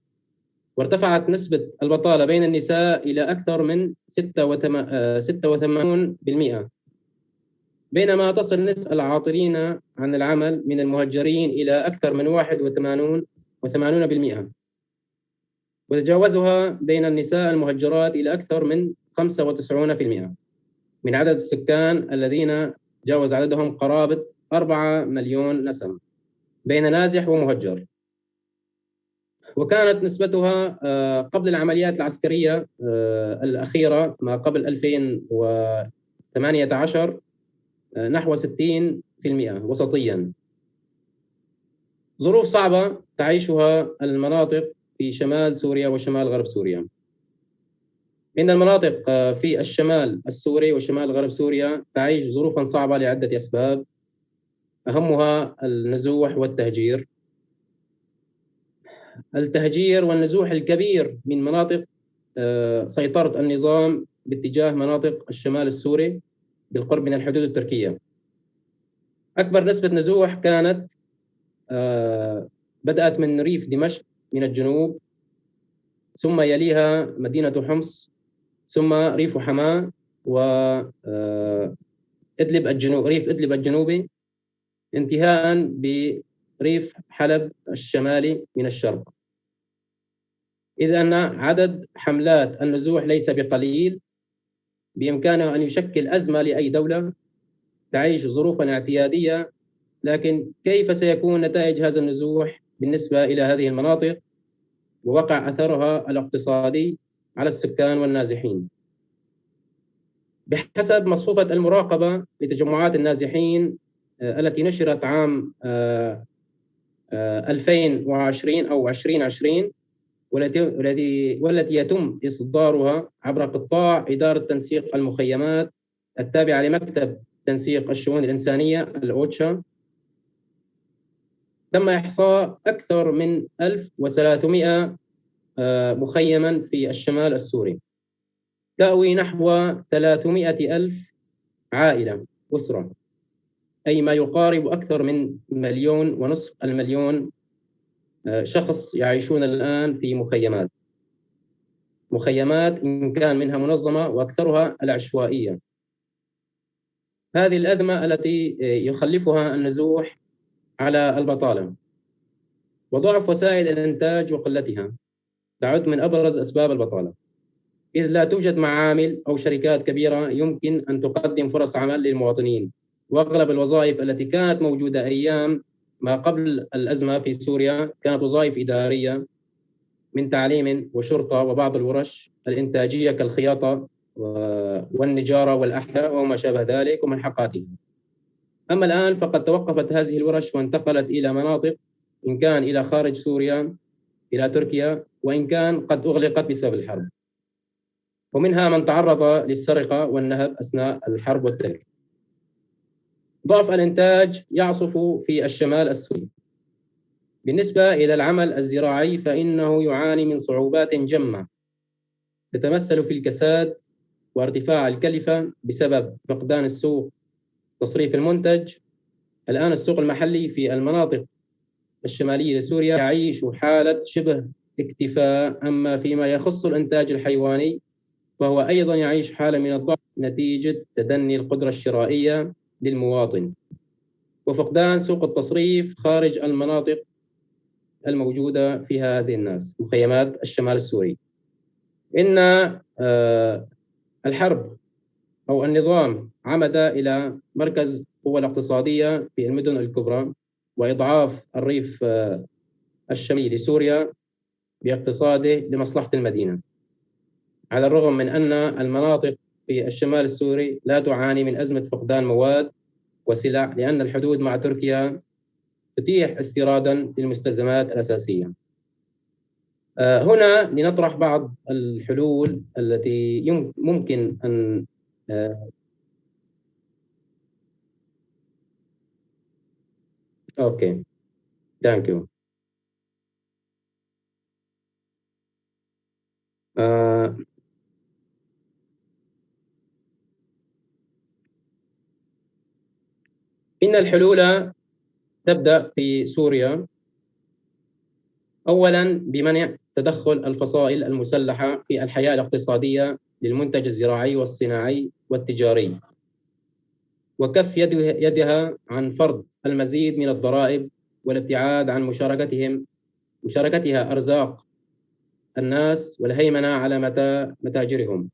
S15: وارتفعت نسبة البطالة بين النساء إلى أكثر من 86%، بينما تصل نسبة العاطلين عن العمل من المهجرين إلى أكثر من 81%، وتجاوزها بين النساء المهجرات إلى أكثر من 95% من عدد السكان الذين جاوز عددهم قرابة 4 مليون نسمة بين نازح ومهجر. وكانت نسبتها قبل العمليات العسكرية الأخيرة ما قبل 2018 نحو 60% وسطيا. ظروف صعبة تعيشها المناطق في شمال سوريا وشمال غرب سوريا. إن المناطق في الشمال السوري وشمال غرب سوريا تعيش ظروفا صعبة لعدة أسباب، أهمها النزوح والتهجير. التهجير والنزوح الكبير من مناطق سيطرة النظام باتجاه مناطق الشمال السوري بالقرب من الحدود التركية. أكبر نسبة نزوح كانت بدأت من ريف دمشق من الجنوب، ثم يليها مدينة حمص، ثم ريف حماة وإدلب الجنوب، ريف إدلب الجنوبي، انتهاء بريف حلب الشمالي من الشرق. إذ أن عدد حملات النزوح ليس بقليل، بإمكانه أن يشكل أزمة لأي دولة تعيش ظروفا اعتيادية. لكن كيف سيكون نتائج هذا النزوح بالنسبة إلى هذه المناطق ووقع أثرها الاقتصادي على السكان والنازحين؟ بحسب مصفوفة المراقبة لتجمعات النازحين التي نشرت عام 2020 أو 2020 والتي يتم إصدارها عبر قطاع إدارة تنسيق المخيمات التابعة لمكتب تنسيق الشؤون الإنسانية الأوتشا، تم إحصاء أكثر من 1300 مخيما في الشمال السوري، تأوي نحو 300,000 عائلة أسرة، أي ما يقارب أكثر من 1.5 مليون شخص يعيشون الآن في مخيمات إن كان منها منظمة وأكثرها العشوائية. هذه الأزمة التي يخلفها النزوح على البطالة وضعف وسائل الإنتاج وقلتها تعد من أبرز أسباب البطالة، إذ لا توجد معامل أو شركات كبيرة يمكن أن تقدم فرص عمل للمواطنين، وأغلب الوظائف التي كانت موجودة أيام ما قبل الأزمة في سوريا كانت وظائف إدارية من تعليم وشرطة وبعض الورش الإنتاجية كالخياطة والنجارة والأحياء وما شابه ذلك ومن حقاتها. أما الآن فقد توقفت هذه الورش وانتقلت إلى مناطق إن كان إلى خارج سوريا إلى تركيا، وإن كان قد أغلقت بسبب الحرب، ومنها من تعرض للسرقة والنهب أثناء الحرب والترك. ضعف الإنتاج يعصف في الشمال السوري. بالنسبة إلى العمل الزراعي فإنه يعاني من صعوبات جمة تتمثل في الكساد وارتفاع الكلفة بسبب فقدان السوق تصريف المنتج. الآن السوق المحلي في المناطق الشمالية لسوريا يعيش حالة شبه اكتفاء، أما فيما يخص الإنتاج الحيواني فهو أيضا يعيش حالة من الضعف نتيجة تدني القدرة الشرائية للمواطن وفقدان سوق التصريف خارج المناطق الموجودة فيها هذه الناس مخيمات الشمال السوري. إن الحرب أو النظام عمد إلى مركز قوة الاقتصادية في المدن الكبرى وإضعاف الريف الشمالي لسوريا باقتصاده لمصلحة المدينة، على الرغم من أن المناطق في الشمال السوري لا تعاني من أزمة فقدان مواد وسلع، لأن الحدود مع تركيا تتيح استيرادا للمستلزمات الأساسية. هنا لنطرح بعض الحلول التي ممكن أن أوكي ثانك يو. إن الحلول تبدأ في سوريا أولاً بمنع تدخل الفصائل المسلحة في الحياة الاقتصادية للمنتج الزراعي والصناعي والتجاري، وكف يدها عن فرض المزيد من الضرائب والابتعاد عن مشاركتها أرزاق الناس والهيمنة على متاجرهم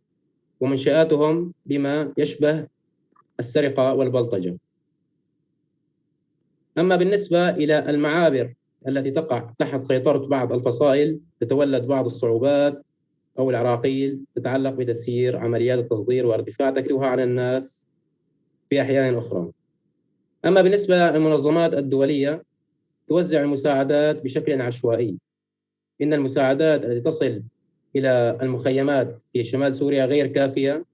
S15: ومنشآتهم بما يشبه السرقة والبلطجة. أما بالنسبة إلى المعابر التي تقع تحت سيطرة بعض الفصائل تتولد بعض الصعوبات أو العراقيل تتعلق بتسيير عمليات التصدير وارتفاع تكلفتها على الناس في أحيان أخرى. أما بالنسبة للمنظمات الدولية توزع المساعدات بشكل عشوائي. إن المساعدات التي تصل إلى المخيمات في شمال سوريا غير كافية،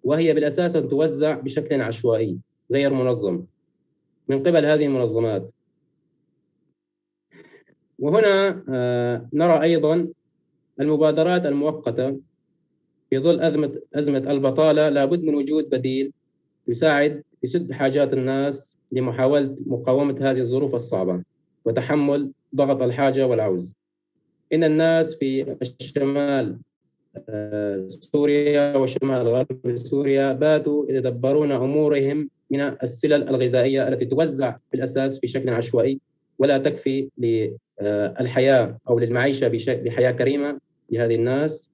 S15: وهي بالأساس توزع بشكل عشوائي غير منظم من قبل هذه المنظمات. وهنا نرى أيضا المبادرات المؤقتة في ظل أزمة البطالة لابد من وجود بديل يسد حاجات الناس لمحاولة مقاومة هذه الظروف الصعبة وتحمل ضغط الحاجة والعوز. إن الناس في الشمال سوريا وشمال غرب سوريا باتوا يتدبرون أمورهم من السلل الغذائية التي توزع بالأساس بشكل عشوائي ولا تكفي للحياة أو للمعيشة بحياة كريمة لهذه الناس،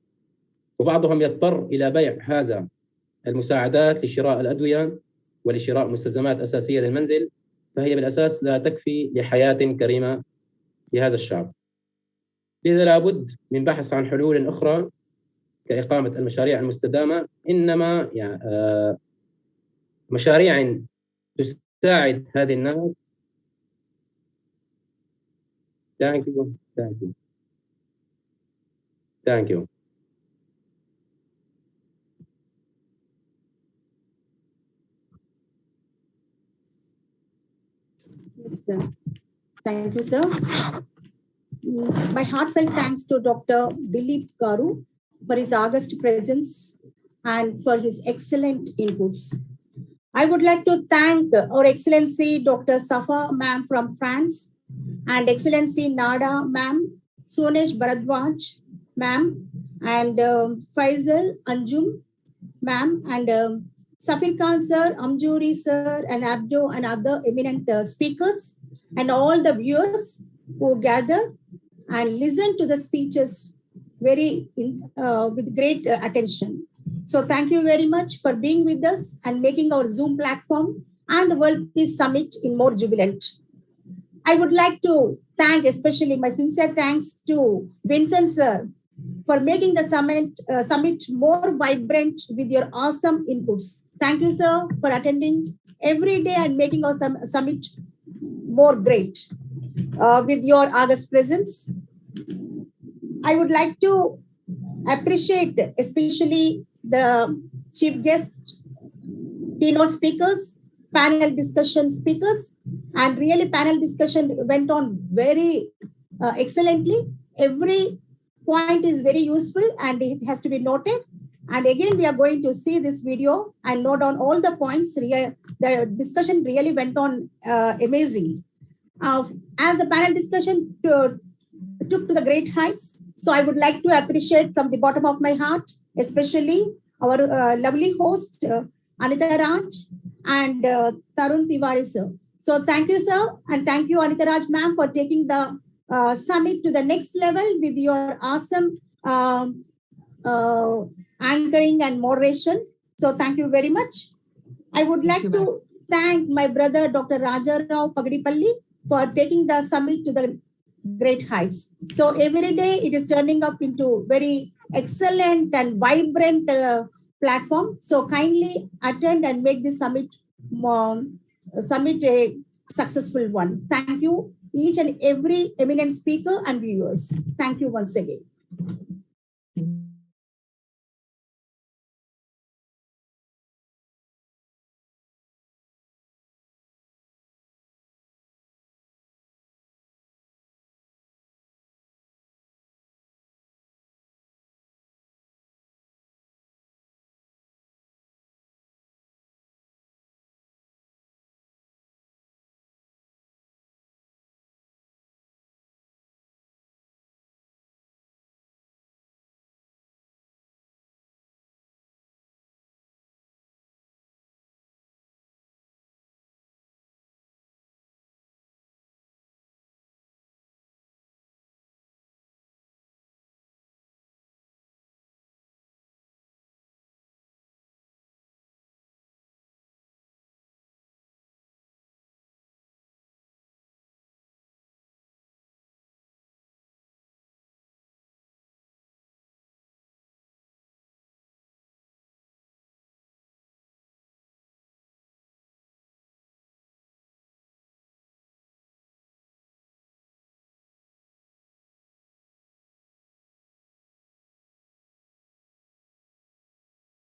S15: وبعضهم يضطر إلى بيع هذا المساعدات لشراء الأدوية ولشراء مستلزمات أساسية للمنزل، فهي بالأساس لا تكفي لحياة كريمة لهذا الشعب. لذا لابد من بحث عن حلول أخرى كإقامة المشاريع المستدامة، إنما يعني مشاريع تساعد هذه الناس. Thank you. Thank you. Thank you.
S3: Yes, sir. Thank you, sir. My heartfelt thanks to Dr. Dilip Garu for his august presence and for his excellent inputs. I would like to thank Our Excellency Dr. Safa ma'am from France and Excellency Nada ma'am, Sonesh Bharadwaj ma'am, and Faisal Anjum ma'am, and Safir Khan sir, Amjuri sir, and Abdo and other eminent speakers, and all the viewers who gathered and listened to the speeches with great attention. So thank you very much for being with us and making our Zoom platform and the World Peace Summit in more jubilant. I would like to thank especially my sincere thanks to Vincent sir for making the summit more vibrant with your awesome inputs. Thank you, sir, for attending every day and making our summit more great with your August presence. I would like to appreciate especially the chief guest, keynote speakers, panel discussion speakers, and really panel discussion went on very excellently. Every point is very useful and it has to be noted. And again, we are going to see this video and note down all the points. The discussion really went on amazing. As the panel discussion took to the great heights, so I would like to appreciate from the bottom of my heart, especially our lovely host, Anita Raj and Tarun Tiwari sir. So thank you, sir. And thank you, Anita Raj ma'am, for taking the summit to the next level with your awesome anchoring and moderation. So thank you very much. I would like to thank my brother, Dr. Raja Rao Pagdipalli, for taking the summit to the great heights. So every day it is turning up into very excellent and vibrant platform. So kindly attend and make this summit a successful one. Thank you, each and every eminent speaker and viewers. Thank you once again.